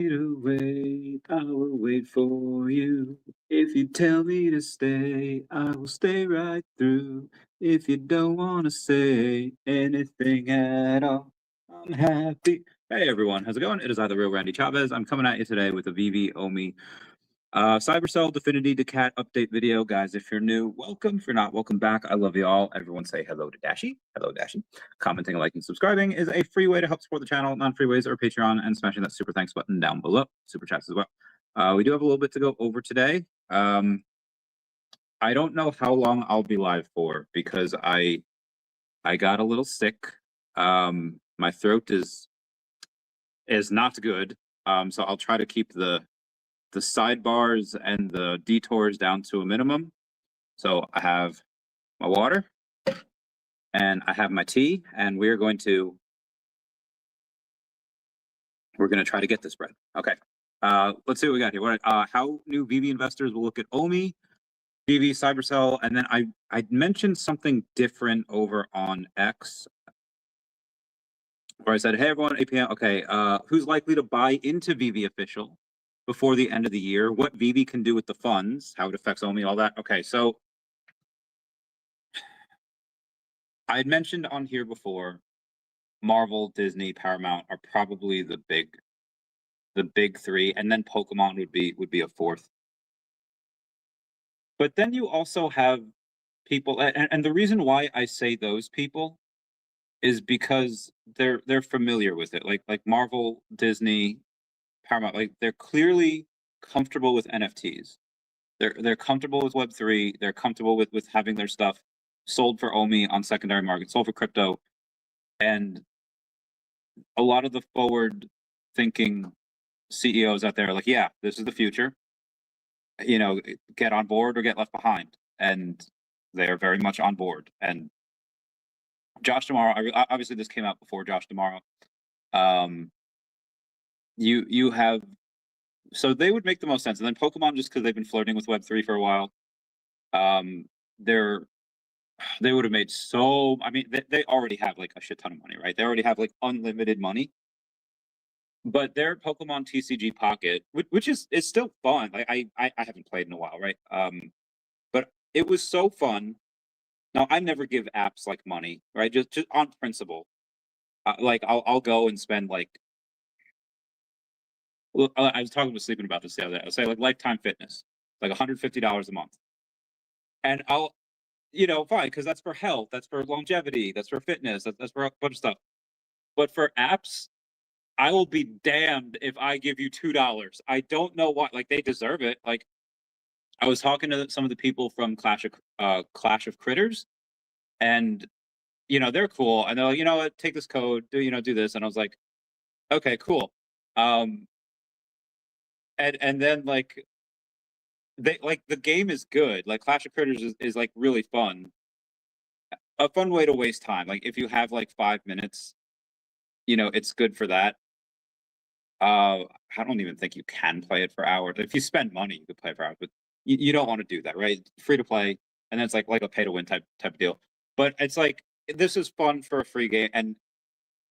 To wait, I will wait for you. If you tell me to stay, I will stay right through. If you don't want to say anything at all, I'm happy. Hey everyone, how's it going? It is I, the real Randy Chavez. I'm coming at you today with a VeVe OMI Cybercel Definity DACAT update video. Guys, if you're new, welcome. If you're not, welcome back. I love you all. Everyone say hello to Dashi. Hello, Dashi. Commenting, liking, subscribing is a free way to help support the channel. Non-free ways are Patreon and smashing that super thanks button down below. Super chats as well. We do have a little bit to go over today. I don't know how long I'll be live for because I got a little sick. My throat is not good. So I'll try to keep the sidebars and the detours down to a minimum. So I have my water and I have my tea, and we're going to try to get this bread. Okay. Let's see what we got here. How new VeVe investors will look at OMI, VeVe Cybercel, and then I mentioned something different over on X, where I said, hey everyone, 8 p.m. Okay, who's likely to buy into VeVe Official before the end of the year? What VeVe can do with the funds? How it affects OMI? All that. Okay, so I had mentioned on here before, Marvel, Disney, Paramount are probably the big three, and then Pokemon would be a fourth. But then you also have people, and the reason why I say those people is because they're familiar with it. Like Marvel, Disney, Paramount, like they're clearly comfortable with NFTs. They're comfortable with Web3. They're comfortable with having their stuff sold for OMI on secondary market, sold for crypto. And a lot of the forward thinking CEOs out there are like, yeah, this is the future. You know, get on board or get left behind. And they are very much on board. And Josh D'Amaro, obviously this came out before Josh D'Amaro. You have, so they would make the most sense. And then Pokemon, just because they've been flirting with Web3 for a while, they would have made so, I mean, they already have like a shit ton of money, right? They already have like unlimited money. But their Pokemon TCG Pocket, which is still fun. Like I haven't played in a while, right? But it was so fun. Now I never give apps like money, right? Just on principle. Like I'll go and spend like. Well, I was talking with Sleeping about this the other day. I'll say like Lifetime Fitness, like $150 a month, and I'll, fine, because that's for health, that's for longevity, that's for fitness, that's for a bunch of stuff. But for apps, I will be damned if I give you $2. I don't know why. Like they deserve it. Like I was talking to some of the people from Clash of Critters, and they're cool. And they're like, what, take this code, do this. And I was like, okay, cool. And then like the game is good. Like Clash of Critters is like really fun. A fun way to waste time. Like if you have like 5 minutes, it's good for that. I don't even think you can play it for hours. If you spend money, you could play for hours, but you don't want to do that, right? Free to play, and then it's like a pay to win type of deal. But it's like this is fun for a free game, and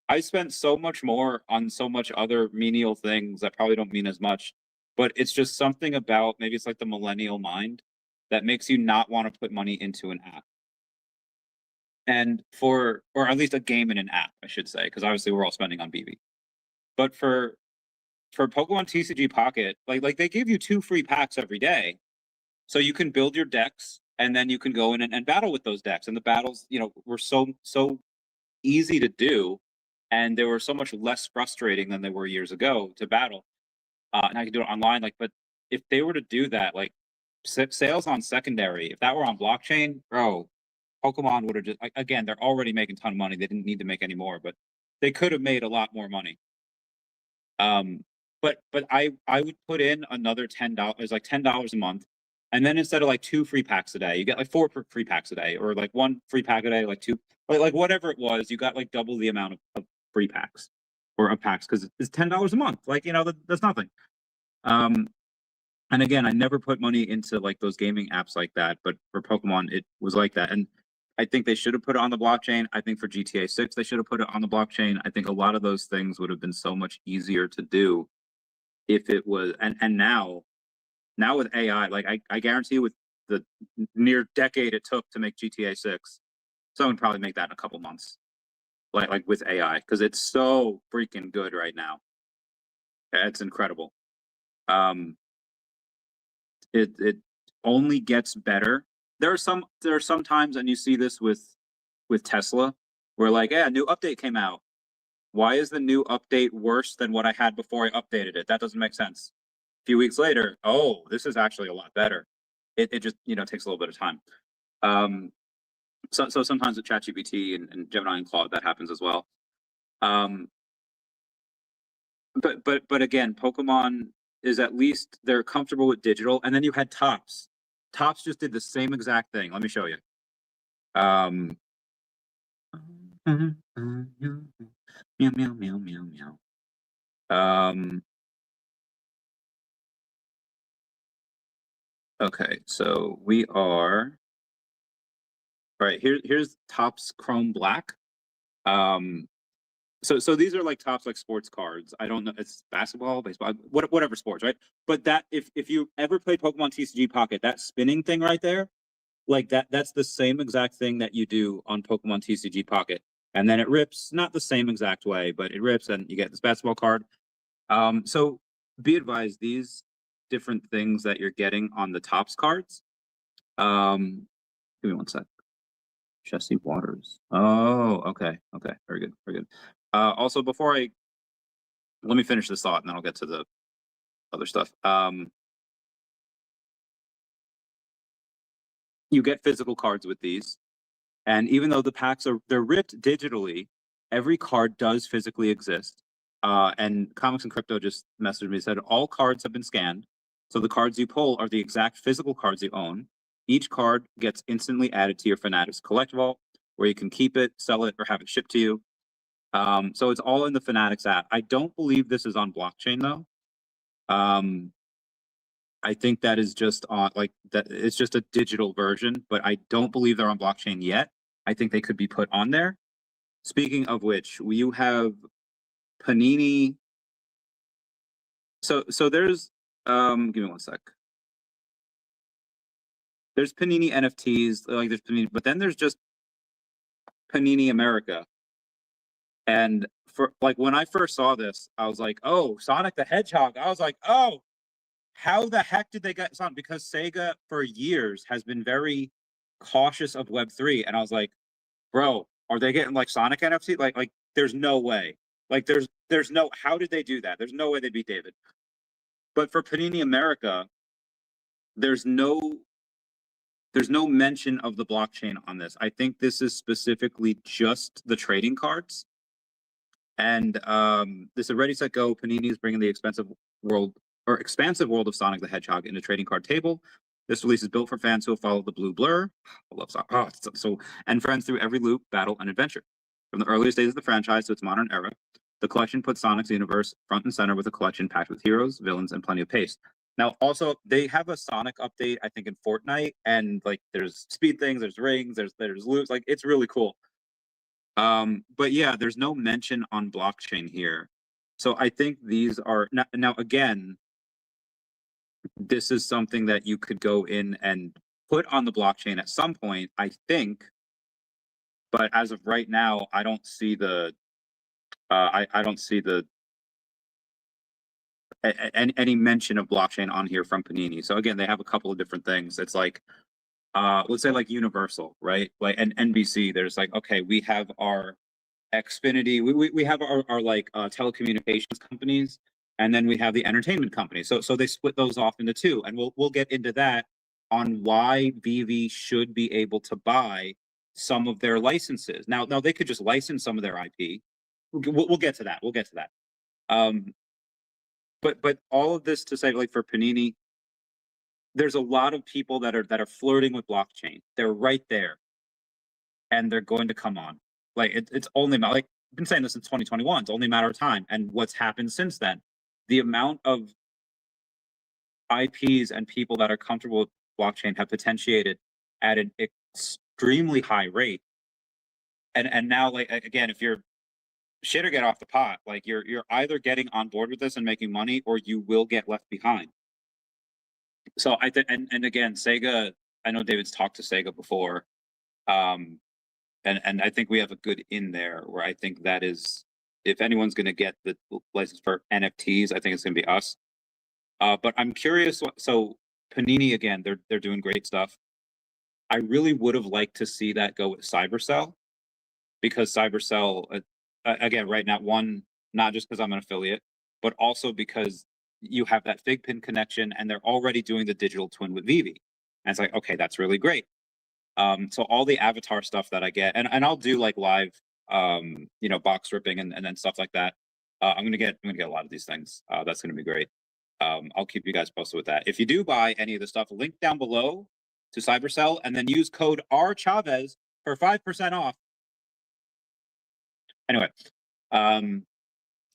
I spent so much more on so much other menial things that probably don't mean as much. But it's just something about, maybe it's like the millennial mind that makes you not want to put money into an app. And or at least a game in an app, I should say, because obviously we're all spending on VeVe. But for Pokemon TCG Pocket, like they give you 2 free packs every day, so you can build your decks, and then you can go in and battle with those decks. And the battles, were so easy to do, and they were so much less frustrating than they were years ago to battle. And I can do it online. Like, but if they were to do that, like sales on secondary, if that were on blockchain, bro, Pokemon would have just, again, they're already making a ton of money. They didn't need to make any more, but they could have made a lot more money. But I would put in another $10, like $10 a month, and then instead of like 2 free packs a day, you get like 4 free packs a day, or like 1 free pack a day, like 2, like whatever it was, you got like double the amount of free packs or of packs, because it's $10 a month. Like that's nothing. And again, I never put money into like those gaming apps like that, but for Pokemon, it was like that. And I think they should have put it on the blockchain. I think for GTA 6, they should have put it on the blockchain. I think a lot of those things would have been so much easier to do if it was, and now with AI, like I guarantee you with the near decade it took to make GTA 6, someone would probably make that in a couple months. Like with AI, because it's so freaking good right now. It's incredible. It only gets better. There are some times, and you see this with Tesla, where like, yeah, new update came out. Why is the new update worse than what I had before I updated it? That doesn't make sense. A few weeks later, oh, this is actually a lot better. It just, you know, takes a little bit of time. So sometimes with ChatGPT and Gemini and Claude, that happens as well. But again, Pokemon is at least they're comfortable with digital. And then you had Tops. Tops just did the same exact thing. Let me show you. Meow meow meow meow meow. Okay, so we are. All right, here's Topps Chrome Black. So these are like Topps like sports cards. I don't know, it's basketball, baseball, whatever sports, right? But that if you ever play Pokemon TCG Pocket, that spinning thing right there, like that's the same exact thing that you do on Pokemon TCG Pocket. And then it rips, not the same exact way, but it rips and you get this basketball card. So be advised, these different things that you're getting on the Topps cards. Give me one sec. Jesse Waters. Oh, okay. Okay. Very good. Very good. Also, let me finish this thought and then I'll get to the other stuff. You get physical cards with these. And even though the packs they're ripped digitally, every card does physically exist. And Comics and Crypto just messaged me and said, all cards have been scanned. So the cards you pull are the exact physical cards you own. Each card gets instantly added to your Fanatics Collect Vault, where you can keep it, sell it, or have it shipped to you. So it's all in the Fanatics app. I don't believe this is on blockchain though. I think that is just on like that. It's just a digital version, but I don't believe they're on blockchain yet. I think they could be put on there. Speaking of which, you have Panini. So there's give me one sec. There's Panini NFTs, like there's Panini, but then there's just Panini America. And for like when I first saw this, I was like, oh, Sonic the Hedgehog. I was like, oh, how the heck did they get Sonic? Because Sega for years has been very cautious of Web3. And I was like, bro, are they getting like Sonic NFT? Like there's no way. Like there's no, how did they do that? There's no way they beat David. But for Panini America, there's no mention of the blockchain on this. I think this is specifically just the trading cards. And this is Ready, Set, Go. Panini is bringing the expansive world of Sonic the Hedgehog in a trading card table. This release is built for fans who have followed the Blue Blur. I love Sonic. Oh, so and friends through every loop, battle, and adventure. From the earliest days of the franchise to its modern era, the collection puts Sonic's universe front and center with a collection packed with heroes, villains, and plenty of pace. Now, also, they have a Sonic update, I think, in Fortnite, and like there's speed things, there's rings, there's loops, like it's really cool. But yeah, there's no mention on blockchain here. So I think these are now again, this is something that you could go in and put on the blockchain at some point, I think. But as of right now, I don't see the I don't see the any mention of blockchain on here from Panini. So again, they have a couple of different things. It's like let's say like Universal, right? Like and NBC, there's like, okay, we have our Xfinity, we have our like telecommunications companies, and then we have the entertainment companies. So they split those off into two, and we'll get into that on why VeVe should be able to buy some of their licenses. Now they could just license some of their IP. We'll get to that. We'll get to that. But all of this to say, like for Panini, there's a lot of people that are flirting with blockchain. They're right there, and they're going to come on. Like it's only like I've been saying this since 2021. It's only a matter of time. And what's happened since then, the amount of IPs and people that are comfortable with blockchain have potentiated at an extremely high rate. And now, like again, if you're shit or get off the pot. Like you're either getting on board with this and making money, or you will get left behind. So I think, and again, Sega. I know David's talked to Sega before, and I think we have a good in there where I think that is, if anyone's going to get the license for NFTs, I think it's going to be us. But I'm curious. So Panini again, they're doing great stuff. I really would have liked to see that go with Cybercel, because Cybercel, again, right now, one, not just because I'm an affiliate, but also because you have that FigPin connection, and they're already doing the digital twin with VeVe. And it's like, okay, that's really great. So all the avatar stuff that I get, and I'll do like live, box ripping and then stuff like that. I'm gonna get a lot of these things. That's gonna be great. I'll keep you guys posted with that. If you do buy any of the stuff, link down below to Cybercel, and then use code RChavez for 5% off. Anyway,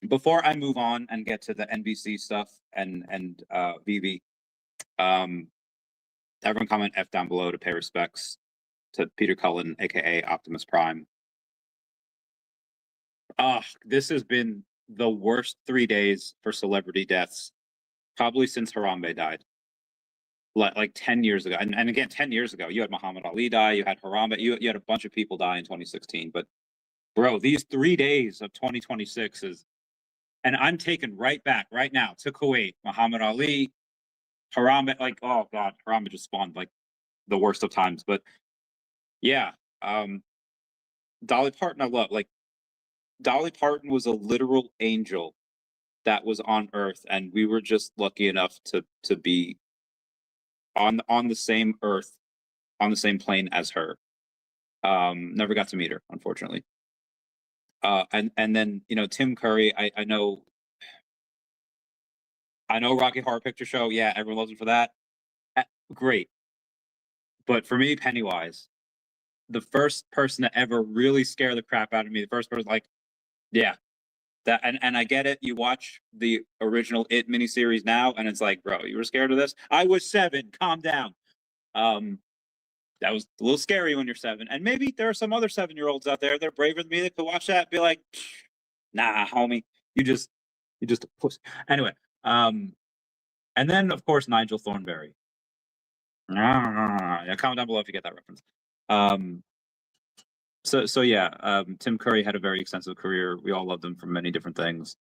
before I move on and get to the NBC stuff and VeVe, everyone comment F down below to pay respects to Peter Cullen, aka Optimus Prime. This has been the worst 3 days for celebrity deaths, probably since Harambe died. Like 10 years ago. And again, 10 years ago, you had Muhammad Ali die, you had Harambe, you had a bunch of people die in 2016. But bro, these 3 days of 2026 is, and I'm taken right back right now to Kuwait. Muhammad Ali, Harambe, like, oh God, Harambe just spawned like the worst of times. But yeah, Dolly Parton, I love. Like, Dolly Parton was a literal angel that was on Earth, and we were just lucky enough to be on the same Earth, on the same plane as her. Never got to meet her, unfortunately. And then Tim Curry, I know Rocky Horror Picture Show, yeah, everyone loves him for that. Great. But for me, Pennywise, the first person to ever really scare the crap out of me, the first person, like, yeah, that, and I get it. You watch the original It miniseries now, and it's like, bro, you were scared of this? I was 7. Calm down. That was a little scary when you're 7. And maybe there are some other 7-year-olds out there, they're braver than me, that could watch that and be like, nah, homie, you just a pussy. Anyway, and then of course Nigel Thornberry. Yeah, comment down below if you get that reference. So yeah, Tim Curry had a very extensive career. We all loved him from many different things.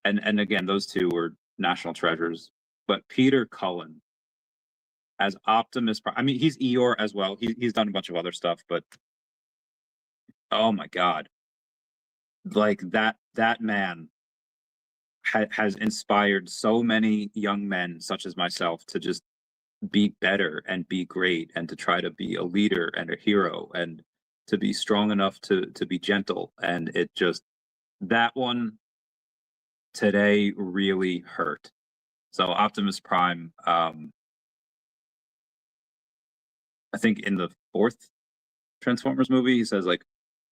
And again, those two were national treasures. But Peter Cullen as Optimus Prime, I mean, he's Eeyore as well. He's done a bunch of other stuff, but oh my God, like that man has inspired so many young men such as myself to just be better and be great, and to try to be a leader and a hero, and to be strong enough to be gentle. And it just, that one today really hurt. So Optimus Prime, I think in the 4th Transformers movie, he says, like,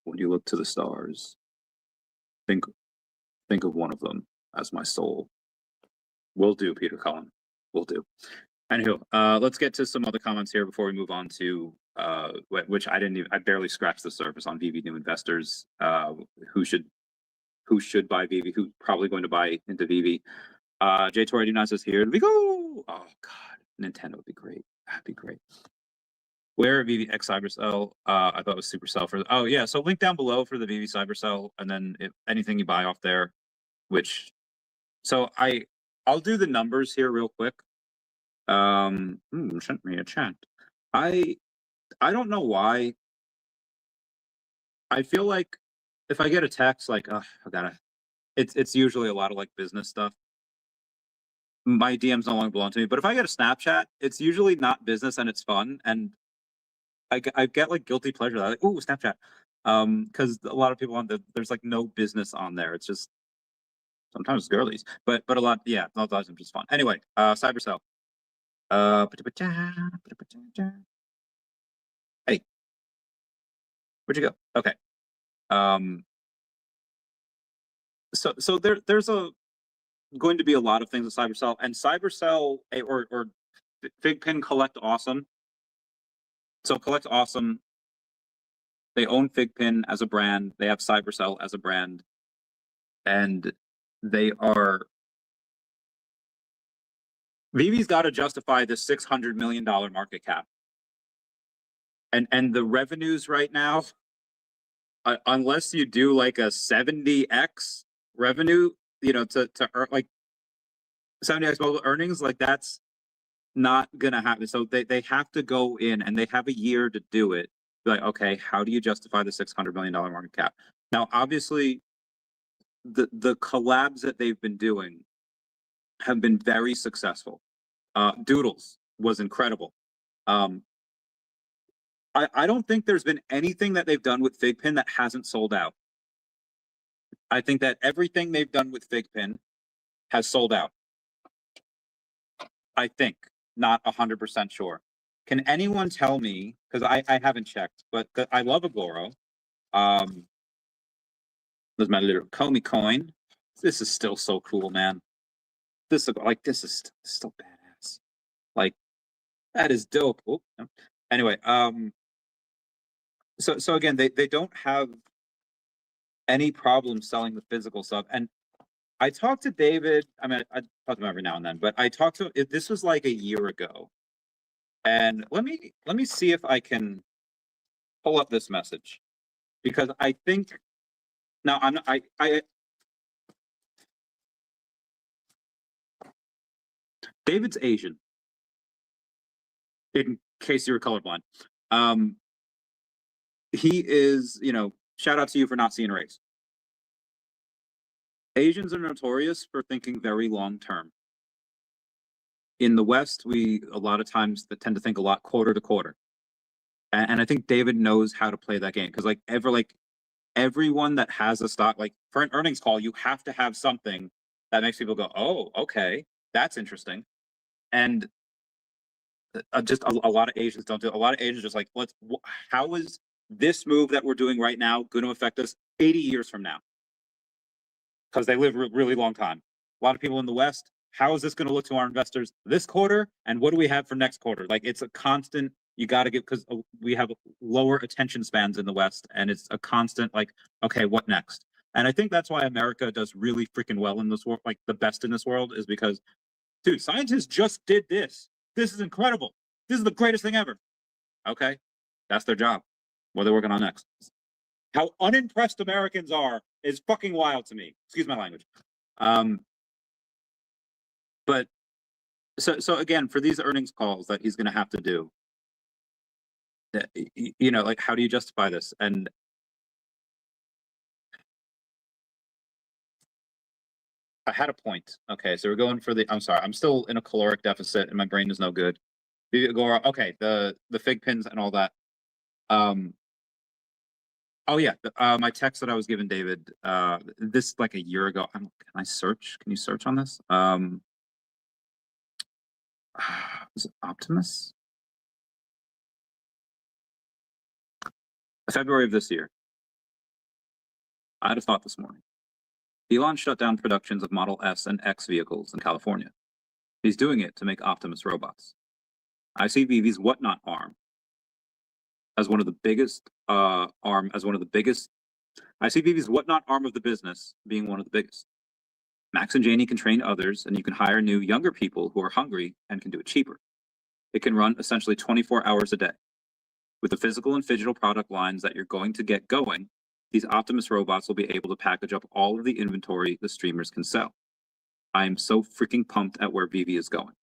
when you look to the stars, think of one of them as my soul. Will do, Peter Cullen. Will do. Anywho, let's get to some other comments here before we move on to which I barely scratched the surface on VeVe new investors. Who should buy VeVe? Who's probably going to buy into VeVe? J Tori Dunas says, here we go. Oh God, Nintendo would be great. That'd be great. Where VeVe X Cybercel? I thought it was Supercell for. Oh yeah, so link down below for the VeVe Cybercel, and then if anything you buy off there, which, so I'll do the numbers here real quick. Sent me a chat. I don't know why. I feel like if I get a text like, I gotta, it's usually a lot of like business stuff. My DMs no longer belong to me, but if I get a Snapchat, it's usually not business and it's fun, and I get like guilty pleasure. Like, ooh, Snapchat, because a lot of people on there's like no business on there. It's just sometimes girlies, but a lot, yeah, a lot of times it's just fun. Anyway, Cybercel. Hey, where'd you go? Okay. So there's going to be a lot of things with Cybercel, and Cybercel or FigPin Collect Awesome. So Collect Awesome, they own FigPin as a brand. They have Cybercel as a brand. and they are. VeVe's got to justify the $600 million market cap, and the revenues right now, unless you do like a 70x revenue, to earn like 70x mobile earnings, like that's not gonna happen. So they have to go in, and they have a year to do it. Be like, okay, how do you justify the $600 million market cap? Now, obviously, the collabs that they've been doing have been very successful. Doodles was incredible. I don't think there's been anything that they've done with FigPin that hasn't sold out. I think that everything they've done with FigPin has sold out. I think, not 100% sure. Can anyone tell me, because I haven't checked, but I love Agoro. There's my little Comey coin. This is still so cool, man. This is still badass. Like, that is dope. Oh, no. Anyway, so again, they don't have any problem selling the physical stuff. And I talked to David. I mean, I talk to him every now and then, but I talked to him. This was like a year ago. And let me see if I can pull up this message, because I think now David's Asian, in case you were colorblind. He is, shout out to you for not seeing a race. Asians are notorious for thinking very long term. In the West, we a lot of times tend to think a lot quarter to quarter. And I think David knows how to play that game, because everyone that has a stock, like for an earnings call, you have to have something that makes people go, oh, okay, that's interesting. And just a lot of Asians don't do it. A lot of Asians just like, how is this move that we're doing right now going to affect us 80 years from now? Because they live a really long time. A lot of people in the West, how is this going to look to our investors this quarter? And what do we have for next quarter? Like, it's a constant, you got to get, because we have lower attention spans in the West, and it's a constant, like, okay, what next? And I think that's why America does really freaking well in this world, like the best in this world, is because, dude, scientists just did this. This is incredible. This is the greatest thing ever. Okay, that's their job. What are they working on next? How unimpressed Americans are is fucking wild to me. Excuse my language. But so again, for these earnings calls that he's going to have to do, like, how do you justify this? And I had a point. Okay, so we're going for I'm sorry, I'm still in a caloric deficit and my brain is no good. Okay, the fig pins and all that. Oh yeah, my text that I was giving David, this like a year ago. Can I search? Can you search on this? Is it Optimus? February of this year. I had a thought this morning. Elon shut down productions of Model S and X vehicles in California. He's doing it to make Optimus robots. I see VeVe's Whatnot arm as one of the biggest I see VeVe's Whatnot arm of the business being one of the biggest. Max and Janie can train others, and you can hire new, younger people who are hungry and can do it cheaper. It can run essentially 24 hours a day. With the physical and digital product lines that you're going to get going, these Optimus robots will be able to package up all of the inventory the streamers can sell. I am so freaking pumped at where VeVe is going.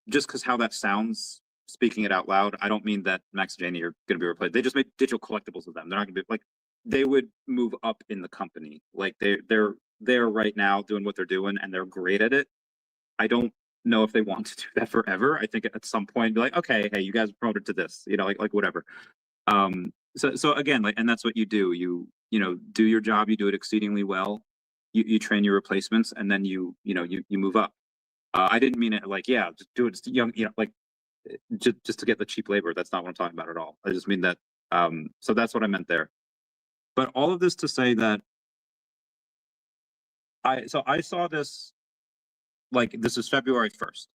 Just because how that sounds, speaking it out loud, I don't mean that Max and Janie are going to be replaced. They just made digital collectibles of them. They're not going to be like, they would move up in the company. Like they're right now doing what they're doing, and they're great at it. I don't know if they want to do that forever. I think at some point, be like, okay, hey, you guys promoted to this, like whatever. So again, like, and that's what you do. You do your job. You do it exceedingly well. You train your replacements, and then you move up. I didn't mean it like, yeah, just do it just young, like just to get the cheap labor. That's not what I'm talking about at all. I just mean that. So that's what I meant there. But all of this to say that I saw this, like, this is February 1st,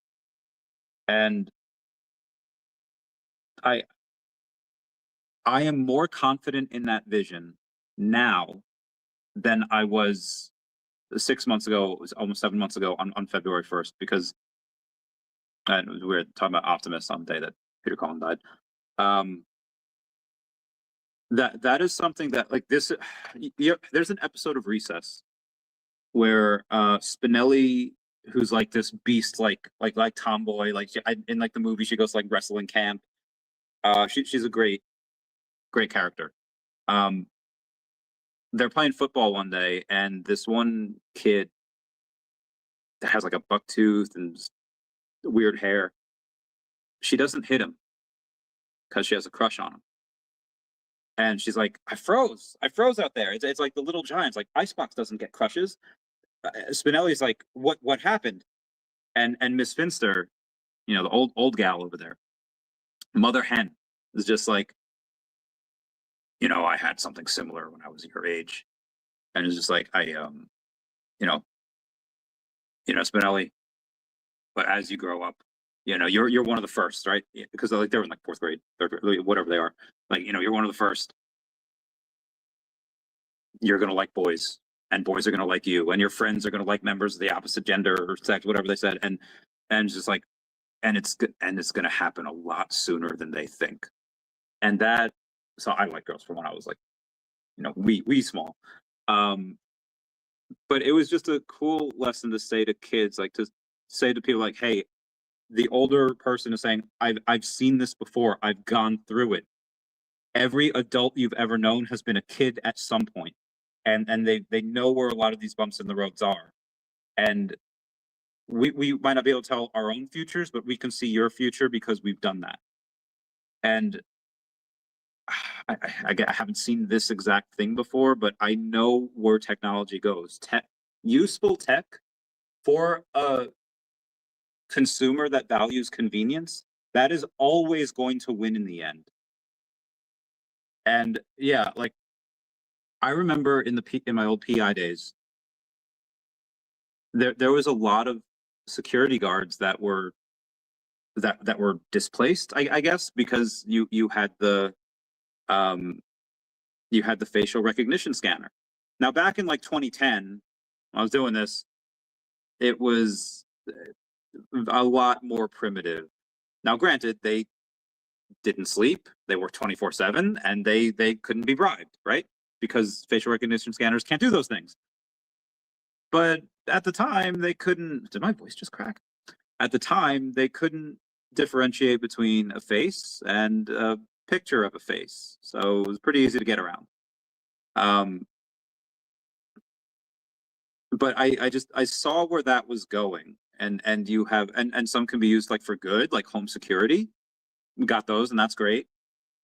and I am more confident in that vision now than I was 6 months ago. It was almost 7 months ago on February 1st, because we were talking about Optimus on the day that Peter Cullen died. That is something that, like, this, there's an episode of Recess where Spinelli, who's like this beast, like tomboy, like in like the movie, she goes to like wrestling camp. She's a great character. They're playing football one day, and this one kid that has like a buck tooth and weird hair, she doesn't hit him because she has a crush on him. And she's like, I froze out there. It's like the Little Giants, like Icebox doesn't get crushes. Spinelli's like, what happened? And Miss Finster, you know, the old gal over there, Mother Hen, is just like, you know, I had something similar when I was your age. And it's just like, you know, Spinelli, but as you grow up, you know, you're one of the first, right? Because like they're in like 4th grade, whatever they are. Like, you know, you're one of the first. You're gonna like boys, and boys are gonna like you, and your friends are gonna like members of the opposite gender or sex, whatever they said, and it's just like, and it's gonna happen a lot sooner than they think. And that, so I like girls from when I was like, you know, wee small. But it was just a cool lesson to say to kids, like to say to people like, hey, the older person is saying, I've seen this before, I've gone through it. Every adult you've ever known has been a kid at some point, and they know where a lot of these bumps in the roads are. And we might not be able to tell our own futures, but we can see your future because we've done that. And I haven't seen this exact thing before, but I know where technology goes. Useful tech for a consumer that values convenience, that is always going to win in the end. And yeah, like I remember in my old PI days, there was a lot of security guards that were displaced, I guess, because you had the facial recognition scanner. Now, back in like 2010, when I was doing this, it was a lot more primitive. Now, granted, they didn't sleep, they worked 24/7, and they couldn't be bribed, right? Because facial recognition scanners can't do those things. But at the time, they couldn't. Did my voice just crack? At the time, they couldn't differentiate between a face and a picture of a face, so it was pretty easy to get around. But I saw where that was going, and you have, and some can be used like for good, like home security. We got those, and that's great.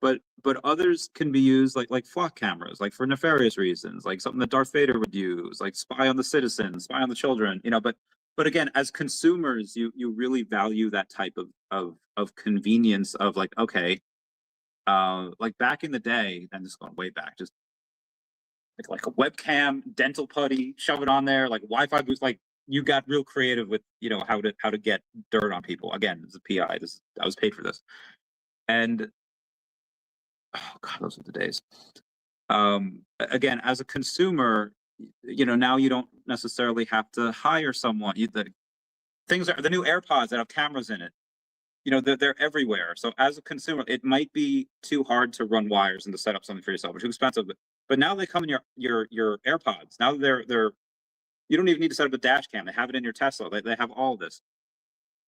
But others can be used like flock cameras, like for nefarious reasons, like something that Darth Vader would use, like spy on the citizens, spy on the children, you know. But again, as consumers, you really value that type of convenience of like, okay, like back in the day, and this is going way back, just like a webcam, dental putty, shove it on there, like Wi-Fi boost, like you got real creative with, you know, how to get dirt on people. Again, this is a PI. I was paid for this. And oh god, those are the days. Again, as a consumer, you know, now you don't necessarily have to hire someone. The new AirPods that have cameras in it. You know, they're everywhere. So as a consumer, it might be too hard to run wires and to set up something for yourself, or too expensive. But now they come in your AirPods. Now they're you don't even need to set up a dash cam. They have it in your Tesla. They have all this.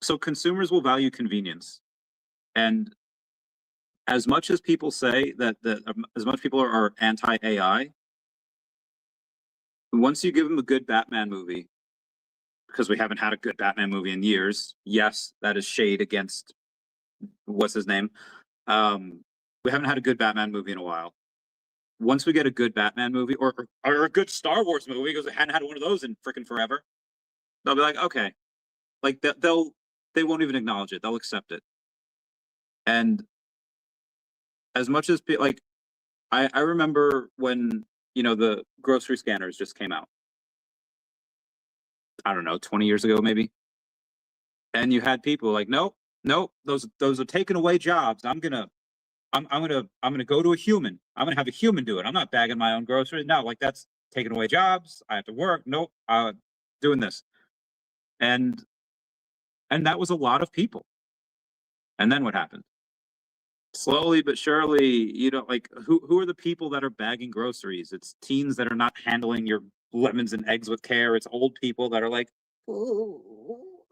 So consumers will value convenience. And as much as people say that as much people are anti-AI, once you give them a good Batman movie, because we haven't had a good Batman movie in years. Yes, that is shade against what's his name. We haven't had a good Batman movie in a while. Once we get a good Batman movie or a good Star Wars movie, because we hadn't had one of those in freaking forever, they'll be like, okay, like they won't even acknowledge it. They'll accept it. And as much as like, I remember when, you know, the grocery scanners just came out. I don't know, 20 years ago, maybe. And you had people like, nope, those are taking away jobs. I'm gonna go to a human. I'm gonna have a human do it. I'm not bagging my own groceries. No, like that's taking away jobs. I have to work. Nope, doing this. And that was a lot of people. And then what happened? Slowly but surely, you know, like who are the people that are bagging groceries? It's teens that are not handling your lemons and eggs with care. It's old people that are like, oh,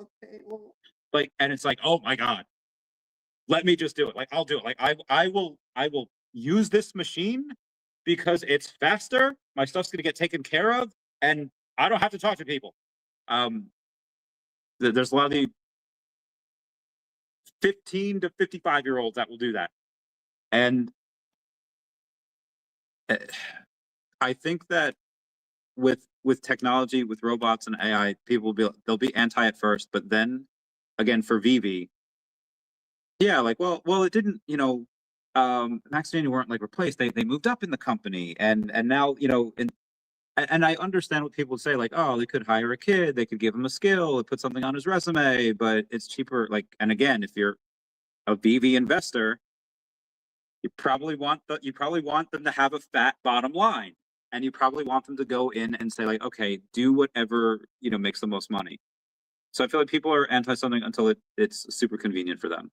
okay, well. Like, and it's like, oh my God, let me just do it. Like, I'll do it. Like, I will use this machine because it's faster. My stuff's gonna get taken care of, and I don't have to talk to people. There's a lot of the 15 to 55-year-olds that will do that. And I think that with technology, with robots and AI, people they'll be anti at first, but then again for VeVe, yeah, like well, it didn't, you know, Max and Daniel weren't like replaced. They moved up in the company, and now, you know, and I understand what people say, like, oh, they could hire a kid, they could give him a skill, put something on his resume, but it's cheaper. Like, and again, if you're a VeVe investor, you probably want them to have a fat bottom line, and you probably want them to go in and say, like, okay, do whatever, you know, makes the most money. So I feel like people are anti something until it's super convenient for them.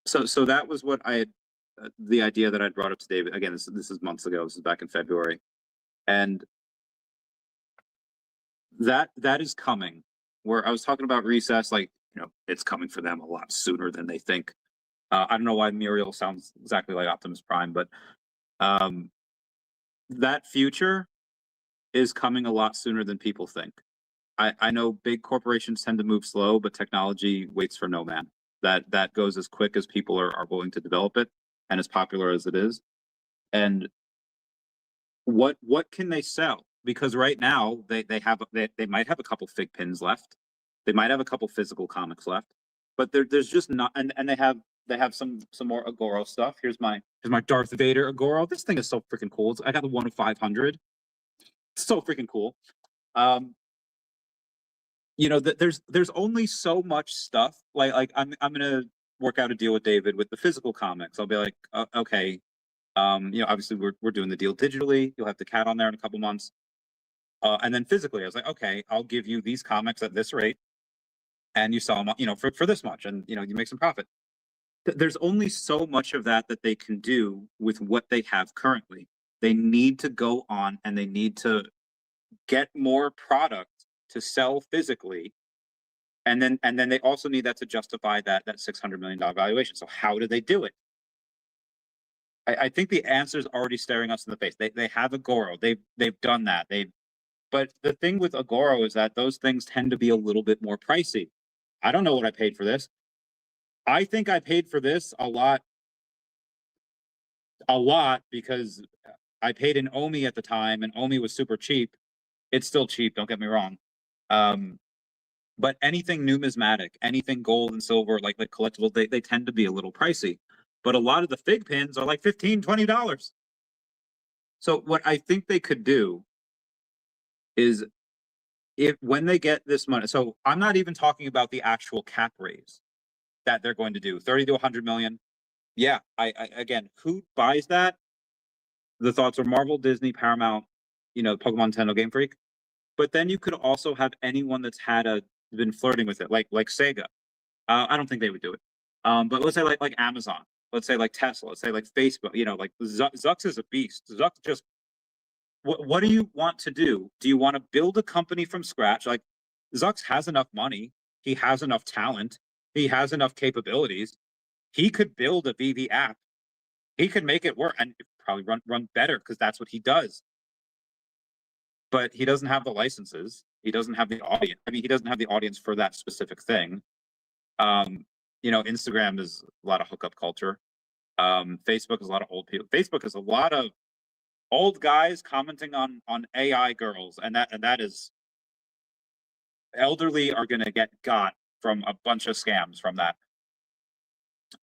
So that was what I had, the idea that I brought up to David. Again, this is months ago. This is back in February, and that is coming. Where I was talking about recess, like, you know, it's coming for them a lot sooner than they think. I don't know why Muriel sounds exactly like Optimus Prime, but that future is coming a lot sooner than people think. I know big corporations tend to move slow, but technology waits for no man. That goes as quick as people are willing to develop it, and as popular as it is. And what can they sell? Because right now they might have a couple fig pins left, they might have a couple physical comics left, but there's just not. And they have some more Agoro stuff. Here's my Darth Vader Agoro. This thing is so freaking cool. I got the 1 of 500. It's so freaking cool. You know, there's only so much stuff. Like I'm gonna work out a deal with David with the physical comics. I'll be like, okay, you know, obviously we're doing the deal digitally. You'll have the cat on there in a couple months, and then physically, I was like, okay, I'll give you these comics at this rate, and you sell them, you know, for this much, and you know, you make some profit. There's only so much of that they can do with what they have currently. They need to go on, and they need to get more product to sell physically, and then they also need that to justify that $600 million valuation. So how do they do it? I think the answer is already staring us in the face. They have Agoro. They've done that. But the thing with Agoro is that those things tend to be a little bit more pricey. I don't know what I paid for this. I think I paid for this a lot because I paid in OMI at the time, and OMI was super cheap. It's still cheap, don't get me wrong. But anything numismatic, anything gold and silver, like collectibles, they tend to be a little pricey. But a lot of the fig pins are like $15, $20. So what I think they could do is, when they get this money, so I'm not even talking about the actual cap raise that they're going to do, 30 to 100 million. Yeah, I again, who buys that? The thoughts are Marvel, Disney, Paramount, you know, Pokemon, Nintendo, Game Freak. But then you could also have anyone that's been flirting with it, like Sega. I don't think they would do it. But let's say like Amazon, let's say like Tesla, let's say like Facebook. You know, like Zucks is a beast. Zucks just, what do you want to do? Do you want to build a company from scratch? Like, Zucks has enough money, he has enough talent, he has enough capabilities. He could build a VeVe app. He could make it work, and probably run better, because that's what he does. But he doesn't have the licenses. He doesn't have the audience. I mean, he doesn't have the audience for that specific thing. You know, Instagram is a lot of hookup culture. Facebook is a lot of old people. Facebook is a lot of old guys commenting on AI girls, and that is, elderly are going to get got from a bunch of scams from that.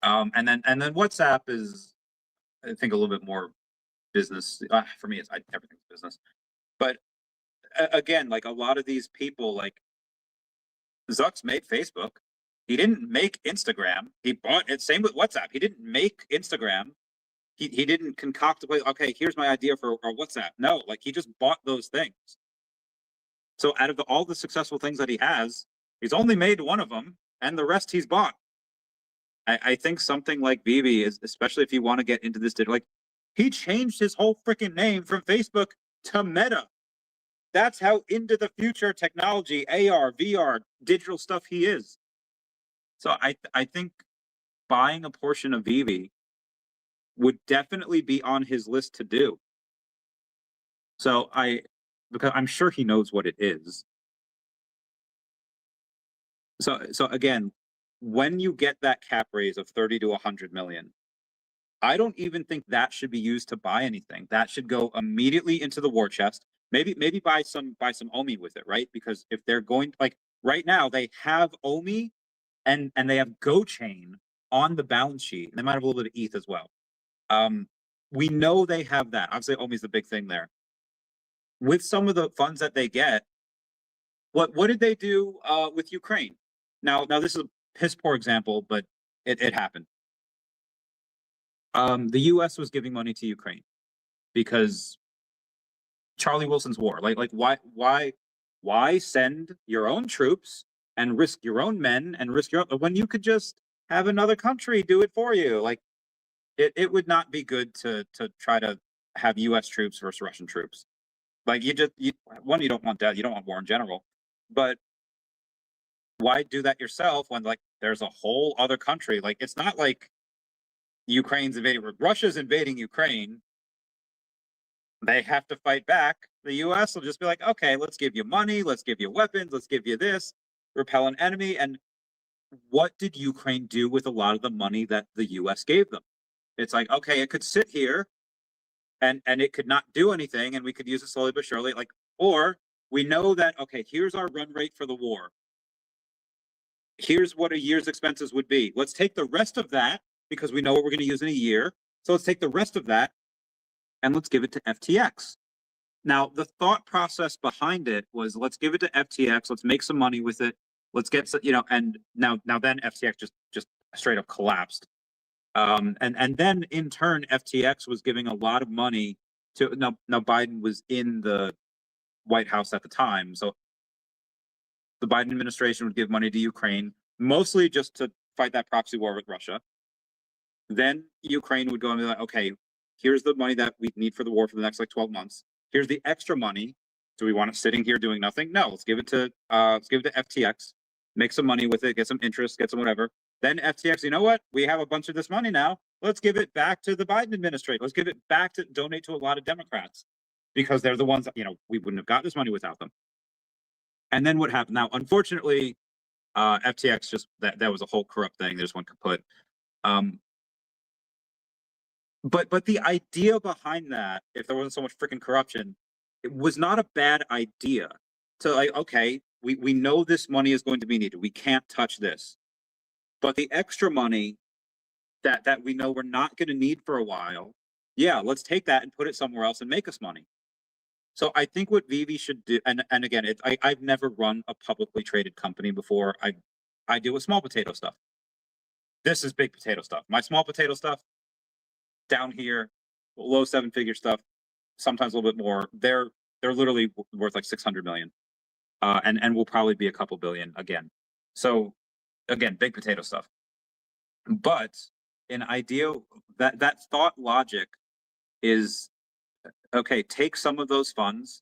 And then WhatsApp is, I think, a little bit more business. For me, everything's business. But again, like a lot of these people, like Zucks made Facebook. He didn't make Instagram. He bought it. Same with WhatsApp. He didn't make Instagram. He didn't concoct a play. Okay, here's my idea for WhatsApp. No, like he just bought those things. So out of all the successful things that he has, he's only made one of them, and the rest he's bought. I think something like VeVe is, especially if you want to get into this, like he changed his whole freaking name from Facebook to Meta. That's how into the future technology, AR, VR, digital stuff he is. So I think buying a portion of VeVe would definitely be on his list to do. So because I'm sure he knows what it is. So again, when you get that cap raise of 30 to 100 million, I don't even think that should be used to buy anything. That should go immediately into the war chest. Maybe buy some OMI with it, right? Because if they're going, like right now, they have OMI and they have GoChain on the balance sheet, and they might have a little bit of ETH as well. We know they have that. Obviously, OMI is the big thing there. With some of the funds that they get, what did they do with Ukraine? Now this is a piss poor example, but it happened. The U.S. was giving money to Ukraine because Charlie Wilson's war. Like why send your own troops and risk your own men and risk your own, when you could just have another country do it for you? Like it would not be good to try to have U.S. troops versus Russian troops. Like you don't want that. You don't want war in general. But why do that yourself when like there's a whole other country? Like it's not like Ukraine's invading, Russia's invading Ukraine. They have to fight back. The US will just be like, okay, let's give you money, let's give you weapons, let's give you this, repel an enemy. And what did Ukraine do with a lot of the money that the US gave them? It's like, okay, it could sit here and it could not do anything, and we could use it slowly but surely. Like, or we know that, okay, here's our run rate for the war. Here's what a year's expenses would be. Let's take the rest of that, because we know what we're going to use in a year. So let's take the rest of that and let's give it to FTX. Now, the thought process behind it was, let's give it to FTX. Let's make some money with it. Let's get, and now then FTX just straight up collapsed. And then in turn, FTX was giving a lot of money to, now Biden was in the White House at the time. So the Biden administration would give money to Ukraine, mostly just to fight that proxy war with Russia. Then Ukraine would go and be like, okay, here's the money that we need for the war for the next like 12 months. Here's the extra money. Do we want it sitting here doing nothing? No, let's give it to FTX, make some money with it, get some interest, get some whatever. Then FTX, you know what? We have a bunch of this money now. Let's give it back to the Biden administration. Let's give it back to donate to a lot of Democrats, because they're the ones that, we wouldn't have got this money without them. And then what happened? Now, unfortunately, FTX just, that was a whole corrupt thing. They just went kaput. But the idea behind that, if there wasn't so much freaking corruption, it was not a bad idea. So like, okay, we know this money is going to be needed. We can't touch this. But the extra money that we know we're not going to need for a while, yeah, let's take that and put it somewhere else and make us money. So I think what VeVe should do, and again, I've never run a publicly traded company before. I deal with small potato stuff. This is big potato stuff. My small potato stuff, down here, low seven-figure stuff, sometimes a little bit more. They're literally worth like 600 million, and will probably be a couple billion again. So again, big potato stuff. But an idea that thought logic is, okay, take some of those funds,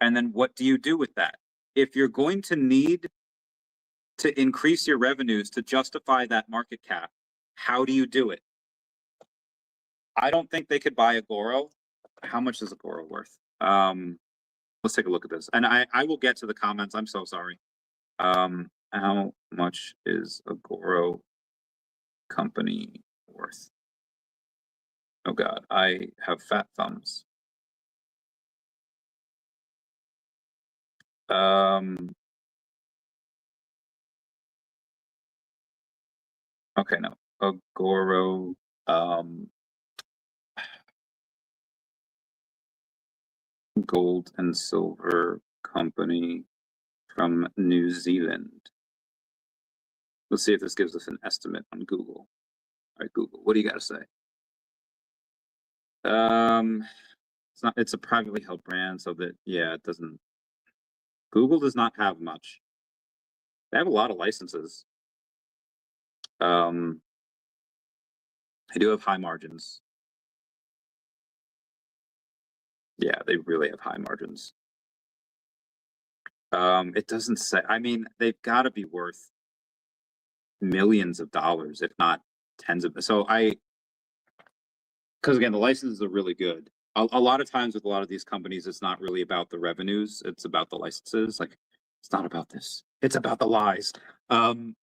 and then what do you do with that? If you're going to need to increase your revenues to justify that market cap, how do you do it? I don't think they could buy Agoro. How much is Agoro worth? Let's take a look at this. And I will get to the comments. I'm so sorry. How much is Agoro company worth? Oh God, I have fat thumbs. Okay, no. Agoro, gold and silver company from New Zealand. Let's see if this gives us an estimate on Google. All right, Google, what do you got to say? It's not. It's a privately held brand, so that yeah, it doesn't. Google does not have much. They have a lot of licenses. They do have high margins. Yeah, they really have high margins. It doesn't say. I mean, they've got to be worth millions of dollars, if not tens of. So because again, the licenses are really good. A lot of times with a lot of these companies, it's not really about the revenues; it's about the licenses. Like, it's not about this; it's about the lies. That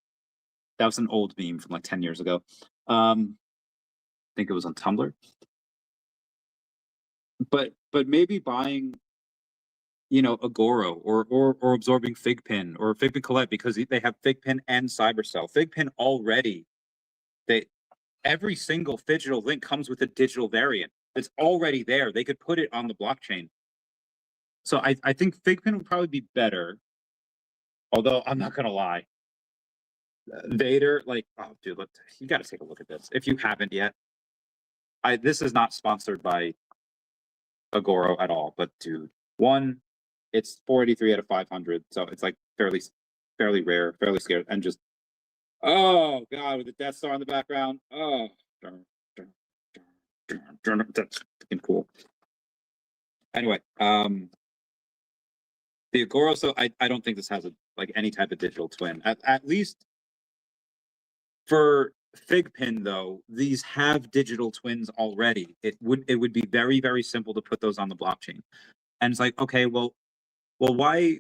was an old meme from like 10 years ago. I think it was on Tumblr. But maybe buying, Agoro or absorbing Figpin or Figpin Collect because they have Figpin and Cybercel. Figpin already, they every single digital link comes with a digital variant. It's already there. They could put it on the blockchain. So I think Figpin would probably be better. Although I'm not gonna lie. Vader, like, oh dude, you gotta take a look at this. If you haven't yet. This is not sponsored by Agoro at all, but dude, one, it's 483 out of 500, so it's like fairly rare, fairly scarce, and just oh god, with the Death Star in the background, oh, that's fucking cool. Anyway, the Agoro, so I don't think this has like any type of digital twin. At least for Figpin though, these have digital twins already. It would be very, very simple to put those on the blockchain. And it's like, okay, well, why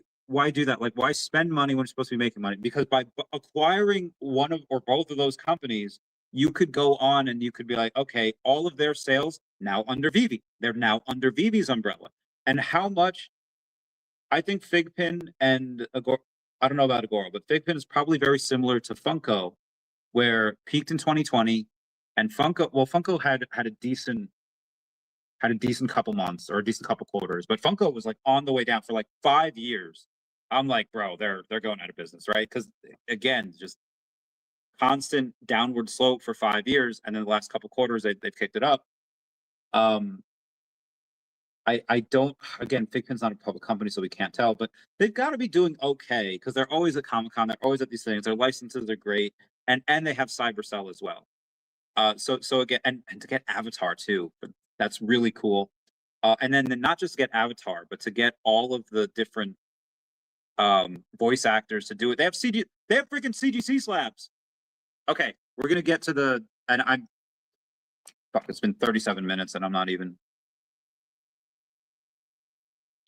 do that? Like, why spend money when you're supposed to be making money? Because by acquiring one of or both of those companies, you could go on and you could be like, okay, all of their sales now under VeVe. They're now under VeVe's umbrella. And how much? I think Figpin and Agora, I don't know about Agora, but Figpin is probably very similar to Funko, where peaked in 2020, and Funko had a decent couple months or a decent couple quarters, but Funko was like on the way down for like 5 years. I'm like, bro, they're going out of business, right? Because again, just constant downward slope for 5 years, and then the last couple quarters they've kicked it up. I don't, again, Figpin's not a public company, so we can't tell, but they've got to be doing okay because they're always at Comic-Con, they're always at these things, their licenses are great, and they have Cybercel as well. So again, and to get Avatar too, but that's really cool. And then not just to get Avatar, but to get all of the different voice actors to do it. They have freaking CGC slabs. Okay, we're gonna get to fuck, it's been 37 minutes and I'm not even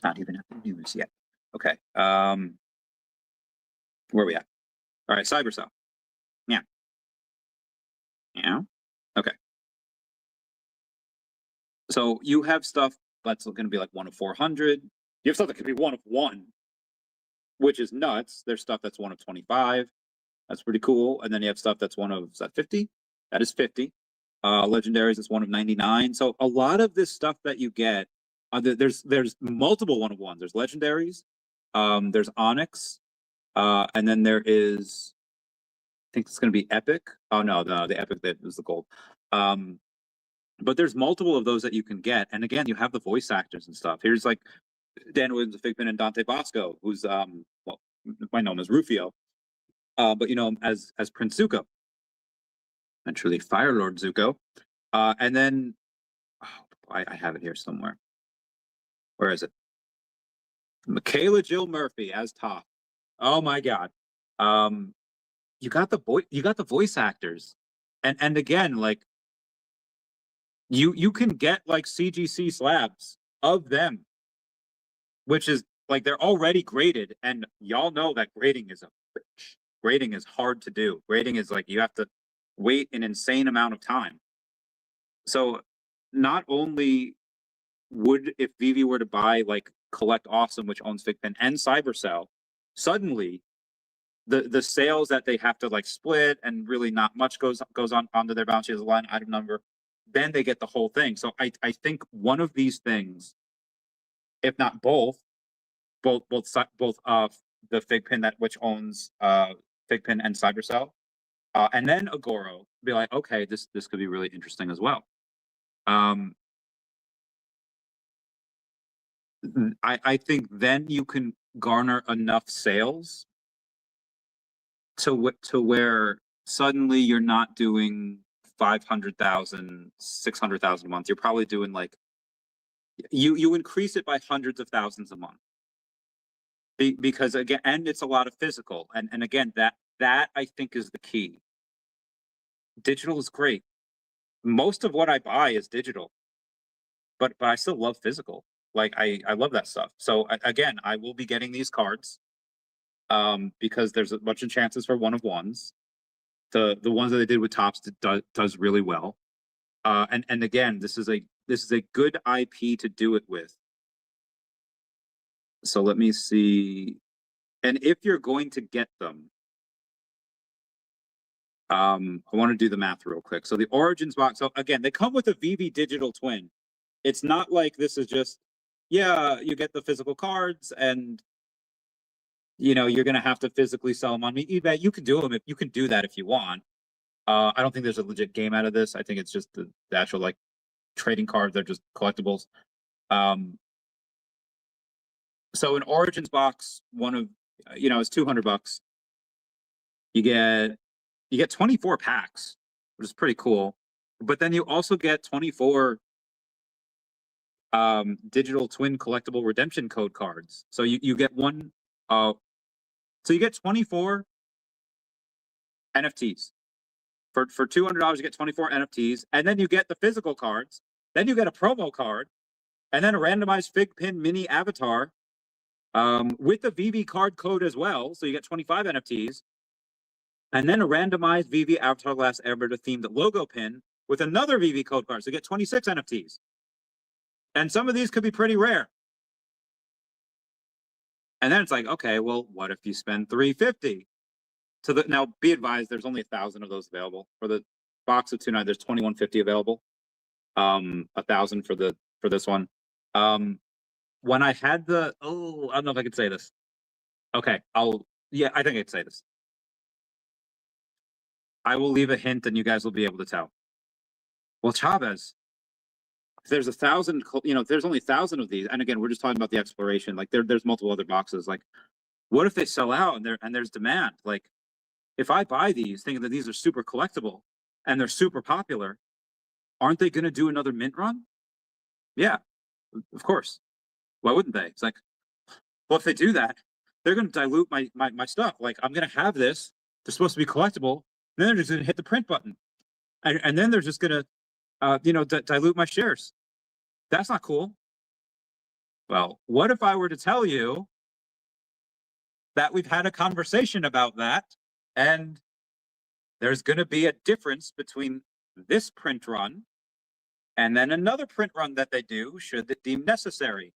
at the news yet. Okay. Where are we at? All right, Cybercel. Yeah. Yeah. Okay. So you have stuff that's going to be like 1 of 400. You have stuff that could be 1 of 1, which is nuts. There's stuff that's 1 of 25. That's pretty cool. And then you have stuff that's 1 of, is that 50? That is 50. Legendaries is 1 of 99. So a lot of this stuff that you get, there's multiple 1 of 1s. There's legendaries, there's Onyx, and then there is, I think it's going to be Epic. Oh no, the Epic that was the gold. But there's multiple of those that you can get, and again, you have the voice actors and stuff. Here's like Dan Williams, Figpin, and Dante Bosco, who's well, might know him as Rufio, but you know him as Prince Zuko, and truly Fire Lord Zuko. And then I have it here somewhere. Where is it? Michaela Jill Murphy as Toph. Oh my god. You got the voice actors, and again, like you can get like CGC slabs of them, which is like they're already graded, and y'all know that grading is a bitch. Grading is hard to do. Grading is like you have to wait an insane amount of time. So not only would, if VeVe were to buy like Collect Awesome, which owns Figpin and Cybercel, suddenly the sales that they have to like split and really not much goes on onto their balance sheet as a line item number, then they get the whole thing. So I think one of these things, if not both the Figpin that which owns Figpin and Cybercel, and then Agoro, be like, okay, this could be really interesting as well. I think then you can garner enough sales to where suddenly you're not doing 500,000, 600,000 a month. You're probably doing like, you increase it by hundreds of thousands a month. Because again, and it's a lot of physical. And again, that I think is the key. Digital is great. Most of what I buy is digital, but I still love physical. Like I love that stuff. So again, I will be getting these cards because there's a bunch of chances for one of ones. The ones that they did with Topps does really well. And again, this is a good IP to do it with. So let me see. And if you're going to get them, I want to do the math real quick. So the Origins box. So again, they come with a VeVe digital twin. It's not like this is just, yeah, you get the physical cards and you know you're gonna have to physically sell them on eBay. You can do them if you can do that if you want. I don't think there's a legit game out of this. I think it's just the actual like trading cards. They're just collectibles. So an Origins box, one of is $200. You get 24 packs, which is pretty cool. But then you also get 24 digital twin collectible redemption code cards. So you get one. So you get 24 NFTs. For $200, you get 24 NFTs, and then you get the physical cards. Then you get a promo card, and then a randomized fig pin mini avatar with the VeVe card code as well. So you get 25 NFTs, and then a randomized VeVe Avatar Last Airbender themed logo pin with another VeVe code card. So you get 26 NFTs. And some of these could be pretty rare. And then it's like, okay, well, what if you spend $350? So now, be advised, there's only 1,000 of those available for the box of 2.9. There's 2,150 available. 1,000 for this one. When I had the I don't know if I could say this. Okay, I think I could say this. I will leave a hint, and you guys will be able to tell. Well, Chavez, if there's 1,000, if there's only 1,000 of these, and again, we're just talking about the exploration. Like there's multiple other boxes. Like, what if they sell out and there's demand? Like, if I buy these thinking that these are super collectible and they're super popular, aren't they going to do another mint run? Yeah, of course. Why wouldn't they? It's like, well, if they do that, they're going to dilute my stuff. Like, I'm going to have this. They're supposed to be collectible. And then they're just going to hit the print button. And then they're just going to, dilute my shares. That's not cool. Well, what if I were to tell you that we've had a conversation about that, and there's going to be a difference between this print run and then another print run that they do, should it deem necessary,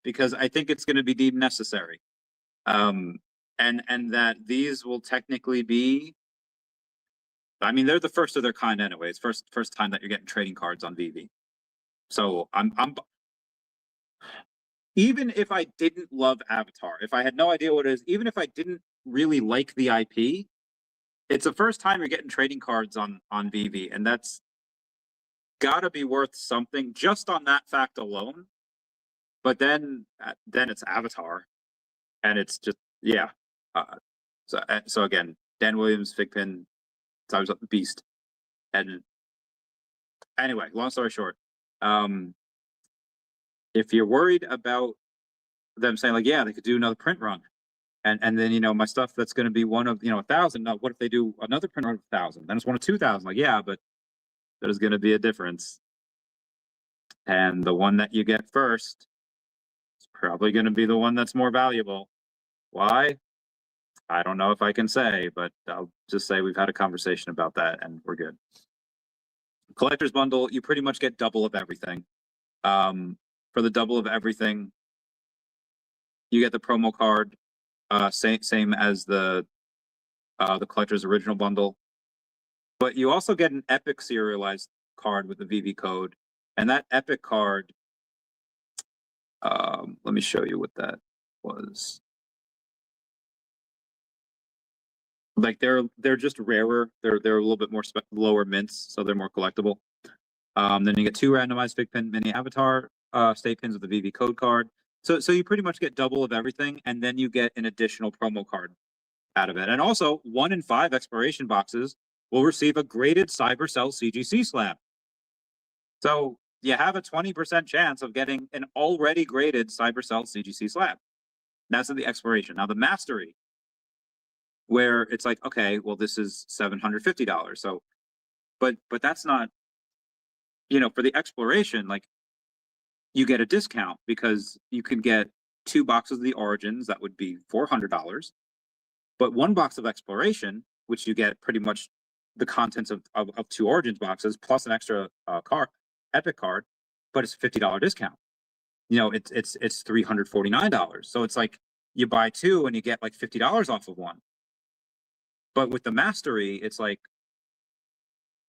because I think it's going to be deemed necessary, and that these will technically be, I mean, they're the first of their kind anyways. First time that you're getting trading cards on VeVe. So I'm even if I didn't love Avatar, if I had no idea what it is, even if I didn't really like the IP, it's the first time you're getting trading cards on VeVe, and that's gotta be worth something just on that fact alone. But then it's Avatar, and it's just, yeah. So again, Dan Williams, Figpin, times up the beast. And anyway, long story short, if you're worried about them saying like, yeah, they could do another print run, and then my stuff that's going to be one of 1,000. Now, what if they do another print run of 1,000? Then it's one of 2,000. Like, yeah, but there's going to be a difference, and the one that you get first is probably going to be the one that's more valuable. Why? I don't know if I can say, but I'll just say we've had a conversation about that, and we're good. Collector's bundle, you pretty much get double of everything. For the double of everything, you get the promo card, same as the collector's original bundle, but you also get an epic serialized card with the VeVe code, and that epic card, let me show you what that was. Like they're just rarer. They're a little bit more lower mints, so they're more collectible. Then you get 2 randomized fig pin mini avatar state pins with the VeVe code card, So you pretty much get double of everything, and then you get an additional promo card out of it. And also, 1 in 5 exploration boxes will receive a graded Cybercel CGC slab. So you have a 20% chance of getting an already graded Cybercel CGC slab. That's in the exploration. Now the mastery, where it's like, okay, well, this is $750. So, but that's not, for the exploration, like, you get a discount because you can get 2 boxes of the origins, that would be $400. But 1 box of exploration, which you get pretty much the contents of 2 origins boxes plus an extra epic card, but it's a $50 discount. It's $349. So it's like you buy 2 and you get like $50 off of 1. But with the mastery, it's like,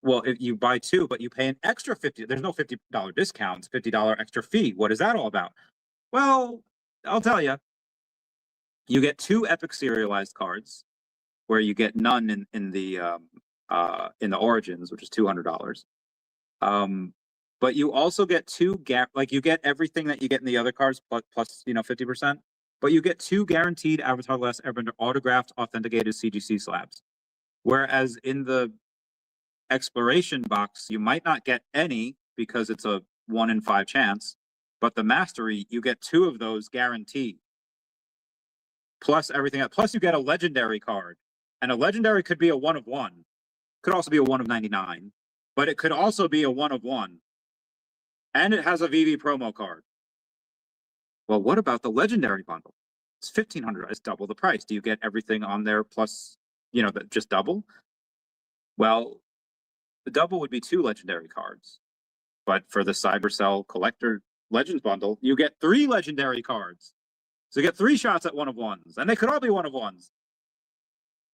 well, if you buy 2, but you pay an extra $50, there's no $50 discount, it's $50 extra fee. What is that all about? Well, I'll tell you. You get 2 epic serialized cards, where you get none in the origins, which is $200. But you also get 2 you get everything that you get in the other cards plus 50%. But you get 2 guaranteed Avatar: The Last Airbender autographed authenticated CGC slabs. Whereas in the exploration box, you might not get any because it's a 1 in 5 chance. But the mastery, you get 2 of those guaranteed. Plus everything else. Plus you get a legendary card. And a legendary could be a 1 of 1. Could also be a 1 of 99. But it could also be a 1 of 1. And it has a VeVe promo card. Well, what about the legendary bundle? It's $1,500. It's double the price. Do you get everything on there plus, just double? Well, the double would be 2 legendary cards. But for the Cybercel Collector Legends bundle, you get 3 legendary cards. So you get 3 shots at 1 of 1s. And they could all be 1 of 1s.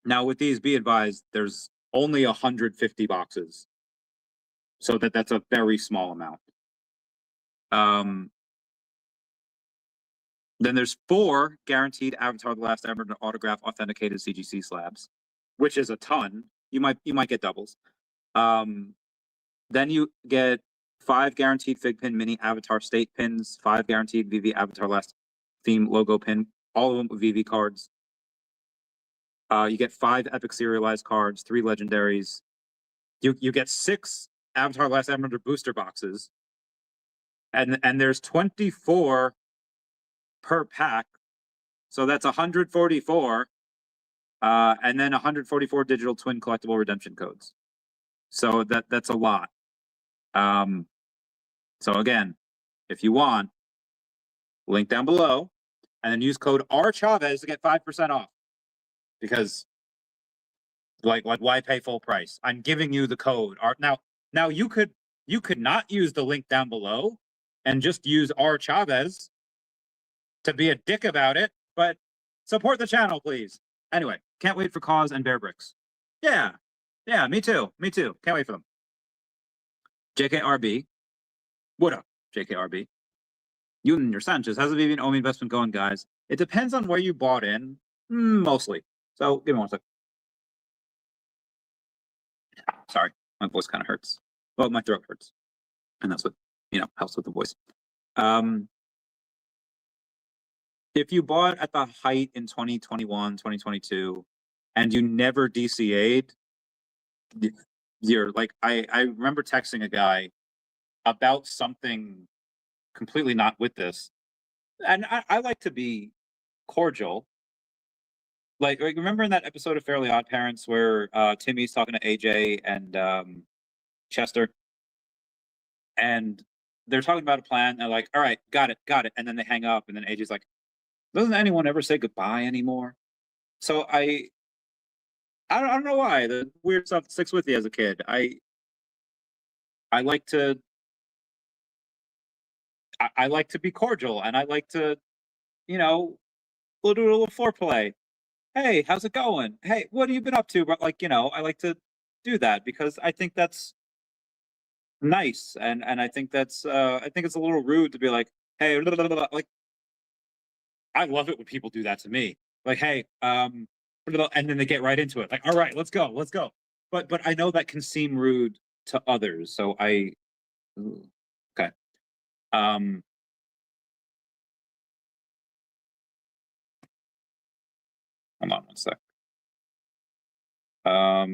Now, with these, be advised, there's only 150 boxes. So that's a very small amount. Then there's 4 guaranteed Avatar: The Last Airbender autograph authenticated CGC slabs, which is a ton. You might get doubles. Then you get 5 guaranteed Fig Pin mini Avatar state pins, 5 guaranteed VeVe Avatar Last theme logo pin, all of them with VeVe cards. You get 5 epic serialized cards, 3 legendaries. You get 6 Avatar: Last Airbender booster boxes, and there's 24 per pack, so that's 144, and then 144 digital twin collectible redemption codes. So that's a lot. So again, if you want, link down below, and then use code RChavez to get 5% off. Because, like why pay full price? I'm giving you the code. Now you could not use the link down below and just use RChavez to be a dick about it, but support the channel, please. Anyway, can't wait for Cause and Bear Bricks. Yeah, me too. Can't wait for them. JKRB. What up, JKRB? You and your Sanchez. How's the VeVe and OMI investment going, guys? It depends on where you bought in, mostly. So give me 1 sec. Sorry, my voice kind of hurts. Well, my throat hurts. And that's what, helps with the voice. If you bought at the height in 2021, 2022, and you never DCA'd, you're like, I remember texting a guy about something completely not with this. And I like to be cordial. Like, remember in that episode of Fairly Odd Parents where Timmy's talking to AJ and Chester? And they're talking about a plan. They're like, all right, got it. And then they hang up. And then AJ's like, doesn't anyone ever say goodbye anymore? So I don't know why. The weird stuff sticks with you as a kid. I like to be cordial, and I like to, we'll do a little foreplay. Hey, how's it going? Hey, what have you been up to? But I like to do that because I think that's nice, and I think that's I think it's a little rude to be like, hey, like, I love it when people do that to me. Like, hey, and then they get right into it. Like, all right, let's go. But I know that can seem rude to others, so okay. Hold on one sec. I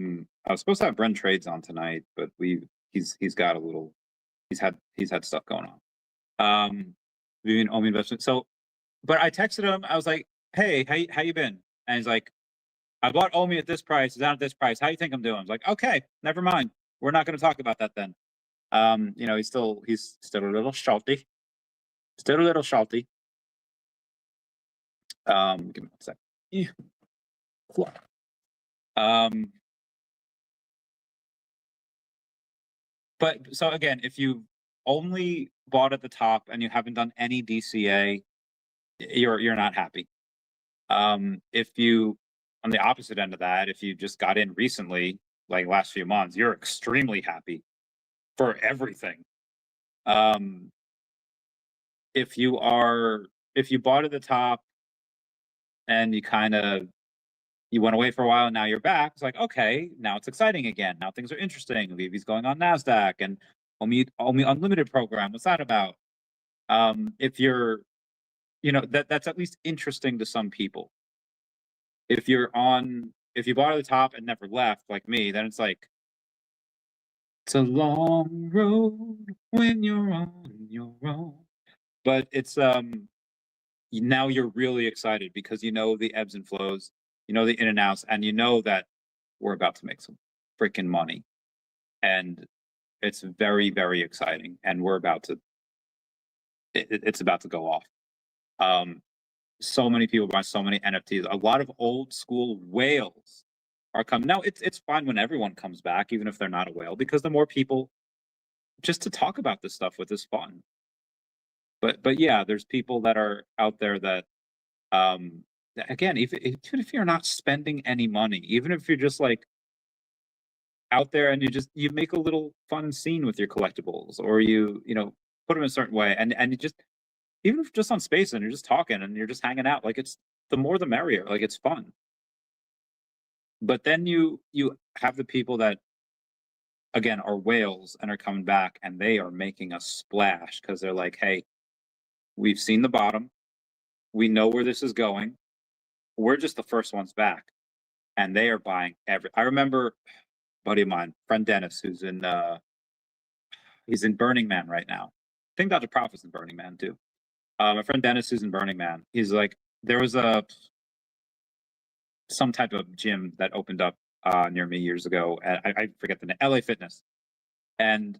was supposed to have Bren Trades on tonight, but he's got a little, he's had stuff going on. VeVe and OMI investment. So, but I texted him. I was like, "Hey, how you been?" And he's like, "I bought OMI at this price. It's down at this price. How you think I'm doing?" I was like, "Okay, never mind. We're not going to talk about that then." You know, he's still a little salty. Still a little salty. Give me one sec. Yeah. But so again, if you only bought at the top and you haven't done any DCA, you're not happy. If you, on the opposite end of that, if you just got in recently, like last few months, you're extremely happy for everything. If you bought at the top and you went away for a while and now you're back, it's like, okay, now it's exciting again. Now things are interesting. VeVe's going on NASDAQ and OMI Unlimited program. What's that about? If you're, you know, that's at least interesting to some people. If you bought at the top and never left like me, then it's like, it's a long road when you're on your own. But it's now you're really excited because you know the ebbs and flows, you know the in and outs, and you know that we're about to make some freaking money. And it's very, very exciting. And we're about to, it's about to go off. So many people buy so many NFTs. A lot of old school whales are coming. Now it's fine when everyone comes back, even if they're not a whale, because the more people just to talk about this stuff with is fun. But yeah, there's people that are out there that again, even if you're not spending any money, even if you're just like out there and you make a little fun scene with your collectibles, or you know, put them in a certain way, and you just, even if just on space and you're just talking and you're just hanging out, like, it's the more the merrier, like, it's fun. But then you have the people that again are whales and are coming back and they are making a splash because they're like, hey, we've seen the bottom, we know where this is going, we're just the first ones back. And they are buying I remember a buddy of mine, friend Dennis, who's in he's in Burning Man right now. I think Dr. Prof is in Burning Man too. My friend Dennis, who's in Burning Man, he's like, there was some type of gym that opened up near me years ago. I forget the name, LA Fitness. And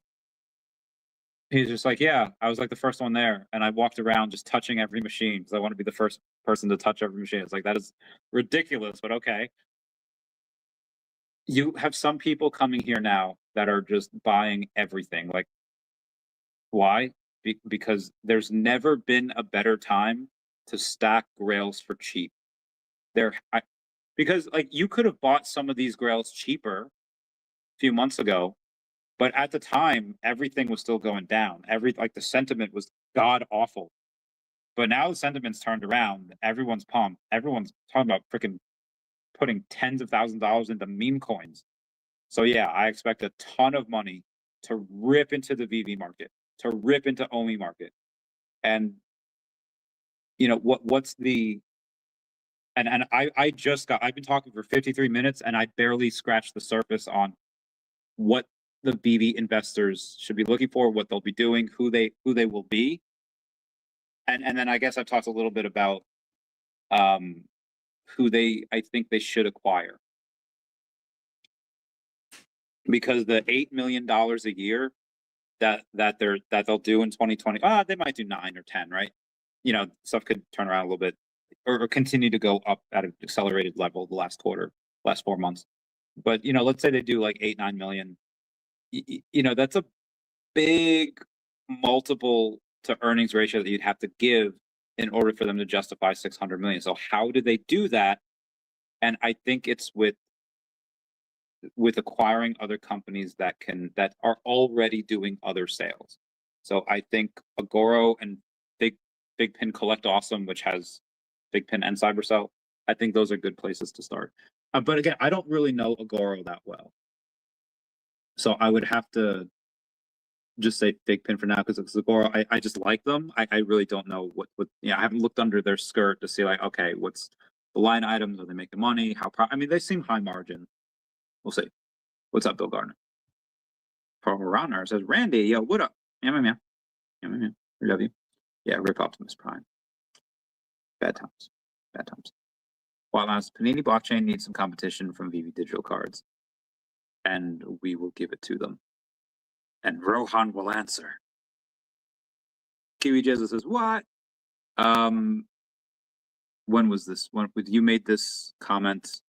he's just like, yeah, I was like the first one there. And I walked around just touching every machine because I want to be the first person to touch every machine. It's like, that is ridiculous, but okay. You have some people coming here now that are just buying everything. Like, why? Because there's never been a better time to stack grails for cheap. Because like, you could have bought some of these grails cheaper a few months ago, but at the time everything was still going down. Like, the sentiment was god awful. But now the sentiment's turned around. Everyone's pumped. Everyone's talking about freaking putting tens of thousands of dollars into meme coins. So yeah, I expect a ton of money to rip into the VeVe market, to rip into OMI market. And you know, what's the, and I've been talking for 53 minutes and I barely scratched the surface on what the VeVe investors should be looking for, what they'll be doing, who they will be. And then I guess I've talked a little bit about who I think they should acquire. Because the $8 million a year that they'll do in 2020, they might do 9 or 10, right? You know, stuff could turn around a little bit or continue to go up at an accelerated level the last 4 months. But you know, let's say they do like 8-9 million. You know, that's a big multiple to earnings ratio that you'd have to give in order for them to justify 600 million. So how do they do that? And I think it's with acquiring other companies that are already doing other sales. So I think Agoro and Big Pin Collect Awesome, which has Big Pin and Cybercel, I think those are good places to start. But again, I don't really know Agoro that well, so I would have to just say Big Pin for now, because Agoro, I just like them. I really don't know what I haven't looked under their skirt to see like, okay, what's the line items, are they making money? I mean, they seem high margin. We'll see. What's up, Bill Gardner? Paul Rauner says, Randy, yo, what up? Yeah. We love you. Yeah, rip Optimus Prime. Bad times. While Panini blockchain needs some competition from VeVe digital cards, and we will give it to them. And Rohan will answer. Kiwi Jezza says, what? When was this? When you made this comment?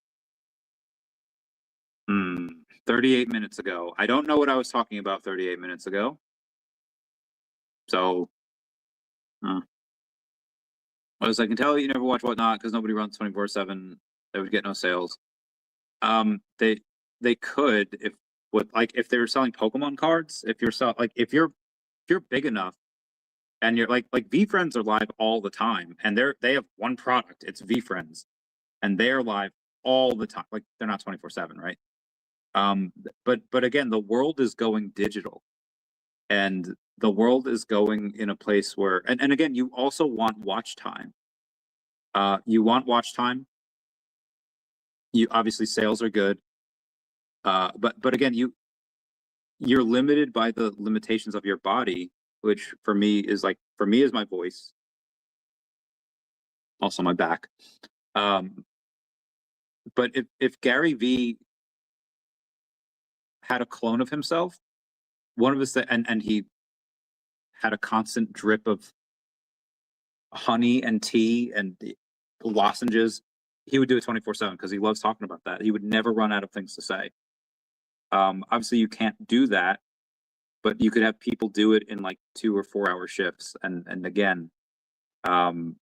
38 minutes ago. I don't know what I was talking about 38 minutes ago. So, as I can tell, you never watch Whatnot because nobody runs 24/7. They would get no sales. They could if they were selling Pokemon cards. If you're big enough, and you're like VeFriends are live all the time, and they have one product. It's VeFriends, and they're live all the time. Like they're not 24/7, right? But again, the world is going digital, and the world is going in a place where, and again, you also want watch time. You want watch time. You obviously sales are good, but again, you're limited by the limitations of your body, which for me is my voice, also my back. But if Gary V had a clone of himself, one of his and he had a constant drip of honey and tea and lozenges, he would do it 24/7 because he loves talking about that. He would never run out of things to say. Obviously, you can't do that, but you could have people do it in like 2 or 4 hour shifts. And again, and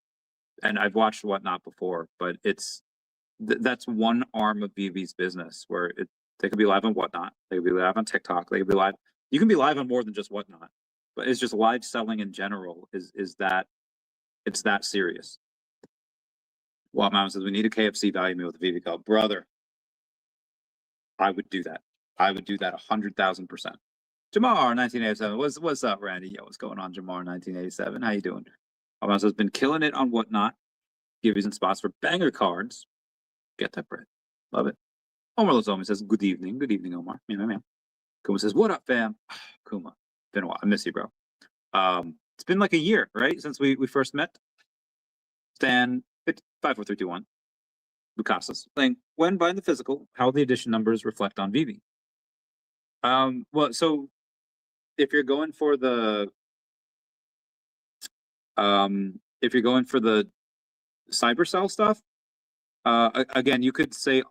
I've watched Whatnot before, but that's one arm of VeVe's business where they could be live on Whatnot, they could be live on TikTok, they could be live. You can be live on more than just Whatnot, but it's just live selling in general is that it's that serious. Well, Mom says we need a KFC value meal with a VeVe code. Brother, I would do that. I would do that 100,000%. Jamar 1987. What's up, Randy? Yo, what's going on, Jamar 1987? How you doing? Mom says been killing it on Whatnot. Give you some spots for banger cards. Get that bread. Love it. Omar Lazome says, good evening. Good evening, Omar. Man. Kuma says, what up, fam? Kuma, been a while. I miss you, bro. It's been like a year, right? Since we first met. Stan 54321. Lucasas saying, when buying the physical, how the edition numbers reflect on VeVe? Well, so if you're going for the Cybercel stuff, again, you could see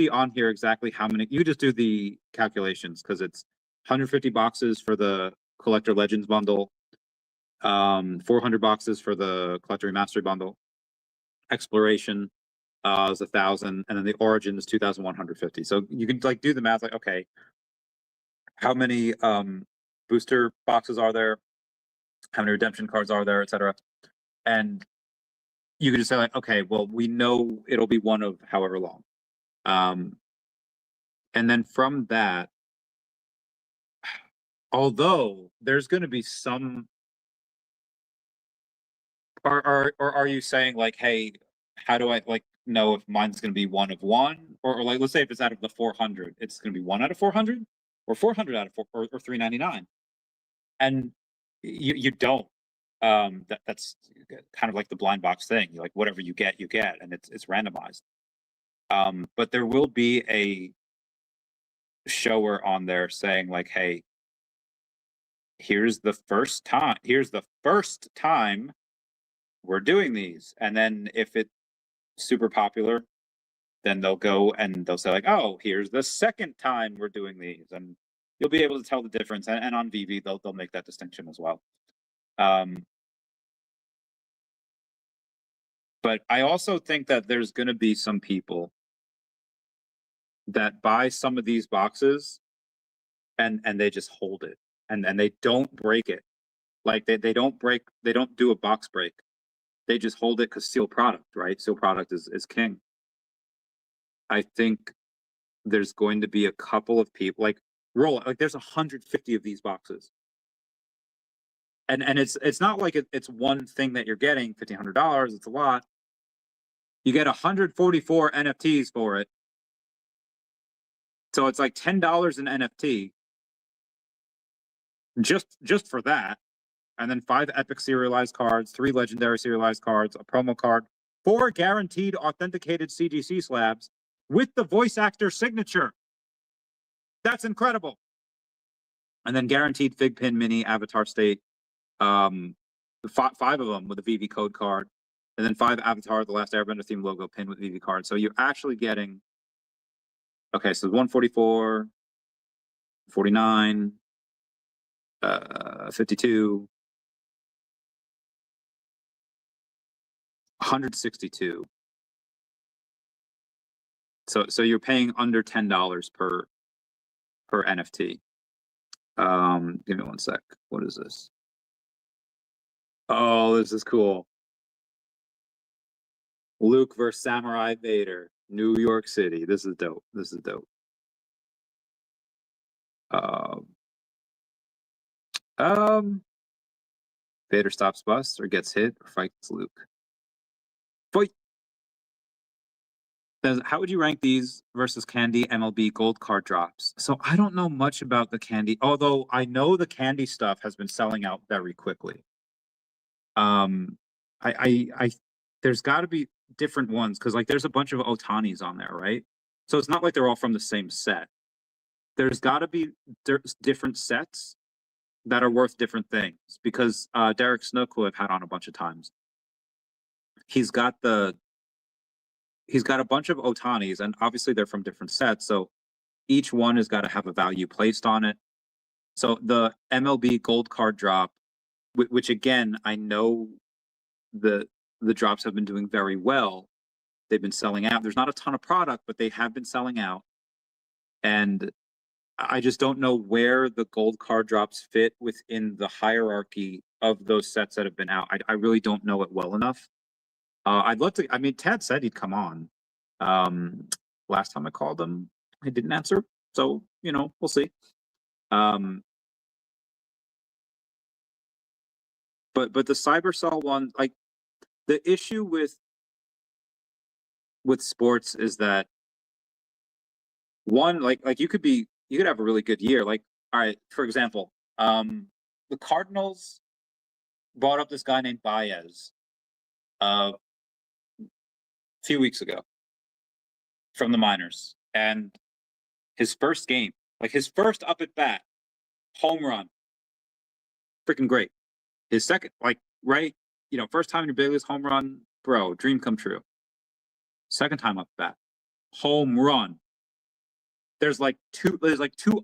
on here exactly how many. You just do the calculations because it's 150 boxes for the Collector Legends bundle, 400 boxes for the Collector Mastery bundle, Exploration is 1,000, and then the Origin is 2,150. So you can do the math, like, okay, how many booster boxes are there? How many redemption cards are there, etc. And you could just say, like, okay, well, we know it'll be one of however long. And then from that, although there's going to be some, are you saying like, hey, how do I know if mine's going to be one of one, or like, let's say if it's out of the 400, it's going to be 1 out of 400, or 400 out of 4, or 399, and you don't. That's kind of like the blind box thing. You whatever you get, and it's randomized. But there will be a shower on there saying like, hey, here's the first time we're doing these, and then if it's super popular, then they'll go and they'll say like, oh, here's the second time we're doing these, and you'll be able to tell the difference. And on VeVe, they'll make that distinction as well. But I also think that there's going to be some people that buy some of these boxes and they just hold it, and they don't break it. Like they don't do a box break. They just hold it because sealed product, right? Sealed product is king. I think there's going to be a couple of people there's 150 of these boxes. And it's not like it's one thing that you're getting, $1,500, it's a lot. You get 144 NFTs for it. So it's like $10 an NFT just for that. And then 5 epic serialized cards, 3 legendary serialized cards, a promo card, 4 guaranteed authenticated CGC slabs with the voice actor signature. That's incredible. And then guaranteed Fig Pin Mini Avatar State, 5 of them with a VeVe code card, and then 5 Avatar The Last Airbender theme logo pin with VeVe card. So you're actually getting, okay, so 144, 49, 52, 162. So you're paying under $10 per NFT. Give me one sec. What is this? Oh, this is cool. Luke versus Samurai Vader, New York City. This is dope. This is dope. Vader stops bust or gets hit or fights Luke. Fight. How would you rank these versus Candy MLB gold card drops? So I don't know much about the Candy, although I know the Candy stuff has been selling out very quickly. There's got to be different ones because like there's a bunch of Otanis on there, right? So it's not like they're all from the same set. There's got to be different sets that are worth different things because Derek Snook, who I've had on a bunch of times, he's got a bunch of Otanis, and obviously they're from different sets, so each one has got to have a value placed on it. So the MLB gold card drop, which again, I know the drops have been doing very well. They've been selling out. There's not a ton of product, but they have been selling out. And I just don't know where the gold card drops fit within the hierarchy of those sets that have been out. I really don't know it well enough. I'd love to. I mean, Tad said he'd come on. Last time I called him, he didn't answer. So, you know, we'll see. But the Cybercel one, like the issue with sports is that one, like you could have a really good year. Like, all right, for example, the Cardinals brought up this guy named Baez a few weeks ago from the minors, and his first game, like his first up at bat, home run, freaking great. His second, like, right, you know, first time in your big leagues, home run, bro, dream come true. Second time up at bat, home run. There's like two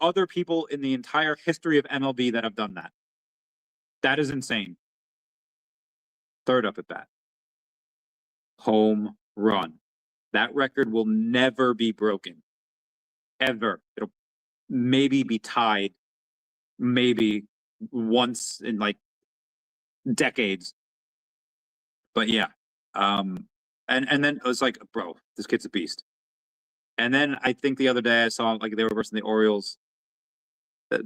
other people in the entire history of MLB that have done that. That is insane. Third up at bat, home run. That record will never be broken, ever. It'll maybe be tied, maybe once in like decades. But yeah, and then it was like, bro, this kid's a beast. And then I think the other day I saw like they were versus the Orioles.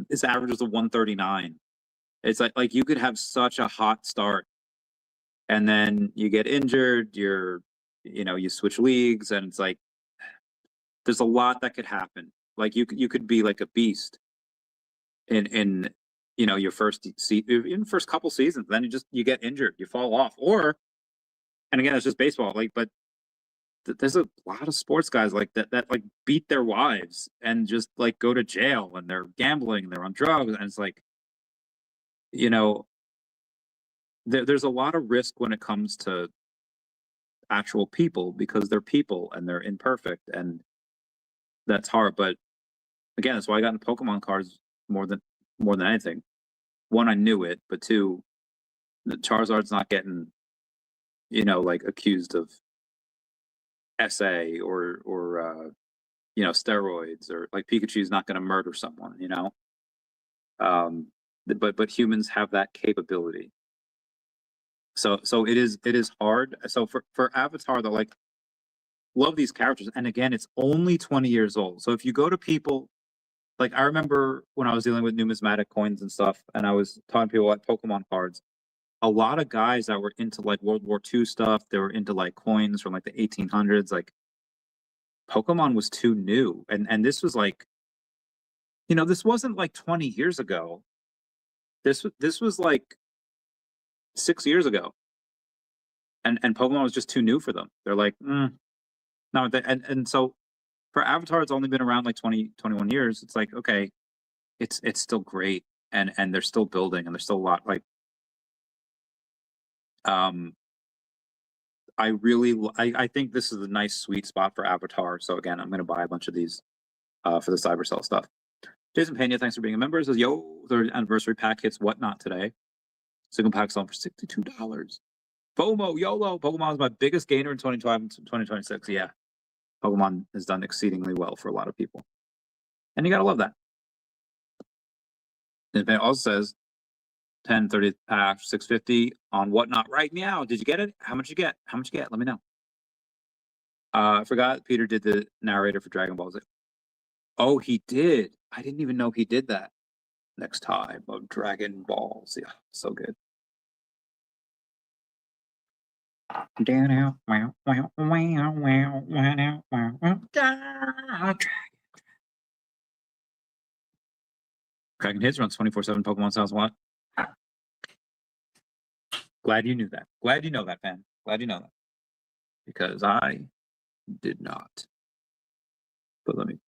His average was a 139. It's like you could have such a hot start, and then you get injured. You switch leagues, and it's like there's a lot that could happen. Like you could be like a beast in your first couple seasons, then you get injured, you fall off, and again it's just baseball. Like, but there's a lot of sports guys like that like beat their wives and just like go to jail, and they're gambling, they're on drugs, and it's like, there's a lot of risk when it comes to actual people because they're people and they're imperfect, and that's hard. But again, that's why I got into Pokemon cards more than anything. One, I knew it, but two, the Charizard's not getting, like accused of SA or steroids, or like Pikachu's not going to murder someone, but humans have that capability. So it is hard. So for Avatar, though, like, love these characters, and again, it's only 20 years old. So if you go to people, like I remember when I was dealing with numismatic coins and stuff, and I was talking to people about Pokemon cards, a lot of guys that were into like World War II stuff, they were into like coins from like the 1800s. Like Pokemon was too new, and this was like, you know, this wasn't like 20 years ago. This was like 6 years ago, and Pokemon was just too new for them. They're like, no, and so for Avatar, it's only been around like 20, 21 years. It's like, okay, it's still great, and they're still building, and there's still a lot like, I think this is a nice sweet spot for Avatar. So again, I'm going to buy a bunch of these for the Cybercel stuff. Jason Pena, thanks for being a member. Says, yo, their anniversary pack hits whatnot today. Single pack selling for $62. FOMO, YOLO. Pokemon is my biggest gainer in 2025 and 2026. Yeah. Pokemon has done exceedingly well for a lot of people. And you got to love that. And it also says 10, 30 pack, 650 on whatnot right now. Did you get it? How much you get? How much you get? Let me know. I forgot Peter did the narrator for Dragon Ball Z. Oh, he did. I didn't even know he did that. Next time of Dragon Ball Z. Yeah, so good. Dragon Hits runs 24/7 Pokemon Sounds What? Glad you knew that. Glad you know that, fan. Glad you know that. Because I did not. But let me.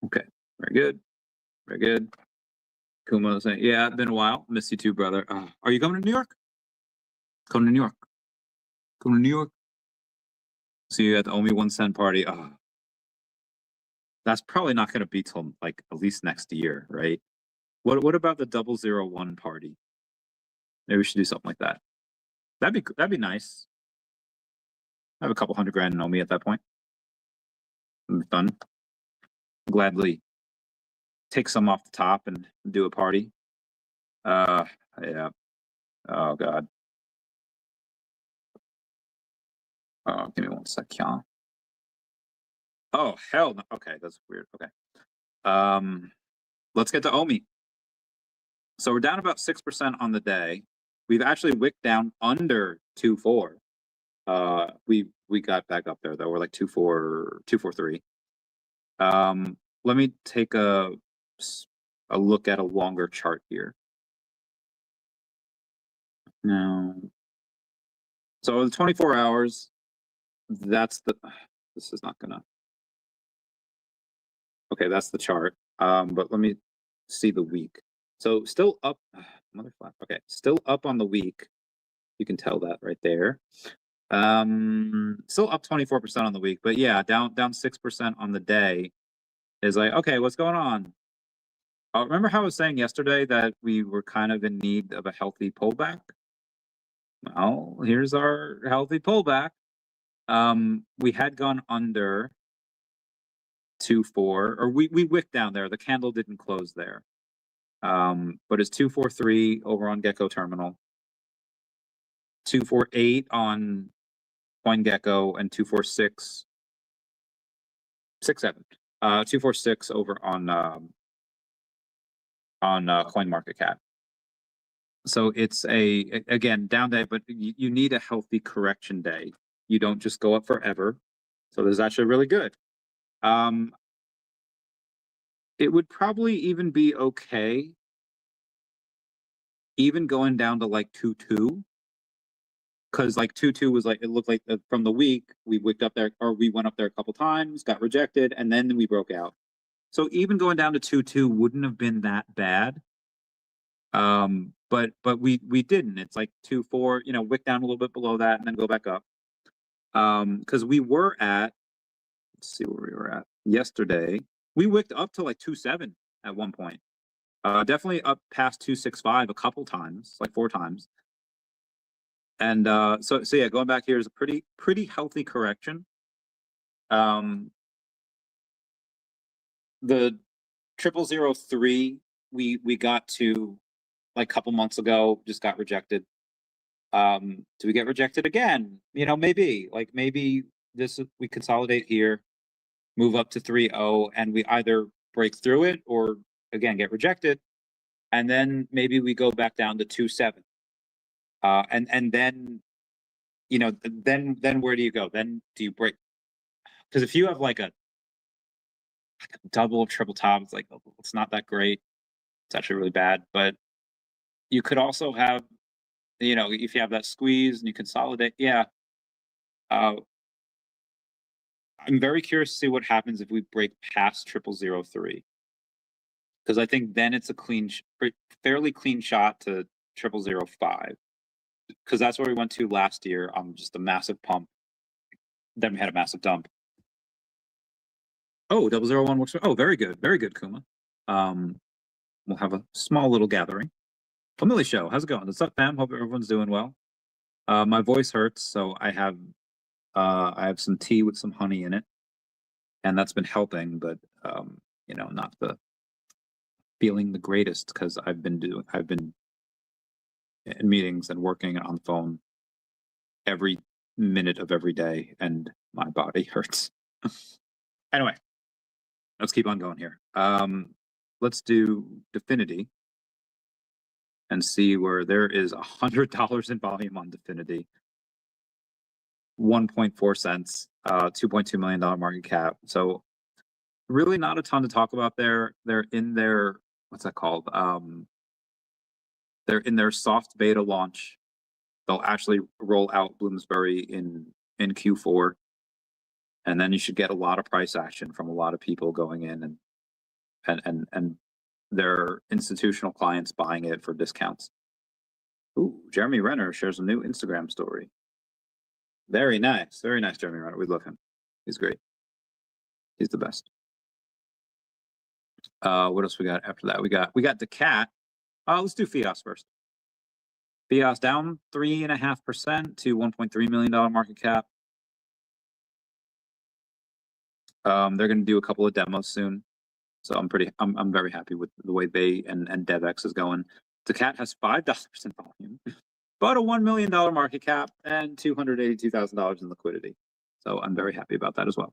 Okay. Very good. Very good. Kuma saying, yeah, it's been a while. Miss you too, brother. Are you coming to New York? Coming to New York. Coming to New York. See you at the OMI 1 cent party. That's probably not going to be till like at least next year, right? What about the 001 party? Maybe we should do something like that. That'd be nice. I have a couple $100 grand in OMI at that point. It'd be fun. Gladly take some off the top and do a party. Yeah. Oh God. Oh, give me 1 second. Oh hell no. Okay, that's weird. Okay. Let's get to OMI. So we're down about 6% on the day. We've actually wicked down under 2.4. We got back up there though. We're like 2.4, 2.43. Let me take a look at a longer chart here. Now, so the 24 hours, that's the, this is not gonna, okay, that's the chart. But let me see the week. So still up, mother flap. Okay, still up on the week. You can tell that right there. Still up 24% on the week, but yeah, down 6% on the day. Is like, okay, what's going on? Remember how I was saying yesterday that we were kind of in need of a healthy pullback? Well, here's our healthy pullback. We had gone under 2.4, or we wicked down there. The candle didn't close there. But it's 2.43 over on Gecko Terminal, 2.48 on CoinGecko, and 2.46, 6.7. 2.46 over on CoinMarketCap. So it's again down day, but you need a healthy correction day. You don't just go up forever. So this is actually really good. It would probably even be okay, even going down to like 2.2, because like 2.2 was like, it looked like from the week we wicked up there, or we went up there a couple times, got rejected, and then we broke out. So even going down to 2.2 wouldn't have been that bad. But we didn't. It's like 2.4, you know, wick down a little bit below that and then go back up. Because we were at, let's see where we were at yesterday. We wicked up to like 2.7 at one point. Definitely up past 2.65 a couple times, like 4 times. And so yeah, going back here is a pretty healthy correction. The 0003 we got to like a couple months ago, just got rejected. Do we get rejected again? You know, maybe this, we consolidate here, move up to 3.0, and we either break through it or again get rejected, and then maybe we go back down to 2.7, and then, you know, then where do you go? Then do you break? Because if you have like a double or triple top, it's like, it's not that great. It's actually really bad. But you could also have, you know, if you have that squeeze and you consolidate, yeah. I'm very curious to see what happens if we break past 0003, because I think then it's a clean, fairly clean shot to 0005, because that's where we went to last year on just a massive pump. Then we had a massive dump. Oh, 001 works. Oh, very good, Kuma. We'll have a small little gathering. Family Show, how's it going? What's up, fam? Hope everyone's doing well. My voice hurts, so I have some tea with some honey in it, and that's been helping. But you know, not the feeling the greatest, because I've been in meetings and working on the phone every minute of every day, and my body hurts. Anyway, let's keep on going here. Let's do DEFFINITY and see where there is $100 in volume on DEFFINITY. 1.4 cents, $2.2 million market cap. So really not a ton to talk about there. They're in their, what's that called? They're in their soft beta launch. They'll actually roll out Bloomsbury in Q4. And then you should get a lot of price action from a lot of people going in and their institutional clients buying it for discounts. Ooh, Jeremy Renner shares a new Instagram story. Very nice, Jeremy Renner. We love him. He's great. He's the best. What else we got after that? We got DACAT. Let's do FIAS first. FIAS down 3.5% to $1.3 million market cap. They're going to do a couple of demos soon, so I'm very happy with the way they and DevX is going. DACAT has $5 in volume, but a $1 million market cap and $282,000 in liquidity. So I'm very happy about that as well.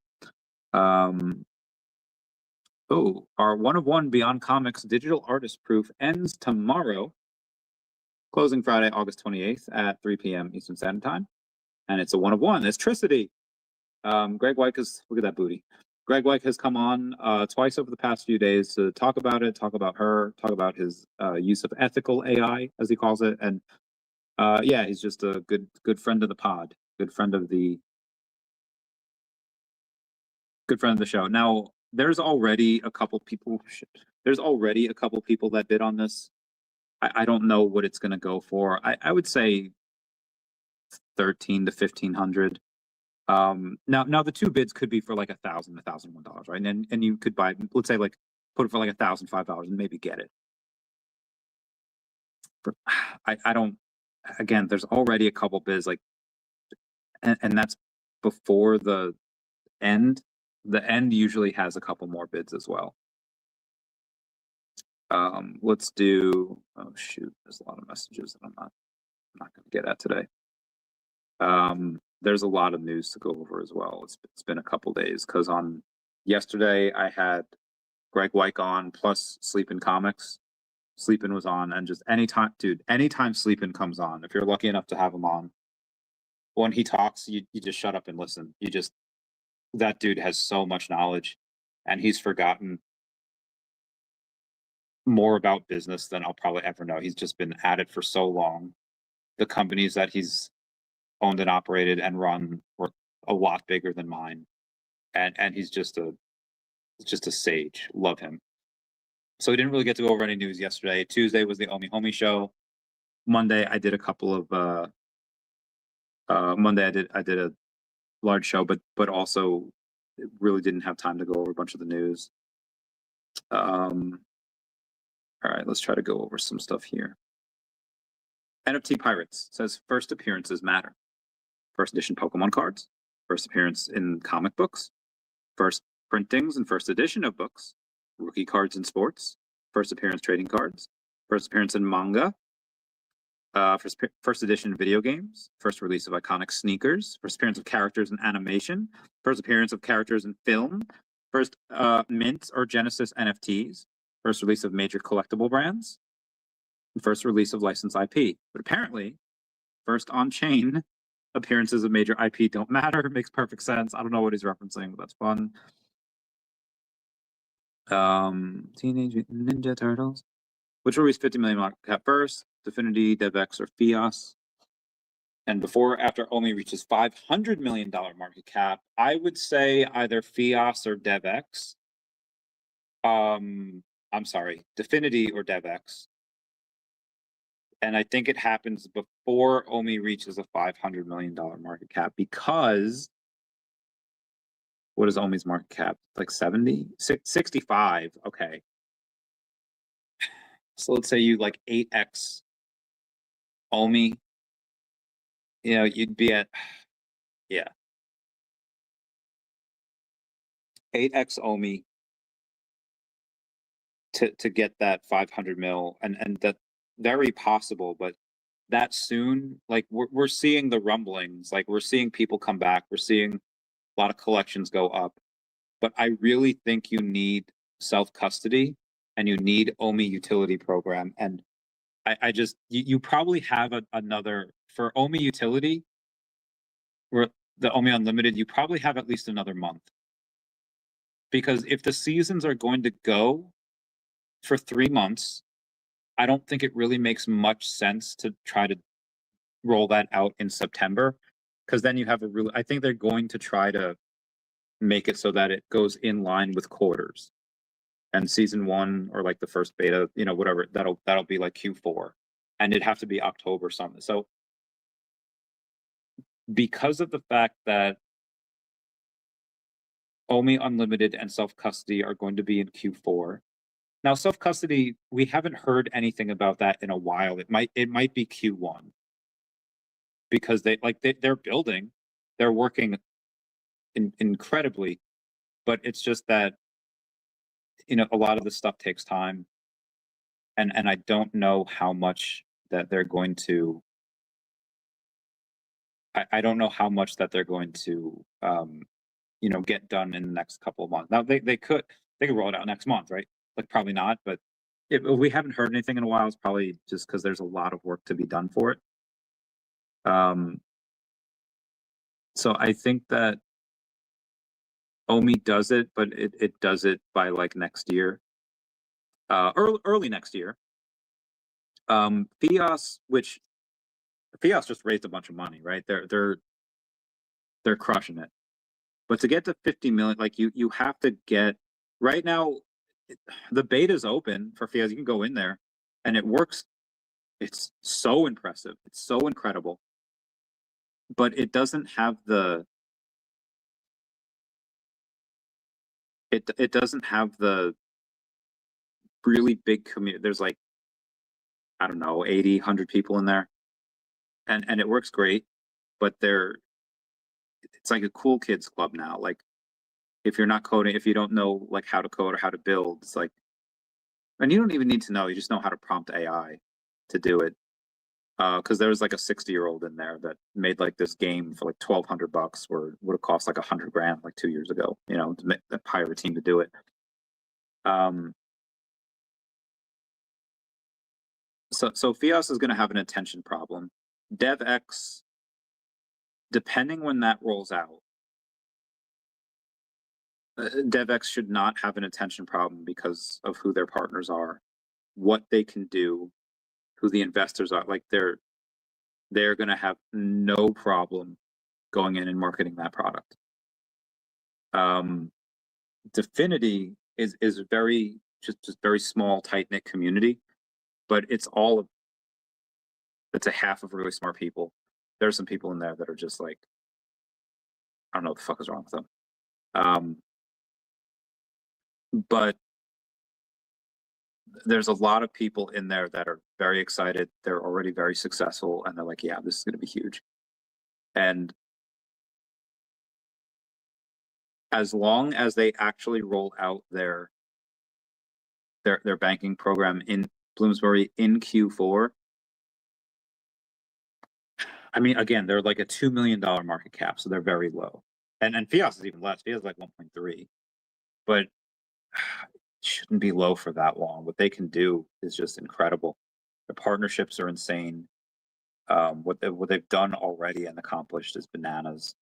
Oh, our 1 of 1 Beyond Comics digital artist proof ends tomorrow, closing Friday, August 28th at 3 p.m. Eastern Standard Time, and it's a 1 of 1. It's Tricity. Greg White is, look at that booty. Greg White has come on twice over the past few days to talk about it, talk about her, talk about his use of ethical AI, as he calls it. And yeah, he's just a good friend of the pod, good friend of the show. Now, there's already a couple people that bid on this. I don't know what it's going to go for. I would say 1,300 to 1,500. Now the two bids could be for like $1,000, $1,001, right? And you could buy, let's say, like, put it for like $1,005 and maybe get it. But I don't. Again, there's already a couple bids, like, and that's before the end. The end usually has a couple more bids as well. Let's do. Oh shoot, there's a lot of messages that I'm not going to get at today. There's a lot of news to go over as well. It's been a couple days, because on yesterday I had Greg White on plus Sleepin Comics. Sleepin was on, and just anytime Sleepin comes on, if you're lucky enough to have him on, when he talks, you just shut up and listen. That dude has so much knowledge, and he's forgotten more about business than I'll probably ever know. He's just been at it for so long. The companies that he's owned and operated and run were a lot bigger than mine, and he's just a sage. Love him. So we didn't really get to go over any news yesterday. Tuesday was the OMI show. Monday I did a couple of Monday I did a large show, but also really didn't have time to go over a bunch of the news. All right, let's try to go over some stuff here. NFT Pirates says first appearances matter. First edition Pokemon cards, first appearance in comic books, first printings and first edition of books, rookie cards in sports, first appearance trading cards, first appearance in manga, first edition video games, first release of iconic sneakers, first appearance of characters in animation, first appearance of characters in film, first mint or Genesis NFTs, first release of major collectible brands, first release of licensed IP. But apparently, first on-chain appearances of major IP don't matter. It makes perfect sense. I don't know what he's referencing, but that's fun. Teenage Mutant Ninja Turtles. Which released 50 million market cap first? DEFINITY, DEVVE X, or FIOS? And before or after OMI reaches $500 million market cap, I would say either FIOS or DEVVE X. I'm sorry, DEFINITY or DEVVE X. And I think it happens before OMI reaches a $500 million market cap, because what is OMI's market cap? Like 70? 65. Okay. So let's say you like 8x OMI. You know, you'd be at, yeah, 8x OMI to get that 500 mil, and that very possible, but that soon, like we're seeing the rumblings, like we're seeing people come back, we're seeing a lot of collections go up, but I really think you need self-custody and you need OMI utility program. And I just, you probably have another, for OMI utility, or the OMI Unlimited, you probably have at least another month. Because if the seasons are going to go for 3 months, I don't think it really makes much sense to try to roll that out in September, because then you have a really, I think they're going to try to make it so that it goes in line with quarters. And season 1, or like the first beta, you know, whatever, that'll be like Q4, and it'd have to be October something. So because of the fact that OMI Unlimited and self-custody are going to be in Q4. Now, self-custody, we haven't heard anything about that in a while. It might be Q1, because they're building, they're working incredibly, but it's just that, you know, a lot of this stuff takes time, and I don't know how much that they're going to. I don't know how much that they're going to, you know, get done in the next couple of months. Now they could roll it out next month, right? Like probably not, but if we haven't heard anything in a while, it's probably just because there's a lot of work to be done for it. So I think that OMI does it, but it does it by like next year, early next year. FIOS, which FIOS just raised a bunch of money, right? They're crushing it. But to get to 50 million, like you have to get, right now, the beta's open for FIOS. You can go in there and it works. It's so impressive. It's so incredible. But it doesn't have the, it doesn't have the really big community. There's like, I don't know, 80, 100 people in there. And it works great, but it's like a cool kids club now. Like, if you're not coding, if you don't know like how to code or how to build, it's like, and you don't even need to know, you just know how to prompt AI to do it. Because there was like a 60-year-old in there that made like this game for like $1,200, where it would have cost like $100,000 like 2 years ago, you know, to hire a team to do it. So FIOS is going to have an attention problem. DEVX, depending when that rolls out, DEVX should not have an attention problem because of who their partners are, what they can do, who the investors are. Like they're going to have no problem going in and marketing that product. DEFINITY is very just very small, tight-knit community, but it's a half of really smart people. There's some people in there that are just like, I don't know what the fuck is wrong with them. But there's a lot of people in there that are very excited. They're already very successful, and they're like, yeah, this is going to be huge. And as long as they actually roll out their banking program in Bloomsbury in Q4, I mean, again, they're like a $2 million market cap, so they're very low. And FIOS is even less. FIOS is like 1.3, but it shouldn't be low for that long. What they can do is just incredible. The partnerships are insane. What they've done already and accomplished is bananas.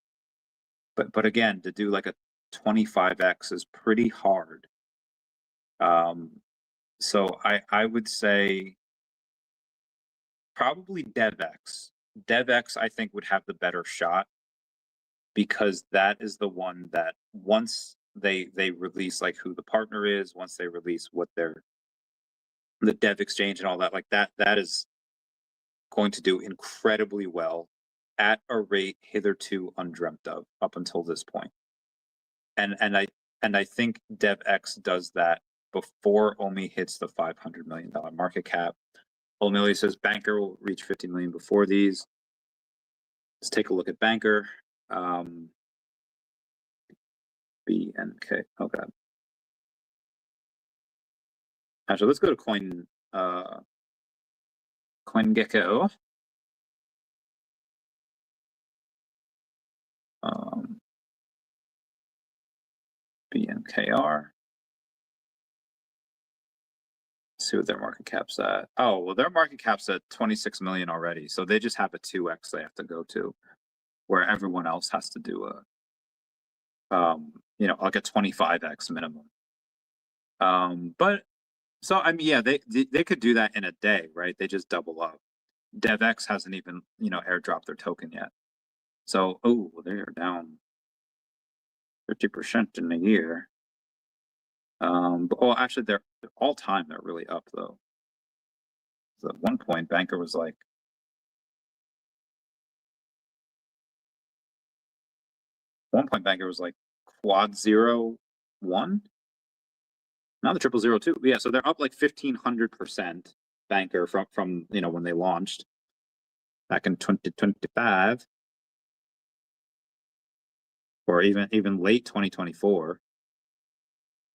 But again, to do like a 25x is pretty hard. So I would say probably DEVX. DEVX I think would have the better shot, because that is the one that once they release like who the partner is, once they release what the dev exchange and all that, like that is going to do incredibly well at a rate hitherto undreamt of up until this point. And I think DevX does that before OMI hits the $500 million market cap. O'Malley says Banker will reach 50 million before these. Let's take a look at Banker. BNK. Oh god. Actually, let's go to CoinGecko. BNKR. See what their market cap's at. Oh, well, their market cap's at 26 million already. So they just have a 2x they have to go to, where everyone else has to do like a 25x minimum. But so I mean, yeah, they could do that in a day, right? They just double up. DevX hasn't even, airdropped their token yet. So, oh, they are down 50% in a year. But actually, they're all time. They're really up though. So at one point, Banker was like, quad 0.1. Now the 0002. Yeah, so they're up like 1,500%. Banker from when they launched back in 2025, or even late 2024.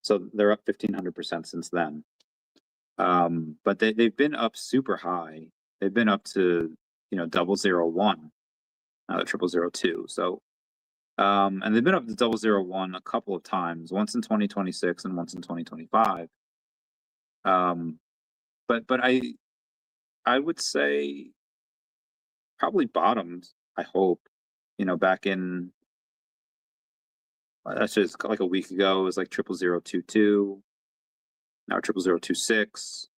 So they're up 1,500% since then. But they've been up super high. They've been up to 001, now the 0002. So and they've been up to 001 a couple of times, once in 2026 and once in 2025. But I would say probably bottomed, I hope, back in, that's just like a week ago, it was like 00022, now 00026.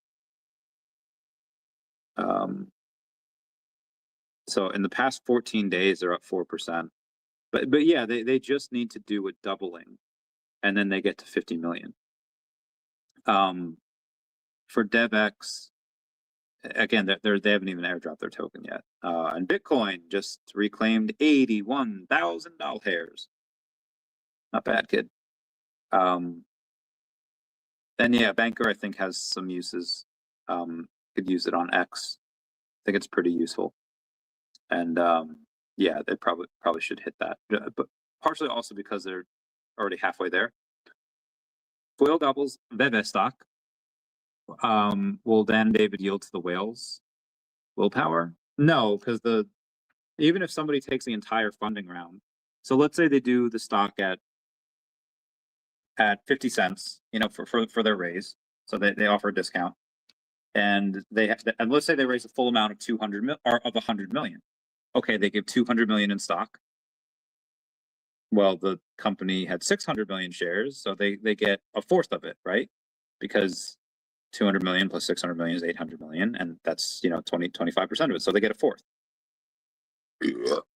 So in the past 14 days, they're up 4%. But yeah, they just need to do a doubling, and then they get to 50 million. For DevX, again, they haven't even airdropped their token yet. And Bitcoin just reclaimed $81,000. Not bad, kid. And yeah, Banker I think has some uses. Could use it on X. I think it's pretty useful. And yeah, they probably should hit that, but partially also because they're already halfway there. Whale gobbles VeVe stock. Will Dan David yield to the whales? Willpower? No, because even if somebody takes the entire funding round, so let's say they do the stock at 50 cents, for their raise, so they offer a discount, and and let's say they raise a full amount of 100 million. Okay, they give 200 million in stock. Well, the company had 600 million shares, so they get a fourth of it, right? Because 200 million plus 600 million is 800 million, and that's 25% of it, so they get a fourth.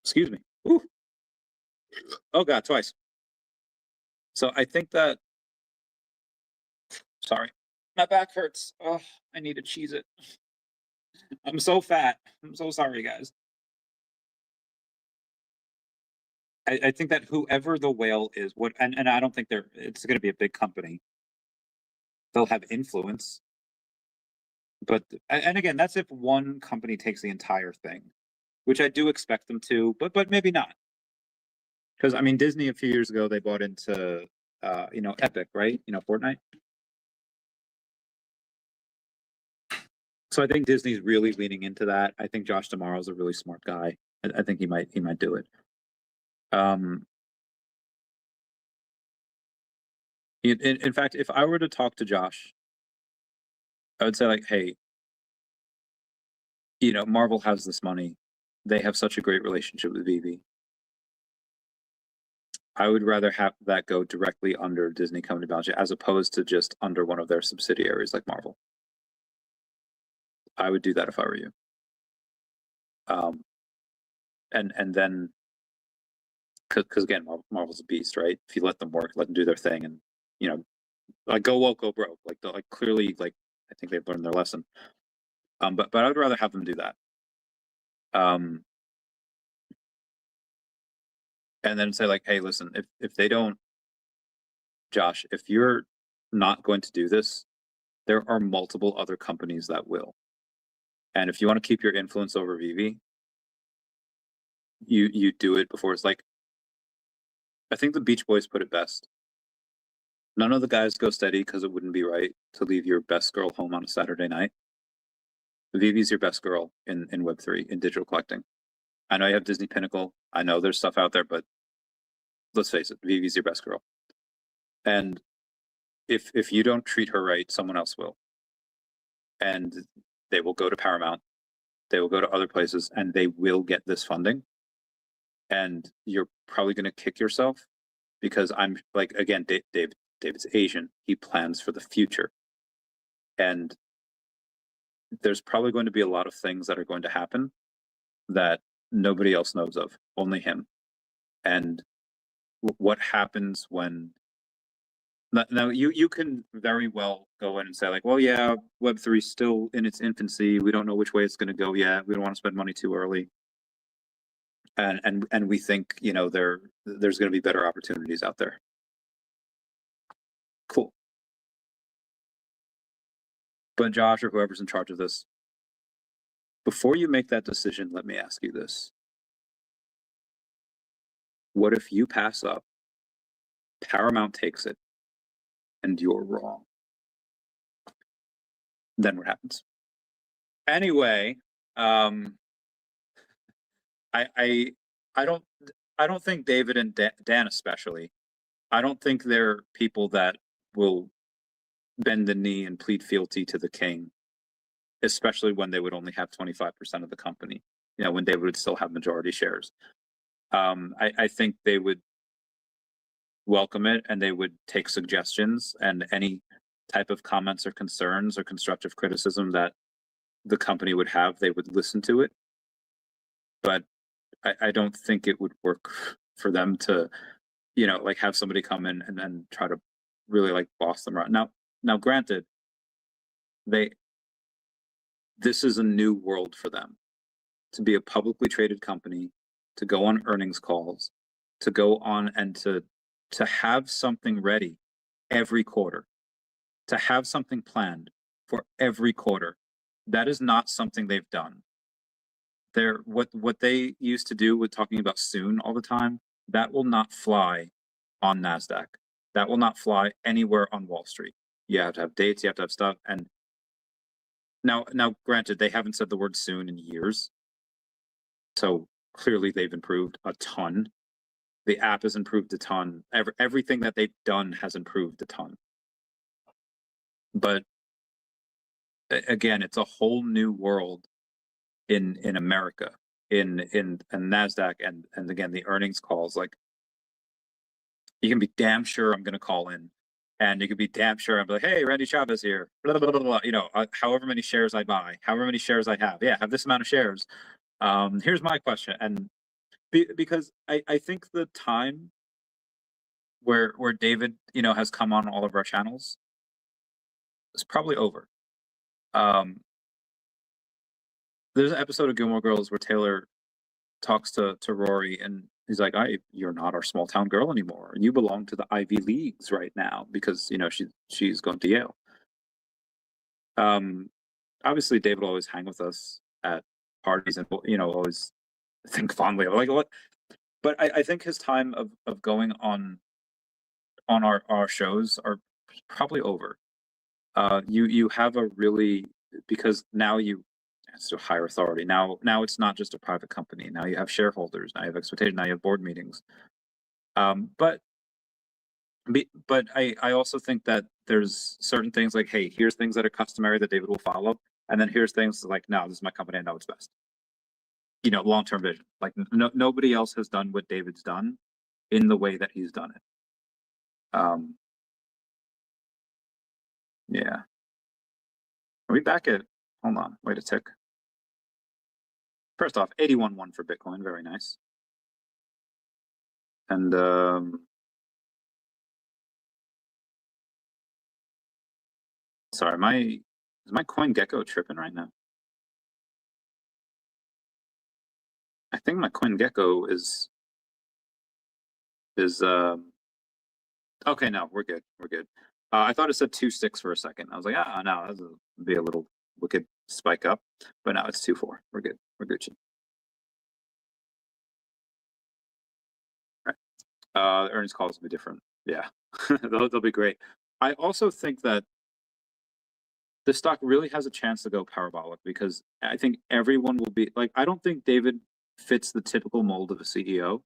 Excuse me. Ooh. Oh god, twice. So I think that, sorry, my back hurts. Oh, I need to cheese it. I'm so fat. I'm so sorry, guys. I think that whoever the whale is, and I don't think it's going to be a big company. They'll have influence. But, and again, that's if one company takes the entire thing, which I do expect them to, but maybe not. Because I mean, Disney a few years ago, they bought into, Epic, right? Fortnite. So I think Disney's really leaning into that. I think Josh D'Amaro's a really smart guy. I think he might do it. In fact, if I were to talk to Josh, I would say like, hey, you know, Marvel has this money. They have such a great relationship with VeVe. I would rather have that go directly under Disney company balance sheet as opposed to just under one of their subsidiaries like Marvel. I would do that if I were you. And then, because again, Marvel's a beast, right? If you let them work, let them do their thing, and you know, like go woke, go broke. Like clearly, like I think they've learned their lesson. But I would rather have them do that. And then say like, hey, listen, if they don't, Josh, if you're not going to do this, there are multiple other companies that will. And if you want to keep your influence over VeVe, you do it before it's like, I think the Beach Boys put it best. None of the guys go steady because it wouldn't be right to leave your best girl home on a Saturday night. VeVe's your best girl in Web3, in digital collecting. I know you have Disney Pinnacle. I know there's stuff out there, but let's face it, VeVe's your best girl. And if you don't treat her right, someone else will. And they will go to Paramount, they will go to other places, and they will get this funding. And you're probably going to kick yourself because I'm like, again, David's Asian. He plans for the future. And there's probably going to be a lot of things that are going to happen that nobody else knows of, only him. And what happens when... Now, you can very well go in and say like, well, yeah, Web3 is still in its infancy. We don't know which way it's going to go yet. We don't want to spend money too early. And we think, you know, there's going to be better opportunities out there. Cool. But Josh, or whoever's in charge of this, before you make that decision, let me ask you this. What if you pass up, Paramount takes it, and you're wrong? Then what happens? Anyway, I don't think David and Dan especially, I don't think they're people that will bend the knee and plead fealty to the king, especially when they would only have 25% of the company, you know, when David would still have majority shares. I think they would welcome it, and they would take suggestions, and any type of comments or concerns or constructive criticism that the company would have, they would listen to it. But I don't think it would work for them to, you know, like have somebody come in and then try to really like boss them around. Now granted, this is a new world for them, to be a publicly traded company, to go on earnings calls, to go on and to have something ready every quarter, to have something planned for every quarter. That is not something they've done. What they used to do with talking about soon all the time, that will not fly on NASDAQ. That will not fly anywhere on Wall Street. You have to have dates, you have to have stuff. And now granted, they haven't said the word soon in years. So clearly they've improved a ton. The app has improved a ton. Everything that they've done has improved a ton. But again, it's a whole new world in America, in NASDAQ, and again, the earnings calls. Like, you can be damn sure I'm going to call in, and you can be damn sure I'm like, hey, Randy Chavez here, blah, blah, blah, blah, you know, however many shares I buy, however many shares I have. Yeah, I have this amount of shares. Here's my question. And because I think the time where David, you know, has come on all of our channels is probably over. There's an episode of Gilmore Girls where Taylor talks to Rory, and he's like, you're not our small town girl anymore. You belong to the Ivy Leagues right now, because, you know, she's going to Yale. Obviously David will always hang with us at parties and, you know, always think fondly of like what, but I think his time of going on our shows are probably over. You have a really, because now it's a higher authority. Now it's not just a private company. Now you have shareholders. Now you have expectation. Now you have board meetings. But I also think that there's certain things like, hey, here's things that are customary that David will follow, And then here's things like, no, this is my company, I know it's best. You know, long-term vision. Like nobody else has done what David's done in the way that he's done it. Yeah. Are we back at, hold on, wait a tick. First off, 81.1 for Bitcoin, very nice. And sorry, is my CoinGecko tripping right now? I think my CoinGecko is okay, no, we're good. We're good. I thought it said 2.6 for a second. I was like, no, that would be a little wicked spike up. But now it's 2.4. We're good. We're Gucci. All right. The earnings calls will be different. Yeah, they'll be great. I also think that the stock really has a chance to go parabolic because I think everyone will be like, I don't think David fits the typical mold of a CEO.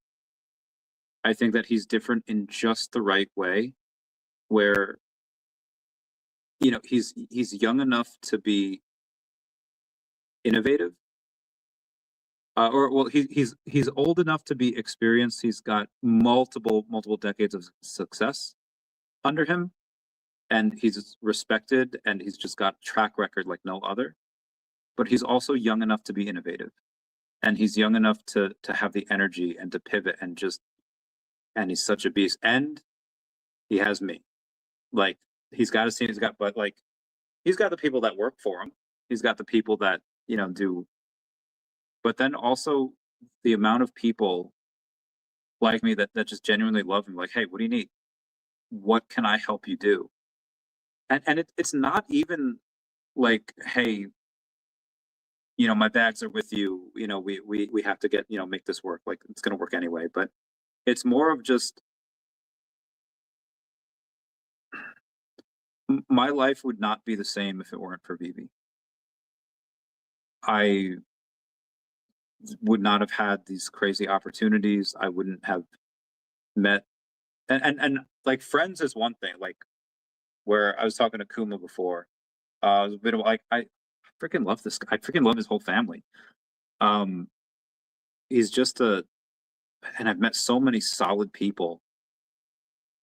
I think that he's different in just the right way, where, you know, he's young enough to be innovative, or well, he's old enough to be experienced. He's got multiple decades of success under him, and he's respected, and he's just got track record like no other. But he's also young enough to be innovative, and he's young enough to have the energy and to pivot and just, and he's such a beast. And he has me. Like, he's got a team, but like, he's got the people that work for him. He's got the people that, you know, do, but then also the amount of people like me that just genuinely love him. Like, hey, what do you need? What can I help you do? And it's not even like, hey, you know, my bags are with you. You know, we have to get, you know, make this work. Like, it's going to work anyway. But it's more of just, my life would not be the same if it weren't for VeVe. I would not have had these crazy opportunities. I wouldn't have met, and like, friends is one thing. Like, where I was talking to Kuma before, it was a bit of like, I freaking love this guy. I freaking love his whole family. He's just and I've met so many solid people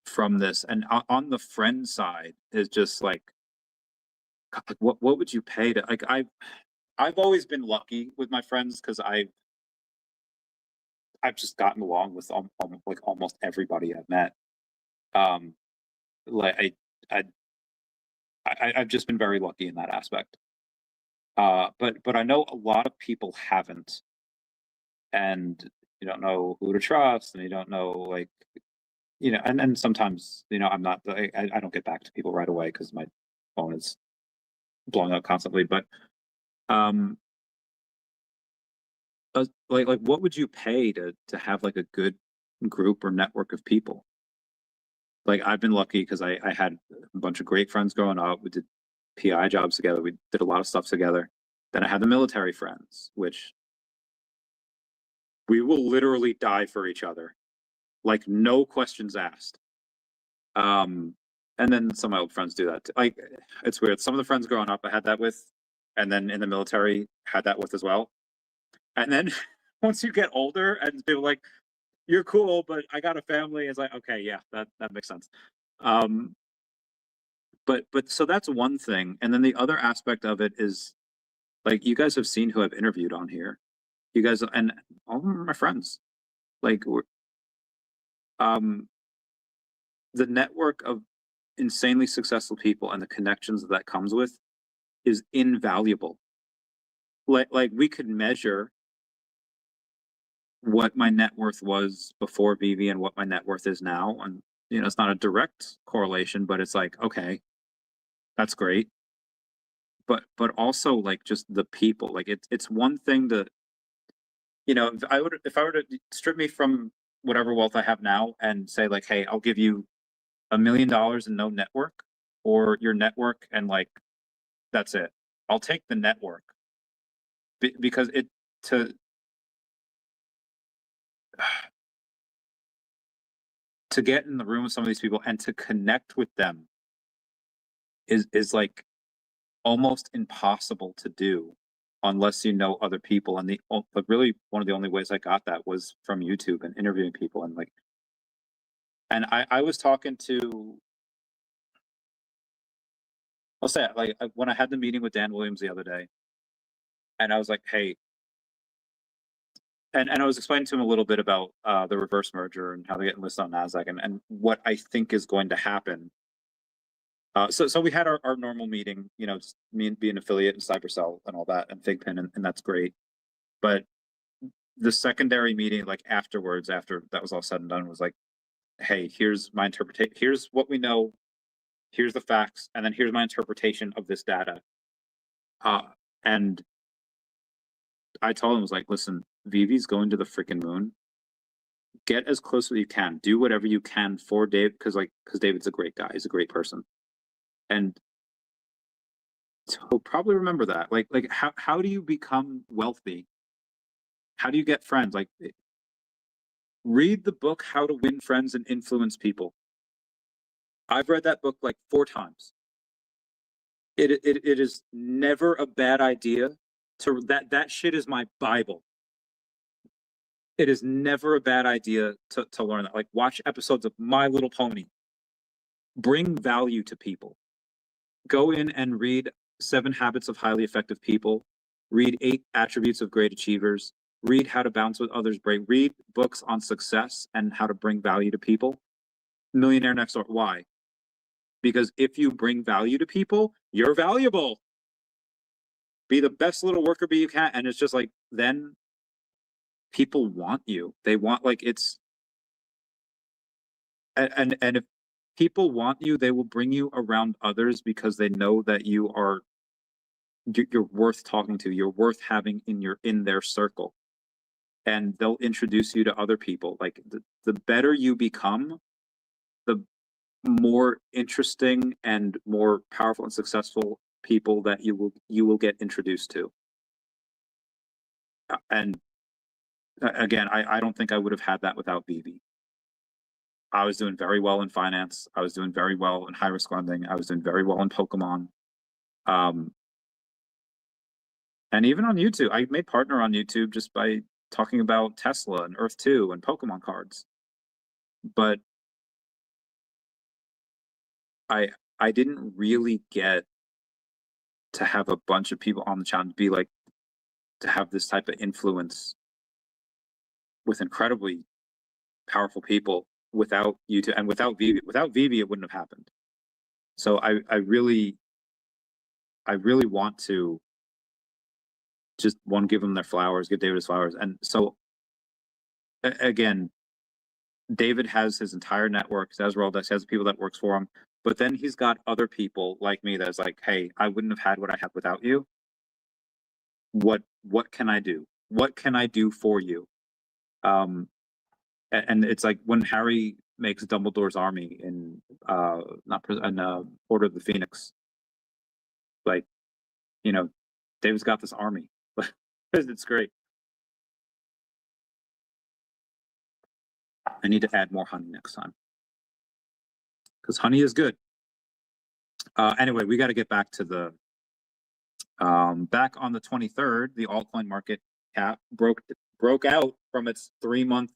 from this. And on the friend side is just like, what would you pay to, like, I've always been lucky with my friends because I've just gotten along with like almost everybody I've met. Like, I've just been very lucky in that aspect. But I know a lot of people haven't, and you don't know who to trust, and you don't know, like, you know, and sometimes, you know, I'm not, I don't get back to people right away because my phone is blowing up constantly. But like what would you pay to have like a good group or network of people? Like, I've been lucky because I had a bunch of great friends growing up. We did PI jobs together. We did a lot of stuff together. Then I had the military friends, which we will literally die for each other, like, no questions asked. And then some of my old friends do that too. Like, it's weird. Some of the friends growing up I had that with, and then in the military had that with as well. And then once you get older and people like, you're cool, but I got a family, it's like, okay, yeah, that makes sense. But so that's one thing. And then the other aspect of it is, like, you guys have seen who I've interviewed on here. You guys, and all of them are my friends. Like, the network of insanely successful people and the connections that comes with is invaluable. Like we could measure what my net worth was before VeVe and what my net worth is now, and, you know, it's not a direct correlation, but it's like, okay, that's great. But also, like, just the people. Like, it's one thing to, you know, if I were to strip me from whatever wealth I have now and say, like, hey, I'll give you $1 million and no network, or your network and, like, that's it. I'll take the network because to get in the room with some of these people and to connect with them is like, almost impossible to do unless you know other people. And but really one of the only ways I got that was from YouTube and interviewing people. And like, and I was talking to, I'll say it, like when I had the meeting with Dan Williams the other day, and I was like, hey, and I was explaining to him a little bit about the reverse merger and how they get listed on NASDAQ and what I think is going to happen. So we had our normal meeting, you know, just me and being an affiliate in Cybercel and all that, and FigPin, and that's great. But the secondary meeting, like afterwards, after that was all said and done, was like, hey, here's my interpretation. Here's what we know. Here's the facts, and then here's my interpretation of this data. And I told him, I was like, listen, VeVe's going to the freaking moon. Get as close as you can. Do whatever you can for Dave, because David's a great guy. He's a great person, and he'll probably remember that. Like how do you become wealthy? How do you get friends? Like, read the book How to Win Friends and Influence People. I've read that book like 4 times. It is never a bad idea to that shit is my Bible. It is never a bad idea to learn that. Like, watch episodes of My Little Pony. Bring value to people. Go in and read 7 Habits of Highly Effective People. Read 8 Attributes of Great Achievers. Read How to Bounce with Others. Read books on success and how to bring value to people. Millionaire Next Door. Why? Because if you bring value to people, you're valuable. Be the best little worker bee you can. And it's just like, then people want you. They want, like, it's, and if people want you, they will bring you around others because they know that you're worth talking to. You're worth having in their circle. And they'll introduce you to other people. Like, the better you become, the more interesting and more powerful and successful people that you will get introduced to. And again, I don't think I would have had that without VeVe. I was doing very well in finance. I was doing very well in high risk lending. I was doing very well in Pokemon. And even on YouTube, I made partner on YouTube just by talking about Tesla and Earth2 and Pokemon cards. But I didn't really get to have a bunch of people on the channel to have this type of influence with incredibly powerful people without YouTube and without VeVe. Without VeVe, it wouldn't have happened. So I really want to just give them their flowers, give David his flowers. And so again, David has his entire network, he has Rolodex, he has people that works for him, but then he's got other people like me that's like, hey, I wouldn't have had what I have without you. What can I do? What can I do for you? And it's like when Harry makes Dumbledore's army in Order of the Phoenix. Like, you know, David's got this army. It's great. I need to add more honey next time, because honey is good. Anyway, we got to get back to the back on the 23rd, the altcoin market cap broke out from its 3-month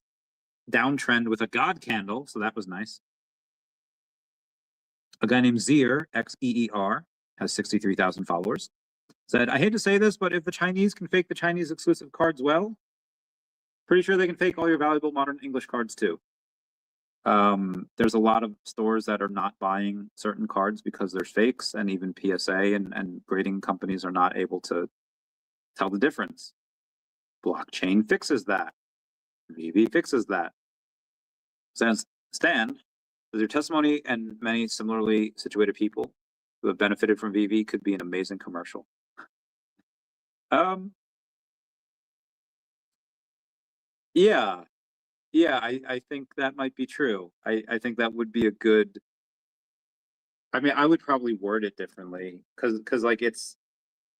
downtrend with a God candle, so that was nice. A guy named Xeer, Xeer, has 63,000 followers. Said, I hate to say this, but if the Chinese can fake the Chinese exclusive cards well, pretty sure they can fake all your valuable modern English cards too. There's a lot of stores that are not buying certain cards because there's fakes, and even PSA and grading companies are not able to tell the difference. Blockchain fixes that. VeVe fixes that. Stan, with your testimony and many similarly situated people who have benefited from VeVe could be an amazing commercial. Yeah, I think that might be true. I think that would be a good. I mean, I would probably word it differently because like it's,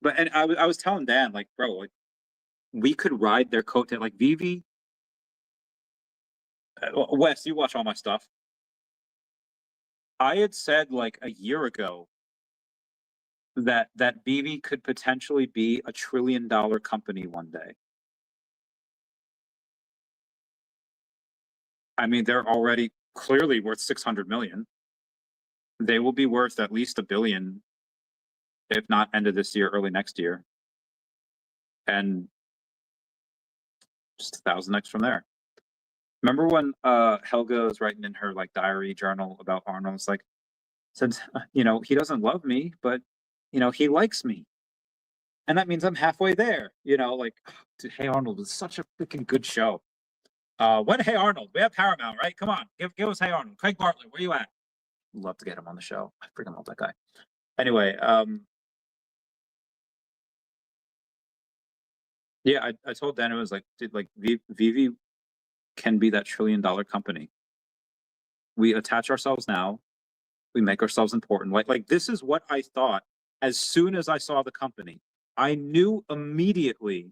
but and I was telling Dan, like, bro, like, we could ride their coattail, like VeVe. Wes, you watch all my stuff. I had said like a year ago that VeVe could potentially be a $1 trillion company one day. I mean, they're already clearly worth 600 million. They will be worth at least $1 billion, if not end of this year, early next year, and just 1,000x from there. Remember when Helga was writing in her like diary journal about Arnold? It's like, said, you know, he doesn't love me, but you know, he likes me, and that means I'm halfway there. You know, like, dude, Hey Arnold was such a freaking good show. When Hey Arnold, we have Paramount, right? Come on, give us Hey Arnold. Craig Bartlett, where you at? Love to get him on the show. I freaking love that guy. Anyway, yeah, I told Dan, it was like, dude, like VeVe can be that $1 trillion company. We attach ourselves now. We make ourselves important. Like this is what I thought as soon as I saw the company. I knew immediately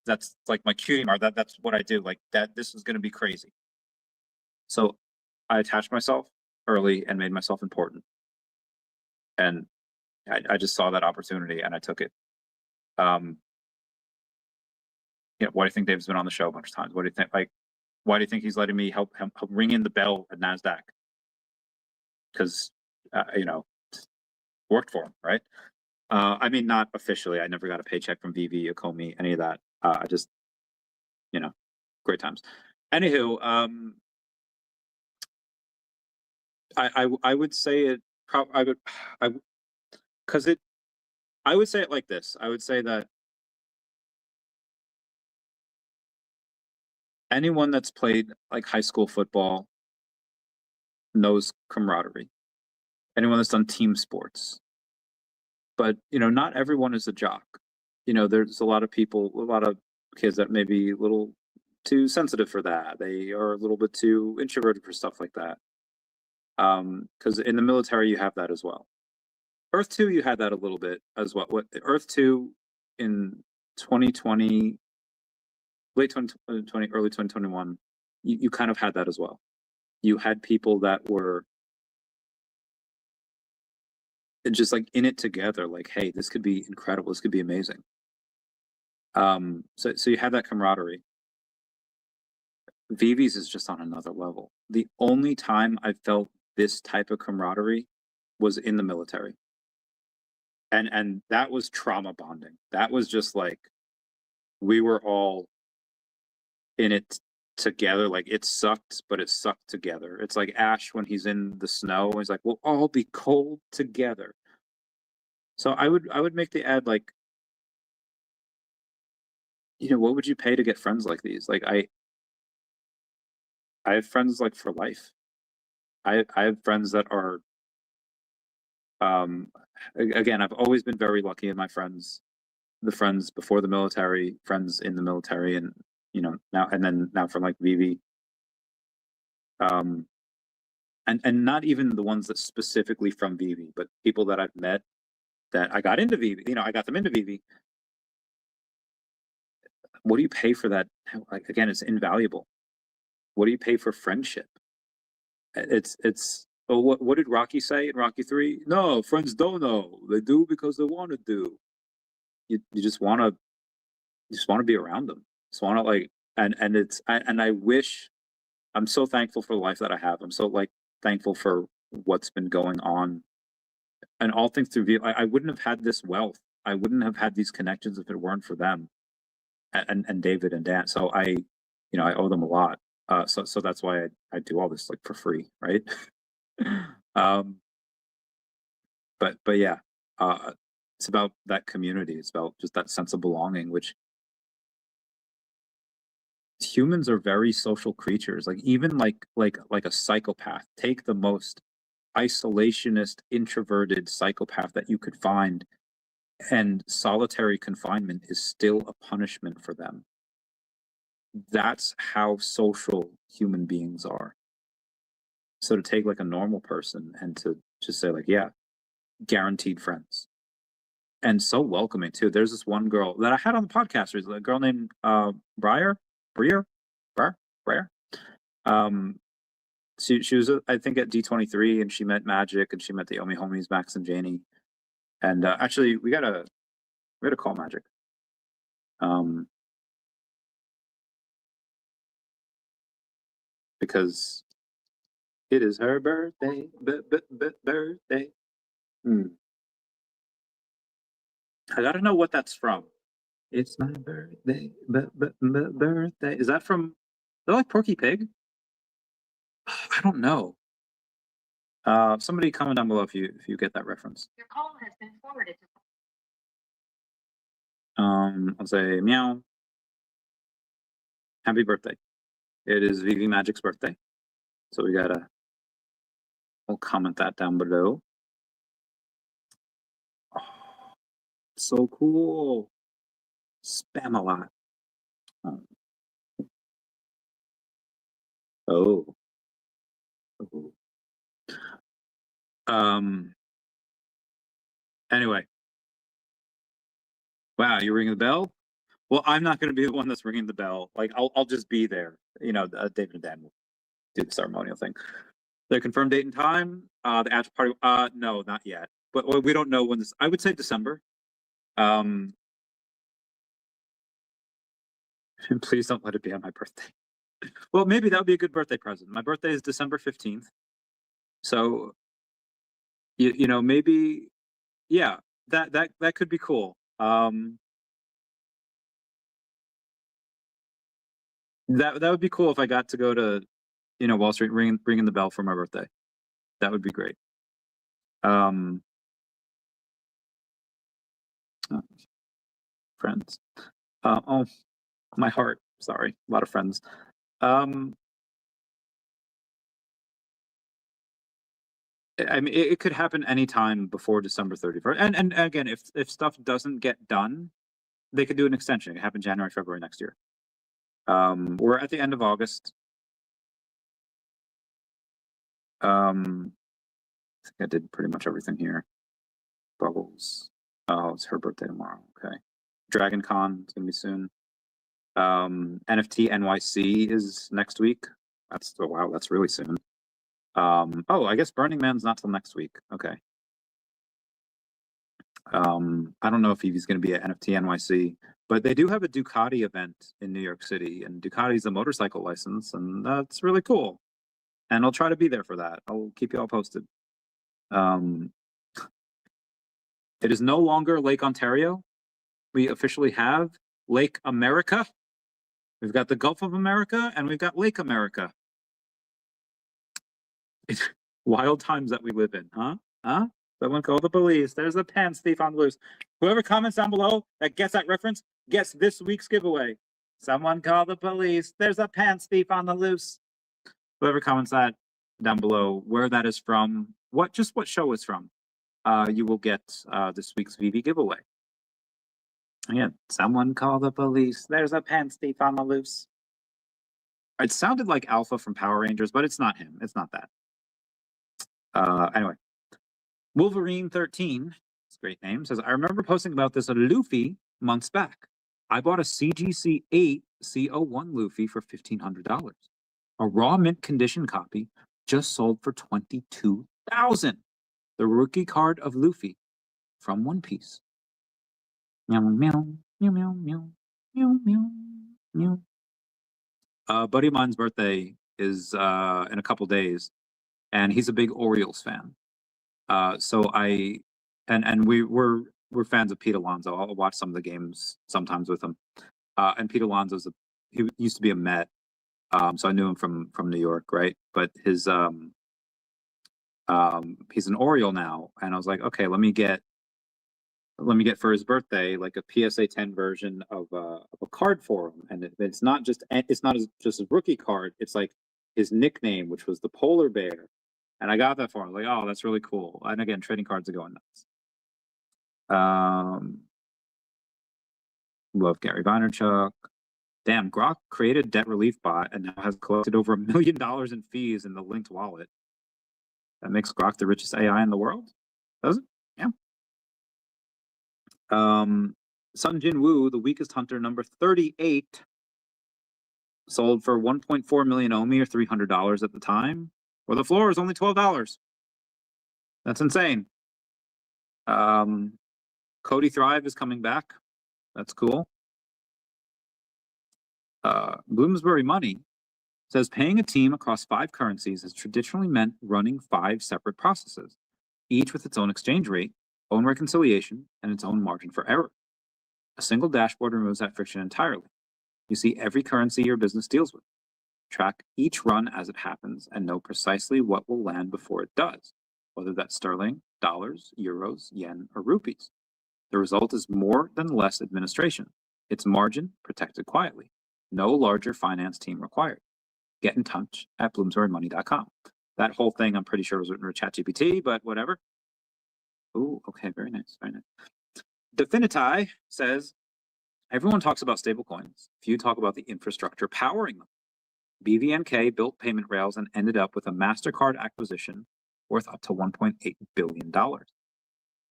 that's like my cutie mark. That's what I do. Like that, this is going to be crazy. So I attached myself early and made myself important. And I just saw that opportunity and I took it. You know, why do you think Dave's been on the show a bunch of times? What do you think? Like, why do you think he's letting me help ring in the bell at NASDAQ? Because, you know, worked for him, right? I mean, not officially. I never got a paycheck from VeVe, Akomi, any of that. I just, you know, great times. Anywho, I would say it. I would say it like this. I would say that anyone that's played like high school football knows camaraderie. Anyone that's done team sports. But, you know, not everyone is a jock. You know, there's a lot of people, a lot of kids that may be a little too sensitive for that. They are a little bit too introverted for stuff like that. Because in the military, you have that as well. Earth2, you had that a little bit as well. What Earth2 in 2020, late 2020, early 2021, you kind of had that as well. You had people that were just like in it together, like, hey, this could be incredible, this could be amazing. So you have that camaraderie. VeVe's is just on another level. The only time I felt this type of camaraderie was in the military. And that was trauma bonding. That was just like, we were all in it together. Like it sucked, but it sucked together. It's like Ash when he's in the snow, he's like, we'll all be cold together. So I would make the ad like, you know, what would you pay to get friends like these? Like I have friends like for life. I have friends that are again, I've always been very lucky in my friends, the friends before the military, friends in the military, and you know, now from like VeVe. And not even the ones that specifically from VeVe, but people that I've met that I got into VeVe, you know, I got them into VeVe. What do you pay for that? Like, again, it's invaluable. What do you pay for friendship? It's oh, what did Rocky say in Rocky 3? No, friends don't know. They do because they want to do. You just want to be around them. Just want to like, and I wish, I'm so thankful for the life that I have. I'm so like thankful for what's been going on and all things through VeVe. I wouldn't have had this wealth. I wouldn't have had these connections if it weren't for them and David and Dan. So I owe them a lot. So that's why I do all this like for free, right? But yeah, it's about that community. It's about just that sense of belonging, which humans are very social creatures. Like even like a psychopath. Take the most isolationist, introverted psychopath that you could find, and solitary confinement is still a punishment for them. That's how social human beings are. So to take like a normal person and to just say like, yeah, guaranteed friends. And so welcoming too. There's this one girl that I had on the podcast recently, a girl named Briar. She was I think at D23, and she met Magic, and she met the OMI homies, Max and Janie. And actually, we gotta call Magic. Because it is her birthday, birthday. I gotta know what that's from. It's my birthday, birthday. Is that from? Is that like Porky Pig? I don't know. Somebody comment down below if you get that reference. Your call has been forwarded to. I'll say meow. Happy birthday. It is VeVe Magic's birthday. So we'll comment that down below. Oh, so cool. Spam a lot. Oh. Anyway. Wow, you're ringing the bell? Well, I'm not going to be the one that's ringing the bell. Like, I'll just be there. You know, David and Dan will do the ceremonial thing. The confirmed date and time. The after party. No, not yet. But we don't know when this. I would say December. Please don't let it be on my birthday. Well, maybe that would be a good birthday present. My birthday is December 15th. So, you know, maybe, yeah, that could be cool. That would be cool if I got to go to, you know, Wall Street ringing the bell for my birthday. That would be great. Friends. Oh, my heart. Sorry, a lot of friends. I mean, it could happen anytime before December 31st. And again, if stuff doesn't get done, they could do an extension. It could happen January, February next year. We're at the end of August. I think I did pretty much everything here. Bubbles. Oh, it's her birthday tomorrow. Okay. Dragon Con is gonna be soon. NFT NYC is next week. Wow, that's really soon. Oh, I guess Burning Man's not till next week. Okay. I don't know if he's going to be at NFT NYC, but they do have a Ducati event in New York City, and Ducati's a motorcycle license, and that's really cool. And I'll try to be there for that. I'll keep you all posted. It is no longer Lake Ontario. We officially have Lake America. We've got the Gulf of America, and we've got Lake America. Wild times that we live in, huh? Huh? Someone call the police. There's a pants thief on the loose. Whoever comments down below that gets that reference gets this week's giveaway. Someone call the police. There's a pants thief on the loose. Whoever comments that down below, where that is from, what show it's from, you will get this week's VeVe giveaway. Again, someone call the police. There's a pants thief on the loose. It sounded like Alpha from Power Rangers, but it's not him. It's not that. Anyway, Wolverine 13, it's a great name, says, I remember posting about this Luffy months back. I bought a CGC 8 CO1 Luffy for $1,500. A raw mint condition copy just sold for $22,000. The rookie card of Luffy from One Piece. Meow, meow, meow, meow, meow, meow, meow, meow. Buddy of mine's birthday is in a couple days, and he's a big Orioles fan. So we're fans of Pete Alonso. I'll watch some of the games sometimes with him. And Pete Alonso's he used to be a Met, so I knew him from New York, right? But he's an Oriole now, and I was like, okay, let me get for his birthday like a PSA 10 version of a card for him, and it's not just a rookie card. It's like his nickname, which was the polar bear. And I got that for him. Like, oh, that's really cool. And again, trading cards are going nuts. Love Gary Vaynerchuk. Damn, Grok created debt relief bot and now has collected over $1 million in fees in the linked wallet. That makes Grok the richest AI in the world? Does it? Yeah. Sun Jin Woo, the weakest hunter, number 38, sold for 1.4 million OMI or $300 at the time. Well, the floor is only $12. That's insane. Cody Thrive is coming back. That's cool. Bloomsbury Money says paying a team across 5 currencies has traditionally meant running 5 separate processes, each with its own exchange rate, own reconciliation, and its own margin for error. A single dashboard removes that friction entirely. You see every currency your business deals with, track each run as it happens, and know precisely what will land before it does, whether that's sterling, dollars, euros, yen, or rupees. The result is more than less administration. It's margin protected quietly. No larger finance team required. Get in touch at bloomsburymoney.com. That whole thing, I'm pretty sure, was written with ChatGPT, but whatever. Oh, okay, very nice, very nice. Definiti says, everyone talks about stablecoins. Few talk about the infrastructure powering them. BVNK built payment rails and ended up with a MasterCard acquisition worth up to $1.8 billion.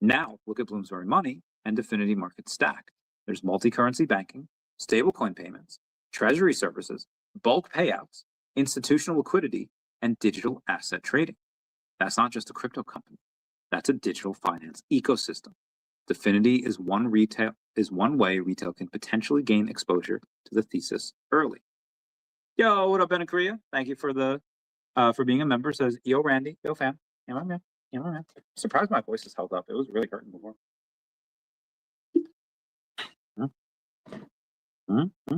Now, look at Bloomsbury Money and Definity Market Stack. There's multi-currency banking, stablecoin payments, treasury services, bulk payouts, institutional liquidity, and digital asset trading. That's not just a crypto company. That's a digital finance ecosystem. Definity is one way retail can potentially gain exposure to the thesis early. Yo, what up, Ben and Korea? Thank you for the for being a member. Says, yo, Randy, yo, fam. Yeah, man. Yeah, man. I'm surprised my voice has held up. It was really hurting before. Mm-hmm.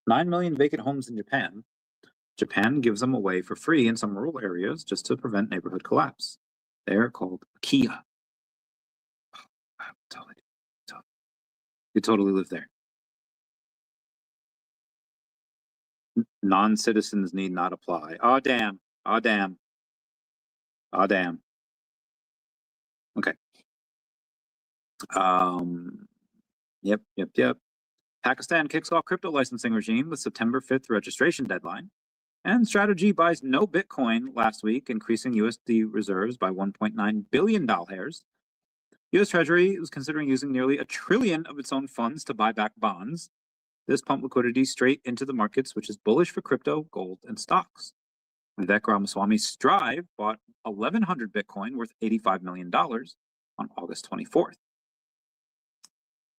9 million vacant homes in Japan. Japan gives them away for free in some rural areas just to prevent neighborhood collapse. They're called Kia. Oh, totally. You totally live there. Non-citizens need not apply. Oh, damn. Oh, damn. Oh, damn. Okay. Yep. Pakistan kicks off crypto licensing regime with September 5th registration deadline. And Strategy buys no Bitcoin last week, increasing USD reserves by $1.9 billion. U.S. Treasury is considering using nearly $1 trillion of its own funds to buy back bonds. This pumped liquidity straight into the markets, which is bullish for crypto, gold, and stocks. Vivek Ramaswamy Strive bought 1,100 Bitcoin worth $85 million on August 24th.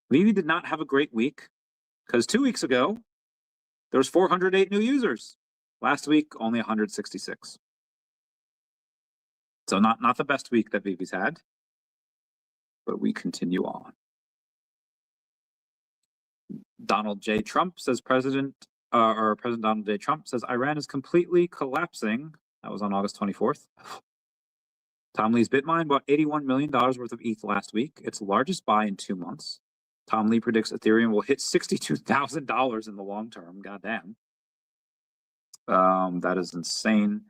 VeVe did not have a great week because 2 weeks ago, there was 408 new users. Last week, only 166. So not the best week that VeVe's had, but we continue on. Donald J. Trump says President Donald J. Trump says Iran is completely collapsing. That was on August 24th. Tom Lee's Bitmine bought $81 million worth of ETH last week, its largest buy in 2 months. Tom Lee predicts Ethereum will hit $62,000 in the long term. Goddamn. That is insane.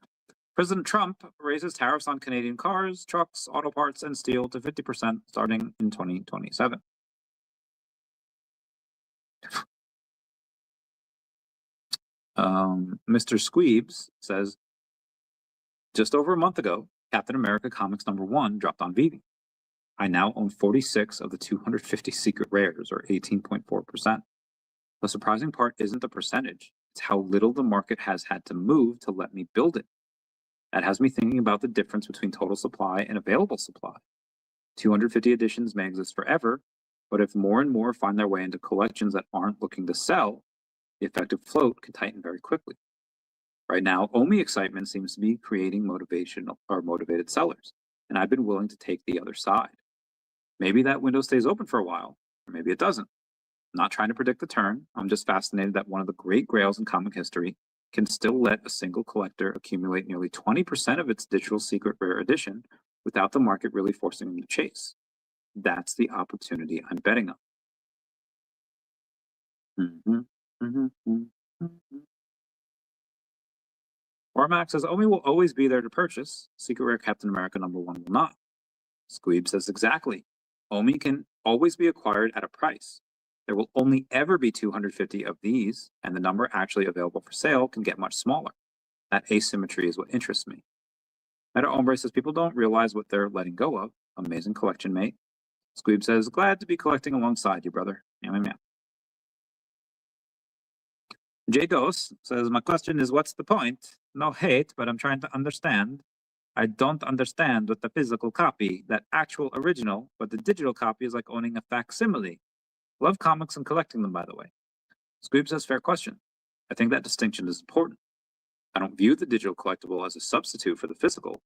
President Trump raises tariffs on Canadian cars, trucks, auto parts, and steel to 50% starting in 2027. Mr. Squeebs says, just over a month ago, Captain America Comics #1 dropped on VeVe. I now own 46 of the 250 secret rares, or 18.4%. The surprising part isn't the percentage, it's how little the market has had to move to let me build it. That has me thinking about the difference between total supply and available supply. 250 editions may exist forever, but if more and more find their way into collections that aren't looking to sell, the effective float can tighten very quickly. Right now, OMI excitement seems to be creating motivated sellers, and I've been willing to take the other side. Maybe that window stays open for a while, or maybe it doesn't. I'm not trying to predict the turn. I'm just fascinated that one of the great grails in comic history can still let a single collector accumulate nearly 20% of its digital secret rare edition without the market really forcing them to chase. That's the opportunity I'm betting on. Ormax says OMI will always be there to purchase. Secret Rare Captain America #1 will not. Squeeb says exactly. OMI can always be acquired at a price. There will only ever be 250 of these, and the number actually available for sale can get much smaller. That asymmetry is what interests me. Meta Ombre says people don't realize what they're letting go of. Amazing collection, mate. Squeeb says, glad to be collecting alongside you, brother. Yeah. J. Dos says, my question is, what's the point? No hate, but I'm trying to understand. I don't understand with the physical copy, that actual original, but the digital copy is like owning a facsimile. Love comics and collecting them, by the way. Squeeb says, fair question. I think that distinction is important. I don't view the digital collectible as a substitute for the physical.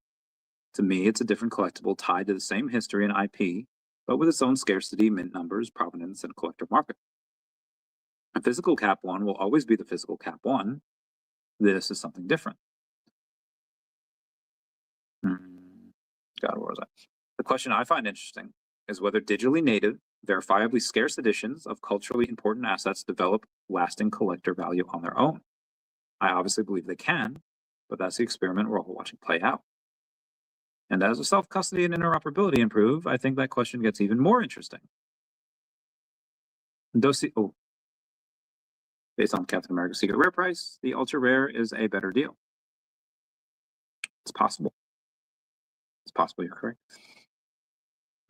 To me, it's a different collectible tied to the same history and IP, but with its own scarcity, mint numbers, provenance, and collector market. A physical Cap 1 will always be the physical Cap 1. This is something different. God, where was I? The question I find interesting is whether digitally native, verifiably scarce editions of culturally important assets develop lasting collector value on their own. I obviously believe they can, but that's the experiment we're all watching play out. And as the self-custody and interoperability improve, I think that question gets even more interesting. Based on Captain America's Secret Rare price, the ultra rare is a better deal. It's possible. It's possible you're correct.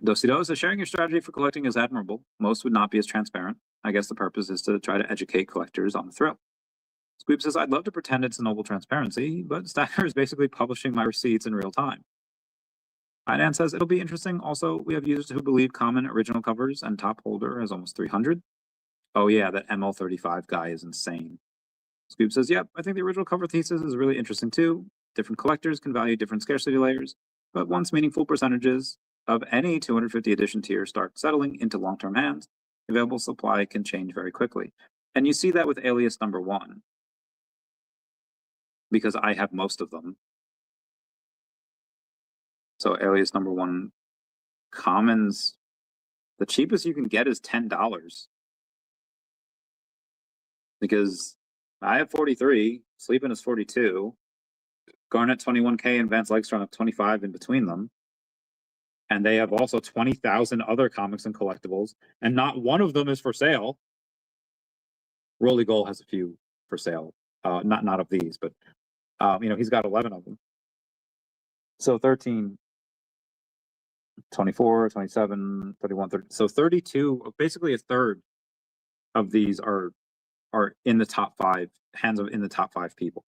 Dosido says, sharing your strategy for collecting is admirable. Most would not be as transparent. I guess the purpose is to try to educate collectors on the thrill. Squeeb says, I'd love to pretend it's a noble transparency, but Stacker is basically publishing my receipts in real time. Kaidence says, it'll be interesting. Also, we have users who believe common original covers and top holder has almost 300. Oh yeah, that ML35 guy is insane. Squeeb says, yep, I think the original cover thesis is really interesting too. Different collectors can value different scarcity layers, but once meaningful percentages of any 250 edition tier start settling into long-term hands, available supply can change very quickly. And you see that with Alias #1, because I have most of them. So Alias #1 commons, the cheapest you can get is $10. Because I have 43, Sleeping is 42, Garnet 21K, and Vance Legstrom have 25 in between them. And they have also 20,000 other comics and collectibles, and not one of them is for sale. Rolly Goal has a few for sale, not of these, but he's got 11 of them. So 13, 24, 27, 31, 30. So 32, basically a third of these are in the top 5, in the top 5 people.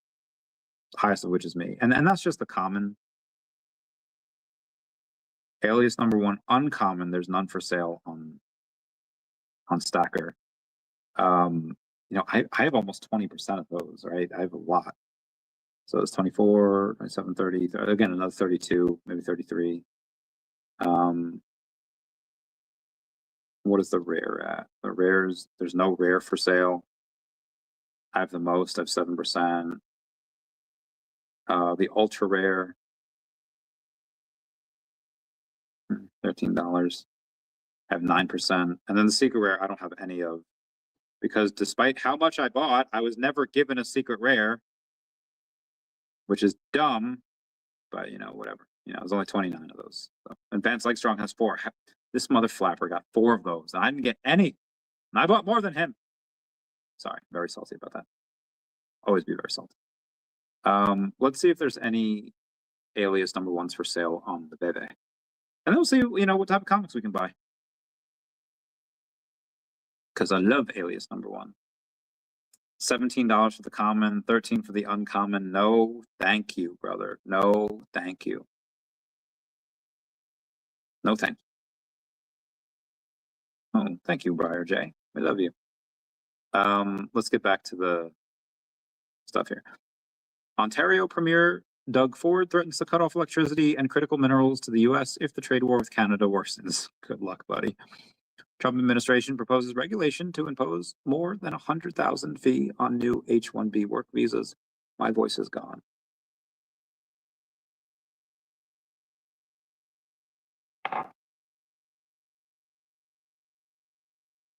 Highest of which is me. And that's just the common. Alias #1 uncommon, there's none for sale on Stacker. I have almost 20% of those, right? I have a lot. So it's 24, 27, 30, again, another 32, maybe 33. What is the rare at? The rares, there's no rare for sale. I have the most, I have 7%. The ultra rare, $13. I have 9%. And then the secret rare, I don't have any of. Because despite how much I bought, I was never given a secret rare, which is dumb, but whatever. There's only 29 of those. So, and Vance Legstrom has 4. This mother flapper got 4 of those. And I didn't get any. And I bought more than him. Sorry, very salty about that. Always be very salty. Let's see if there's any Alias #1s for sale on the VeVe. And then we'll see, what type of comics we can buy. Because I love Alias #1. $17 for the common, $13 for the uncommon. No, thank you, brother. No, thank you. No, thank you. Oh, thank you, Briar J. I love you. Let's get back to the stuff here. Ontario Premier Doug Ford threatens to cut off electricity and critical minerals to the U.S. if the trade war with Canada worsens. Good luck, buddy. Trump administration proposes regulation to impose more than $100,000 fee on new H-1B work visas. My voice is gone.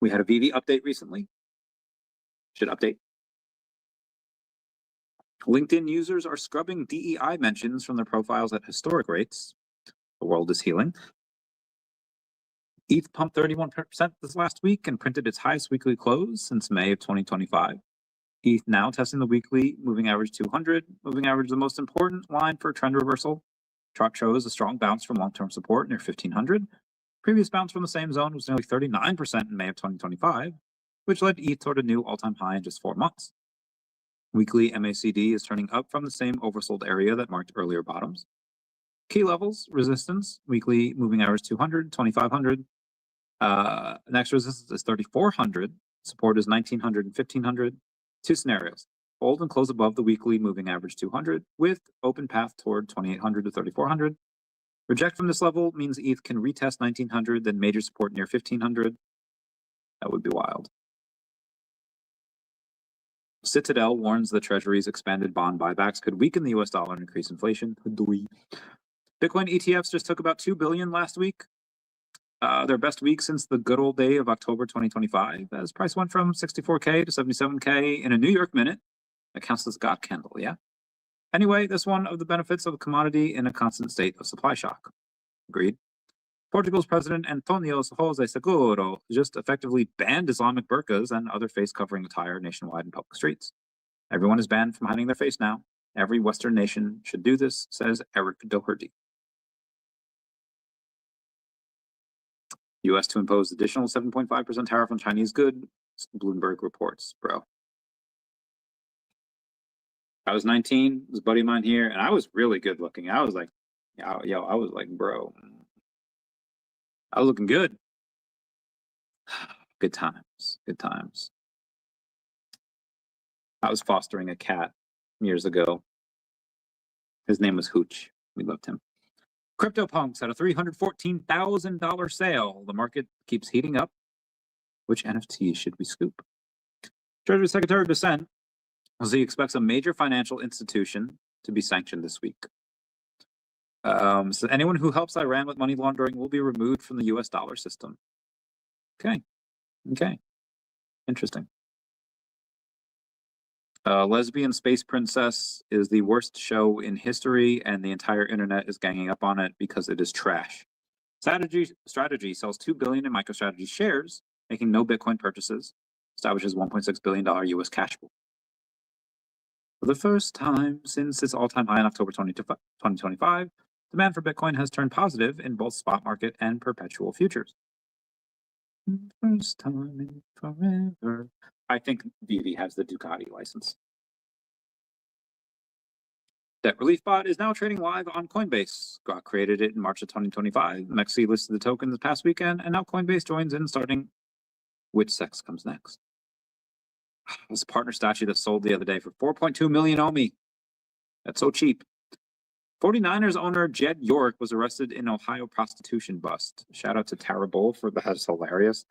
We had a VeVe update recently. Should update. LinkedIn users are scrubbing DEI mentions from their profiles at historic rates. The world is healing. ETH pumped 31% this last week and printed its highest weekly close since May of 2025. ETH now testing the weekly moving average 200. Moving average, the most important line for trend reversal. Chart shows a strong bounce from long-term support near 1500. Previous bounce from the same zone was nearly 39% in May of 2025, which led ETH toward a new all-time high in just 4 months. Weekly MACD is turning up from the same oversold area that marked earlier bottoms. Key levels, resistance, weekly moving average 200, 2500. Next resistance is 3400. Support is 1900 and 1500. Two scenarios. Hold and close above the weekly moving average 200 with open path toward 2800 to 3400. Reject from this level means ETH can retest 1900, then major support near 1500. That would be wild. Citadel warns the Treasury's expanded bond buybacks could weaken the US dollar and increase inflation. Bitcoin ETFs just took about $2 billion last week. Their best week since the good old day of October 2025, as price went from 64K to 77K in a New York minute. That counts as God candle, yeah? Anyway, that's one of the benefits of a commodity in a constant state of supply shock. Agreed. Portugal's President Antonio José Seguro just effectively banned Islamic burqas and other face-covering attire nationwide in public streets. Everyone is banned from hiding their face now. Every Western nation should do this, says Eric Doherty. U.S. to impose additional 7.5% tariff on Chinese goods, Bloomberg reports, bro. I was 19, this buddy of mine here, and I was really good looking. I was like, yo, I was like, bro. I was looking good. Good times, good times. I was fostering a cat years ago. His name was Hooch. We loved him. CryptoPunks had a $314,000 sale. The market keeps heating up. Which NFTs should we scoop? Treasury Secretary Dissent says he expects a major financial institution to be sanctioned this week. So anyone who helps Iran with money laundering will be removed from the US dollar system. Okay. Interesting. Lesbian Space Princess is the worst show in history, and the entire internet is ganging up on it because it is trash. Strategy sells $2 billion in MicroStrategy shares, making no Bitcoin purchases, establishes $1.6 billion US cash pool. For the first time since its all-time high in October 2025, demand for Bitcoin has turned positive in both spot market and perpetual futures. First time in forever. I think VeVe has the Ducati license. Debt Relief Bot is now trading live on Coinbase. Grok created it in March of 2025. Mexi listed the token this past weekend, and now Coinbase joins in, starting which sex comes next. This a partner statue that sold the other day for 4.2 million OMI. That's so cheap. 49ers owner Jed York was arrested in Ohio prostitution bust. Shout out to Tara Bull for that. That's hilarious.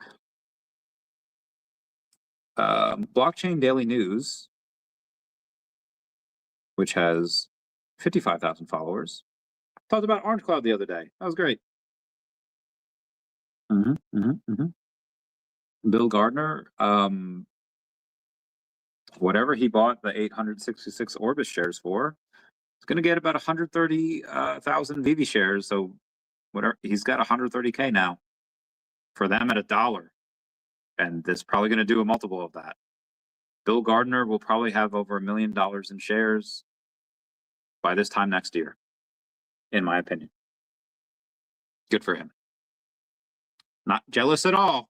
Blockchain Daily News, which has 55,000 followers, talked about Orange Cloud the other day. That was great. Bill Gardner, whatever he bought the 866 Orbis shares for, he's going to get about 130,000 VeVe shares. So whatever, he's got 130K now for them at $1. And this is probably going to do a multiple of that. Bill Gardner will probably have over $1 million in shares by this time next year, in my opinion. Good for him. Not jealous at all.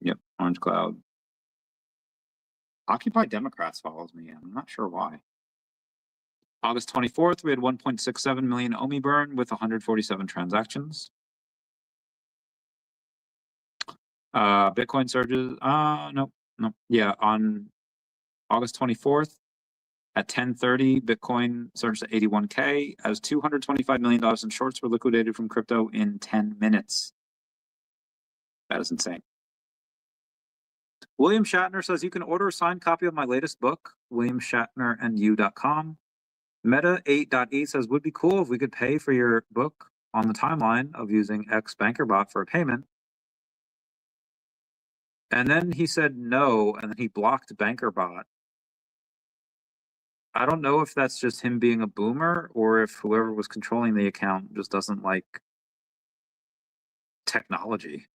Yep, Orange Cloud. Occupy Democrats follows me. I'm not sure why. August 24th, we had 1.67 million OMI burn with 147 transactions. Bitcoin surges. No. Yeah, on August 24th at 10:30, Bitcoin surged to 81K as $225 million in shorts were liquidated from crypto in 10 minutes. That is insane. William Shatner says you can order a signed copy of my latest book, williamshatnerandyou.com. Meta8.e says would be cool if we could pay for your book on the timeline of using X BankerBot for a payment. And then he said no, and then he blocked BankerBot. I don't know if that's just him being a boomer or if whoever was controlling the account just doesn't like technology.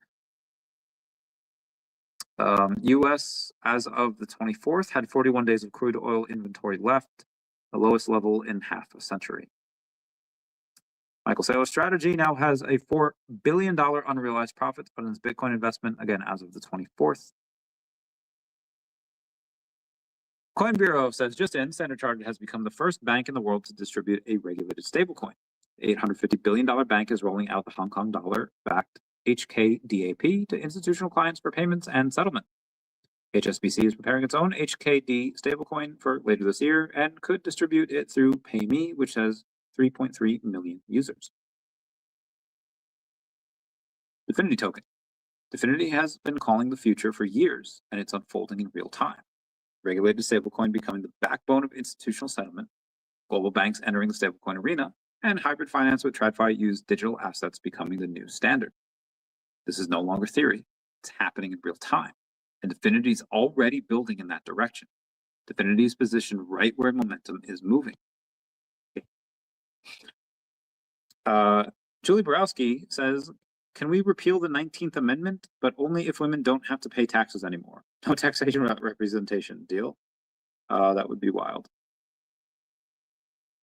US, as of the 24th, had 41 days of crude oil inventory left, the lowest level in half a century. Michael Saylor's strategy now has a $4 billion unrealized profit on its Bitcoin investment, again, as of the 24th. Coin Bureau says just in, Standard Chartered has become the first bank in the world to distribute a regulated stablecoin. The $850 billion bank is rolling out the Hong Kong dollar-backed HKDAP to institutional clients for payments and settlement. HSBC is preparing its own HKD stablecoin for later this year and could distribute it through PayMe, which has 3.3 million users. DEFFINITY token. DEFFINITY has been calling the future for years, and it's unfolding in real time. Regulated stablecoin becoming the backbone of institutional settlement, global banks entering the stablecoin arena, and hybrid finance with TradFi-used digital assets becoming the new standard. This is no longer theory. It's happening in real time, and DEFFINITY is already building in that direction. DEFFINITY is positioned right where momentum is moving. Julie Borowski says, can we repeal the 19th Amendment, but only if women don't have to pay taxes anymore? No taxation without representation. Deal? That would be wild.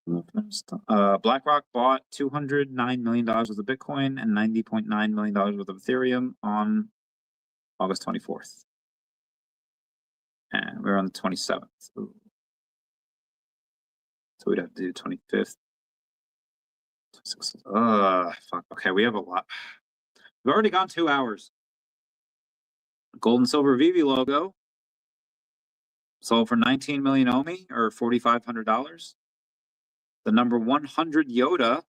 BlackRock bought $209 million worth of Bitcoin and $90.9 million worth of Ethereum on August 24th. And we're on the 27th. Ooh. So we'd have to do 25th. Fuck. Okay, we have a lot. We've already gone 2 hours. Gold and silver VeVe logo sold for 19 million OMI, or $4,500. The number 100 Yoda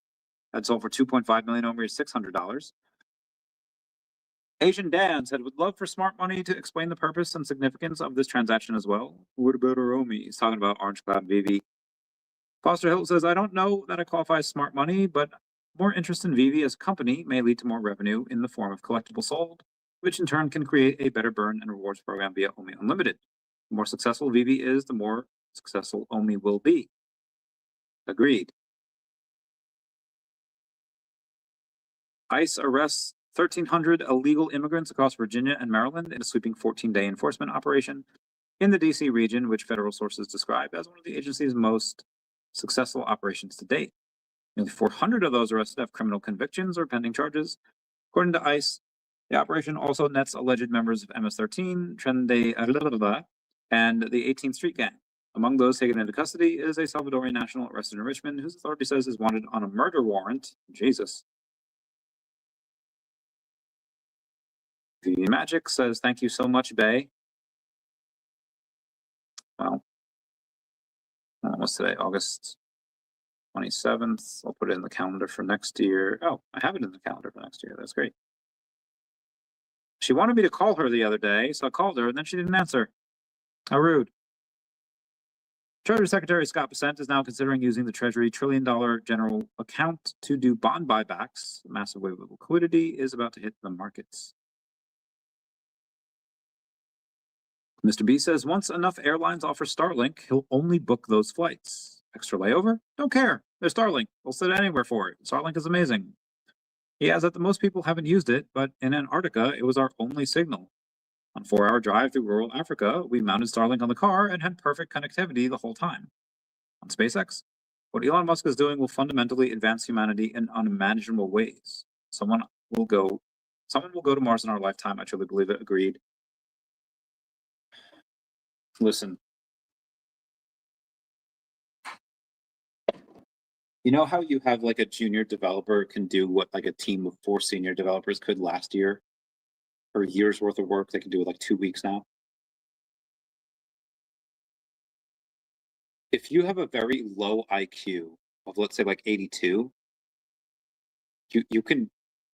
had sold for 2.5 million OMI, or $600. Asian Dan said, would love for Smart Money to explain the purpose and significance of this transaction as well. What about our OMI? He's talking about Orange Cloud VeVe. Foster Hill says, I don't know that I qualify as Smart Money, but more interest in VeVe as a company may lead to more revenue in the form of collectibles sold, which in turn can create a better burn and rewards program via OMI Unlimited. The more successful VeVe is, the more successful OMI will be. Agreed. ICE arrests 1,300 illegal immigrants across Virginia and Maryland in a sweeping 14-day enforcement operation in the D.C. region, which federal sources describe as one of the agency's most successful operations to date. Nearly 400 of those arrested have criminal convictions or pending charges. According to ICE, the operation also nets alleged members of MS-13, Trende and the 18th Street Gang. Among those taken into custody is a Salvadorian national arrested in Richmond, whose authority says is wanted on a murder warrant. Jesus. The Magic says, thank you so much, Bay. Well, what's today? August 27th. I'll put it in the calendar for next year. Oh, I have it in the calendar for next year. That's great. She wanted me to call her the other day, so I called her, and then she didn't answer. How rude. Treasury Secretary Scott Bessent is now considering using the Treasury $1 trillion general account to do bond buybacks. A massive wave of liquidity is about to hit the markets. Mr. B says, once enough airlines offer Starlink, he'll only book those flights. Extra layover? Don't care. They're Starlink. They'll sit anywhere for it. Starlink is amazing. He adds that most people haven't used it, but in Antarctica, it was our only signal. On a 4-hour drive through rural Africa, we mounted Starlink on the car and had perfect connectivity the whole time. On SpaceX, what Elon Musk is doing will fundamentally advance humanity in unimaginable ways. Someone will go to Mars in our lifetime. I truly believe it. Agreed. Listen. You know how you have like a junior developer can do what like a team of 4 senior developers could last year? Or a year's worth of work they can do it like 2 weeks now? If you have a very low IQ of, let's say, like 82, you can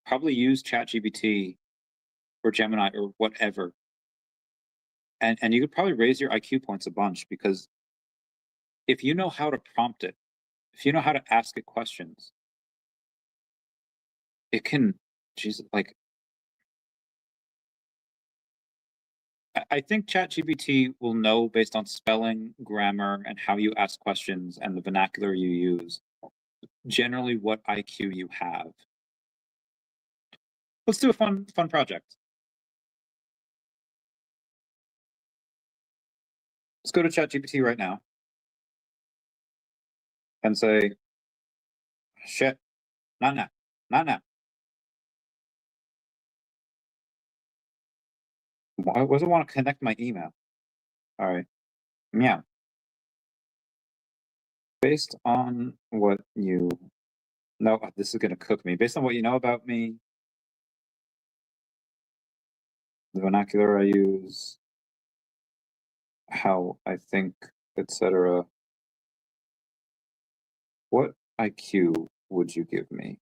probably use ChatGPT or Gemini or whatever. And you could probably raise your IQ points a bunch, because if you know how to prompt it, if you know how to ask it questions, it can, Jesus, like, I think ChatGPT will know based on spelling, grammar, and how you ask questions and the vernacular you use, generally what IQ you have. Let's do a fun project. Let's go to ChatGPT right now and say, shit, not now, not now. Why does it want to connect my email? All right, meow. Based on what you know, this is going to cook me. Based on what you know about me, the vernacular I use, how I think, etc. What IQ would you give me?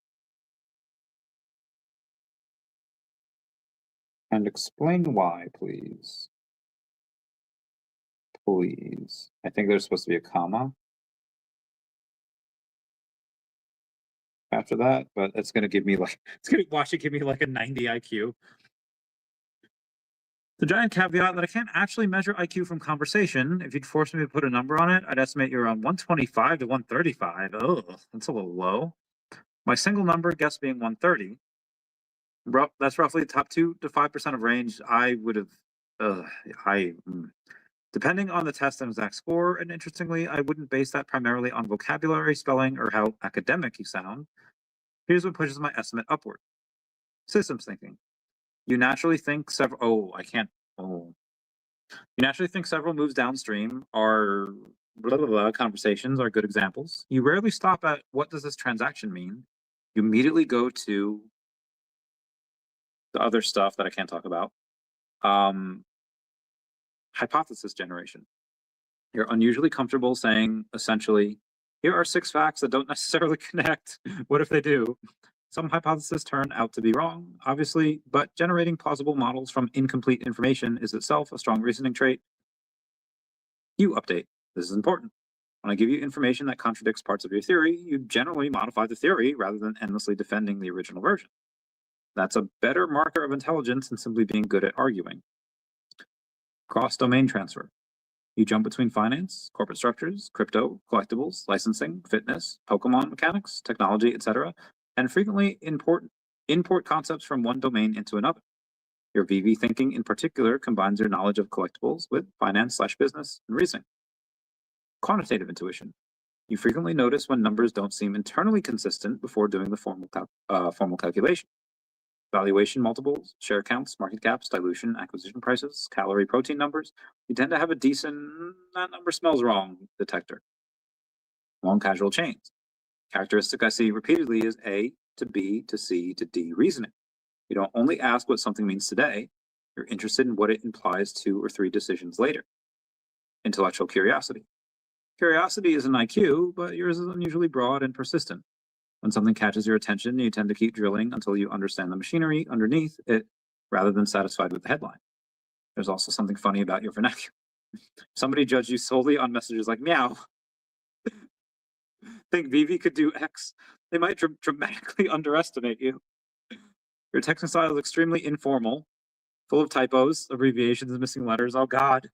And explain why, please. Please. I think there's supposed to be a comma after that, but it's going to give me like, it's going to watch it give me like a 90 IQ. The giant caveat that I can't actually measure IQ from conversation. If you'd force me to put a number on it, I'd estimate you're around 125 to 135. Oh, that's a little low. My single number guess being 130. That's roughly the top 2 to 5% of range. I would have, depending on the test and exact score, and interestingly, I wouldn't base that primarily on vocabulary, spelling, or how academic you sound. Here's what pushes my estimate upward. Systems thinking. You naturally think several, You naturally think several moves downstream are blah, blah, blah, conversations are good examples. You rarely stop at what does this transaction mean? You immediately go to the other stuff that I can't talk about. Hypothesis generation. You're unusually comfortable saying, essentially, here are 6 facts that don't necessarily connect. What if they do? Some hypotheses turn out to be wrong, obviously, but generating plausible models from incomplete information is itself a strong reasoning trait. You update. This is important. When I give you information that contradicts parts of your theory, you generally modify the theory rather than endlessly defending the original version. That's a better marker of intelligence than simply being good at arguing. Cross-domain transfer. You jump between finance, corporate structures, crypto, collectibles, licensing, fitness, Pokemon mechanics, technology, etc., and frequently import concepts from one domain into another. Your VeVe thinking in particular combines your knowledge of collectibles with finance/business and reasoning. Quantitative intuition. You frequently notice when numbers don't seem internally consistent before doing the formal calculation. Valuation multiples, share counts, market caps, dilution, acquisition prices, calorie protein numbers. You tend to have a decent, that number smells wrong detector. Long casual chains. Characteristic I see repeatedly is A to B to C to D reasoning. You don't only ask what something means today, you're interested in what it implies 2 or 3 decisions later. Intellectual curiosity. Curiosity is an IQ, but yours is unusually broad and persistent. When something catches your attention, you tend to keep drilling until you understand the machinery underneath it, rather than satisfied with the headline. There's also something funny about your vernacular. If somebody judged you solely on messages like meow, think VeVe could do X, they might dramatically underestimate you. Your texting style is extremely informal, full of typos, abbreviations, and missing letters, oh god,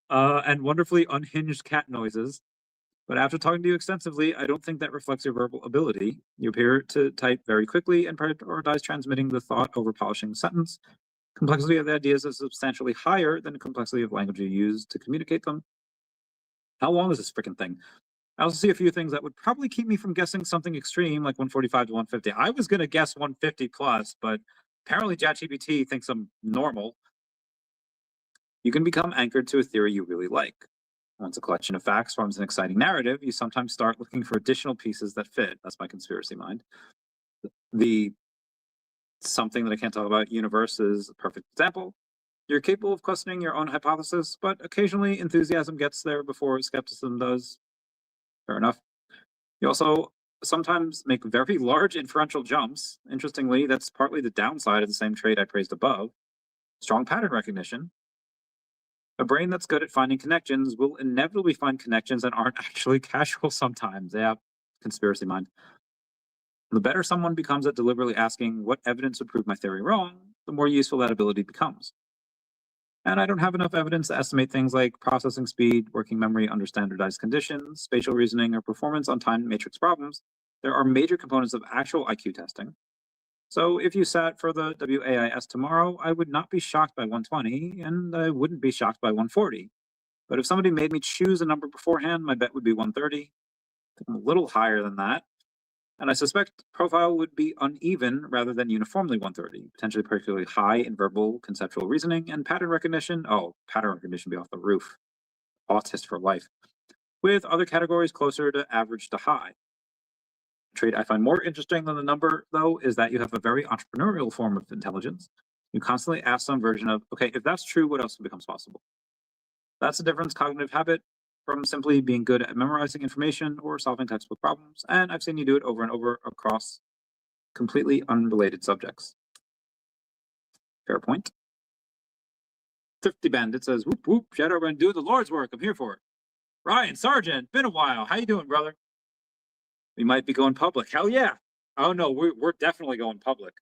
and wonderfully unhinged cat noises. But after talking to you extensively, I don't think that reflects your verbal ability. You appear to type very quickly and prioritize transmitting the thought over polishing the sentence. Complexity of the ideas is substantially higher than the complexity of language you use to communicate them. How long is this freaking thing? I also see a few things that would probably keep me from guessing something extreme like 145 to 150. I was going to guess 150 plus, but apparently ChatGPT thinks I'm normal. You can become anchored to a theory you really like. Once a collection of facts forms an exciting narrative, you sometimes start looking for additional pieces that fit. That's my conspiracy mind. The something that I can't talk about universe is a perfect example. You're capable of questioning your own hypothesis, but occasionally enthusiasm gets there before skepticism does. Fair enough. You also sometimes make very large inferential jumps. Interestingly, that's partly the downside of the same trait I praised above. Strong pattern recognition. A brain that's good at finding connections will inevitably find connections that aren't actually casual sometimes. Yeah, conspiracy mind. The better someone becomes at deliberately asking what evidence would prove my theory wrong, the more useful that ability becomes. And I don't have enough evidence to estimate things like processing speed, working memory under standardized conditions, spatial reasoning, or performance on time matrix problems. There are major components of actual IQ testing. So if you sat for the WAIS tomorrow, I would not be shocked by 120, and I wouldn't be shocked by 140. But if somebody made me choose a number beforehand, my bet would be 130. I'm a little higher than that. And I suspect profile would be uneven rather than uniformly 130, potentially particularly high in verbal conceptual reasoning and pattern recognition. Oh, pattern recognition be off the roof. Autist for life. with other categories closer to average to high. The trait I find more interesting than the number, though, is that you have a very entrepreneurial form of intelligence. You constantly ask some version of, okay, if that's true, what else becomes possible? That's a different cognitive habit from simply being good at memorizing information or solving textbook problems, and I've seen you do it over and over across completely unrelated subjects. Fair point. Thrifty Bandit says, whoop whoop, Shadow Run doing the Lord's work. I'm here for it. Ryan Sargent, been a while. How you doing, brother? We might be going public. Hell yeah. Oh no, we're definitely going public.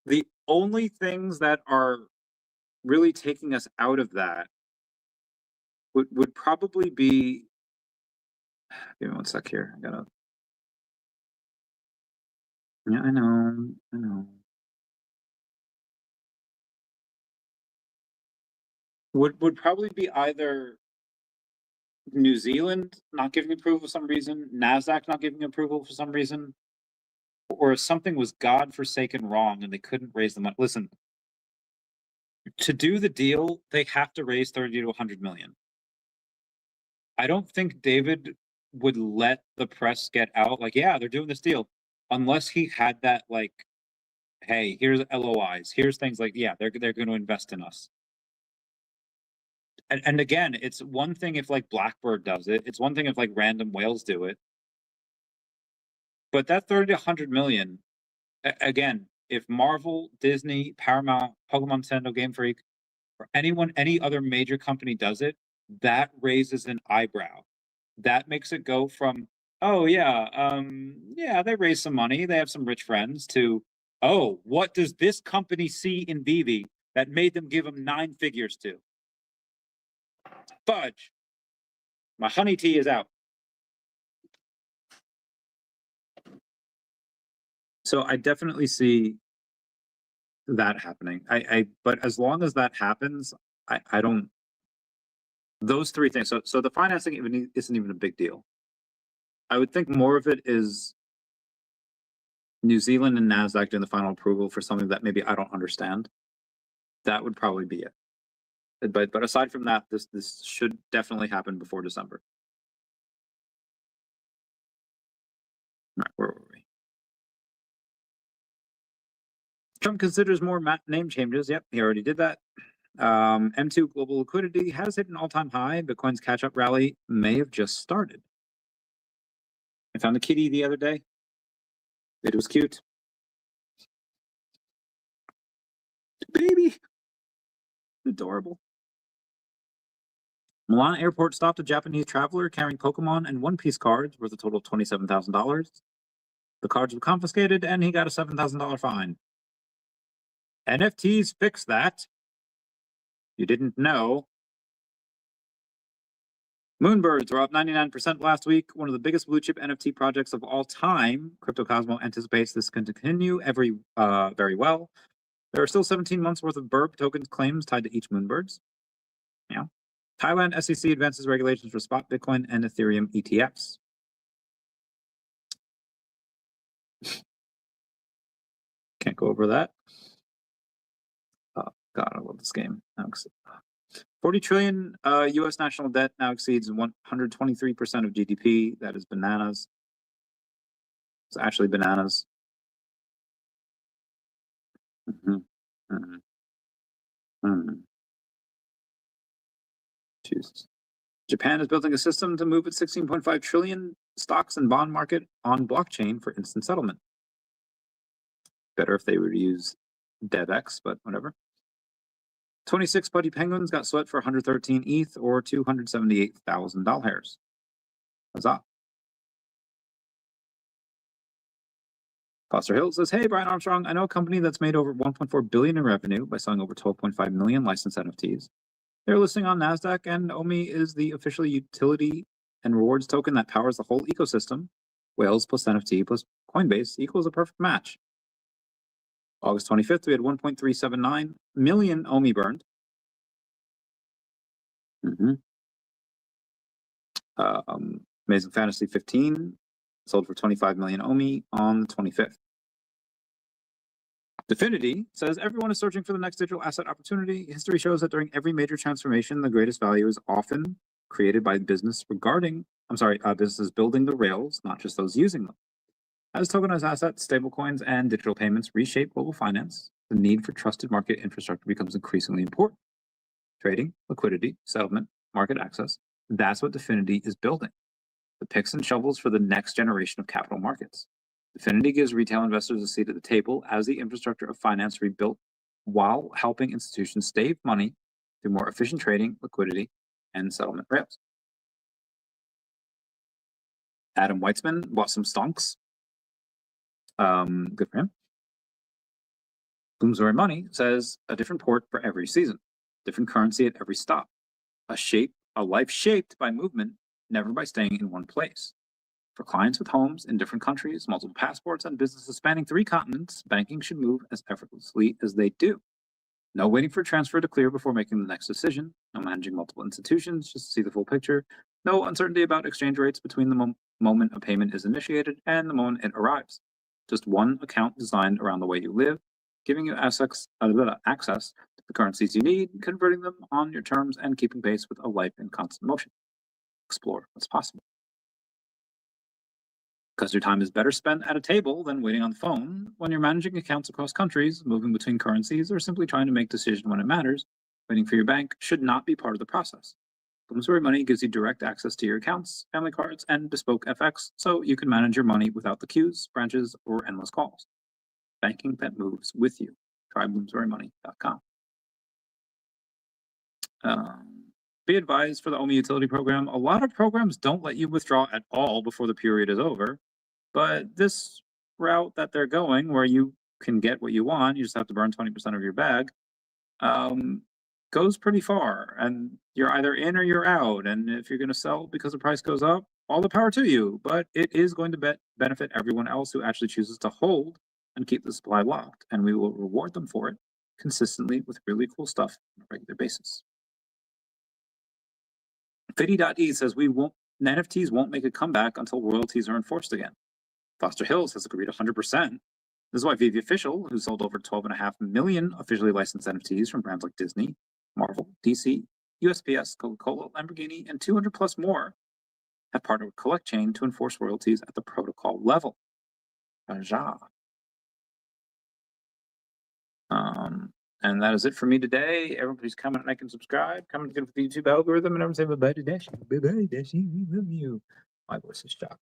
The only things that are really taking us out of that would probably be, give me one sec here. I gotta. Yeah, I know. Would probably be either New Zealand not giving approval for some reason, NASDAQ not giving approval for some reason, or something was godforsaken wrong and they couldn't raise the money. Listen, to do the deal, they have to raise 30 to 100 million. I don't think David would let the press get out like, yeah, they're doing this deal, unless he had that like, hey, here's LOIs, here's things like, yeah, they're going to invest in us. And again, it's one thing if like Blackbird does it. It's one thing if like random whales do it. But that 30 to 100 million, again, if Marvel, Disney, Paramount, Pokemon, Nintendo, Game Freak, or anyone, any other major company does it, that raises an eyebrow. That makes it go from, oh yeah, yeah, they raised some money, they have some rich friends, to, oh, what does this company see in VeVe that made them give them 9 figures to? Fudge. My honey tea is out. So I definitely see that happening. But as long as that happens, I don't. Those 3 things. So the financing isn't even a big deal. I would think more of it is New Zealand and NASDAQ doing the final approval for something that maybe I don't understand. That would probably be it. But aside from that, this should definitely happen before December. All right, where were we? Trump considers more name changes. Yep, he already did that. M2 global liquidity has hit an all-time high. Bitcoin's catch-up rally may have just started. I found a kitty the other day. It was cute. Baby. Adorable. Milan Airport stopped a Japanese traveler carrying Pokemon and One Piece cards worth a total of $27,000. The cards were confiscated and he got a $7,000 fine. NFTs fix that. You didn't know. Moonbirds were up 99% last week, one of the biggest blue chip NFT projects of all time. CryptoCosmo anticipates this can continue very well. There are still 17 months worth of Burb tokens claims tied to each Moonbirds. Yeah. Thailand SEC advances regulations for spot Bitcoin and Ethereum ETFs. Can't go over that. Oh, God, I love this game. 40 trillion U.S. national debt now exceeds 123% of GDP. That is bananas. It's actually bananas. Jesus. Japan is building a system to move its 16.5 trillion stocks and bond market on blockchain for instant settlement. Better if they would use DEVVE, but whatever. 26 putty penguins got sweat for 113 ETH or $278,000. Huzzah. Foster Hill says, hey, Brian Armstrong, I know a company that's made over $1.4 billion in revenue by selling over 12.5 million licensed NFTs. They're listing on NASDAQ, and OMI is the official utility and rewards token that powers the whole ecosystem. Whales plus NFT plus Coinbase equals a perfect match. August 25th, we had 1.379 million OMI burned. Amazing Fantasy 15 sold for 25 million OMI on the 25th. Definity says everyone is searching for the next digital asset opportunity. History shows that during every major transformation, the greatest value is often created by businesses building the rails, not just those using them. As tokenized assets, stablecoins, and digital payments reshape global finance, the need for trusted market infrastructure becomes increasingly important. Trading, liquidity, settlement, market access, that's what DEFINITY is building. The picks and shovels for the next generation of capital markets. DEFINITY gives retail investors a seat at the table as the infrastructure of finance rebuilt while helping institutions save money through more efficient trading, liquidity, and settlement rails. Adam Weitzman bought some stonks. Good for him. Bloomsbury Money says a different port for every season, different currency at every stop, a life shaped by movement, never by staying in one place. For clients with homes in different countries, multiple passports, and businesses spanning 3 continents, banking should move as effortlessly as they do. No waiting for a transfer to clear before making the next decision. No managing multiple institutions just to see the full picture. No uncertainty about exchange rates between the moment a payment is initiated and the moment it arrives. Just one account designed around the way you live, giving you access to the currencies you need, converting them on your terms, and keeping pace with a life in constant motion. Explore what's possible. Because your time is better spent at a table than waiting on the phone. When you're managing accounts across countries, moving between currencies, or simply trying to make decisions when it matters, waiting for your bank should not be part of the process. Bloomsbury Money gives you direct access to your accounts, family cards, and bespoke FX, so you can manage your money without the queues, branches, or endless calls. Banking that moves with you. Try bloomsburymoney.com. Be advised for the OMI utility program. A lot of programs don't let you withdraw at all before the period is over. But this route that they're going, where you can get what you want, you just have to burn 20% of your bag, goes pretty far. And you're either in or you're out. And if you're going to sell because the price goes up, all the power to you. But it is going to benefit everyone else who actually chooses to hold and keep the supply locked. And we will reward them for it consistently with really cool stuff on a regular basis. Fiddy.e says NFTs won't make a comeback until royalties are enforced again. Foster Hills has agreed 100%. This is why VeVe Official, who sold over 12.5 million officially licensed NFTs from brands like Disney, Marvel, DC, USPS, Coca-Cola, Lamborghini, and 200 plus more, have partnered with CollectChain to enforce royalties at the protocol level. And that is it for me today. Everyone, please comment, like, and subscribe. Comment again for the YouTube algorithm, and everyone say bye-bye to Dashi. Bye-bye, Dashi. We love you. My voice is shocked.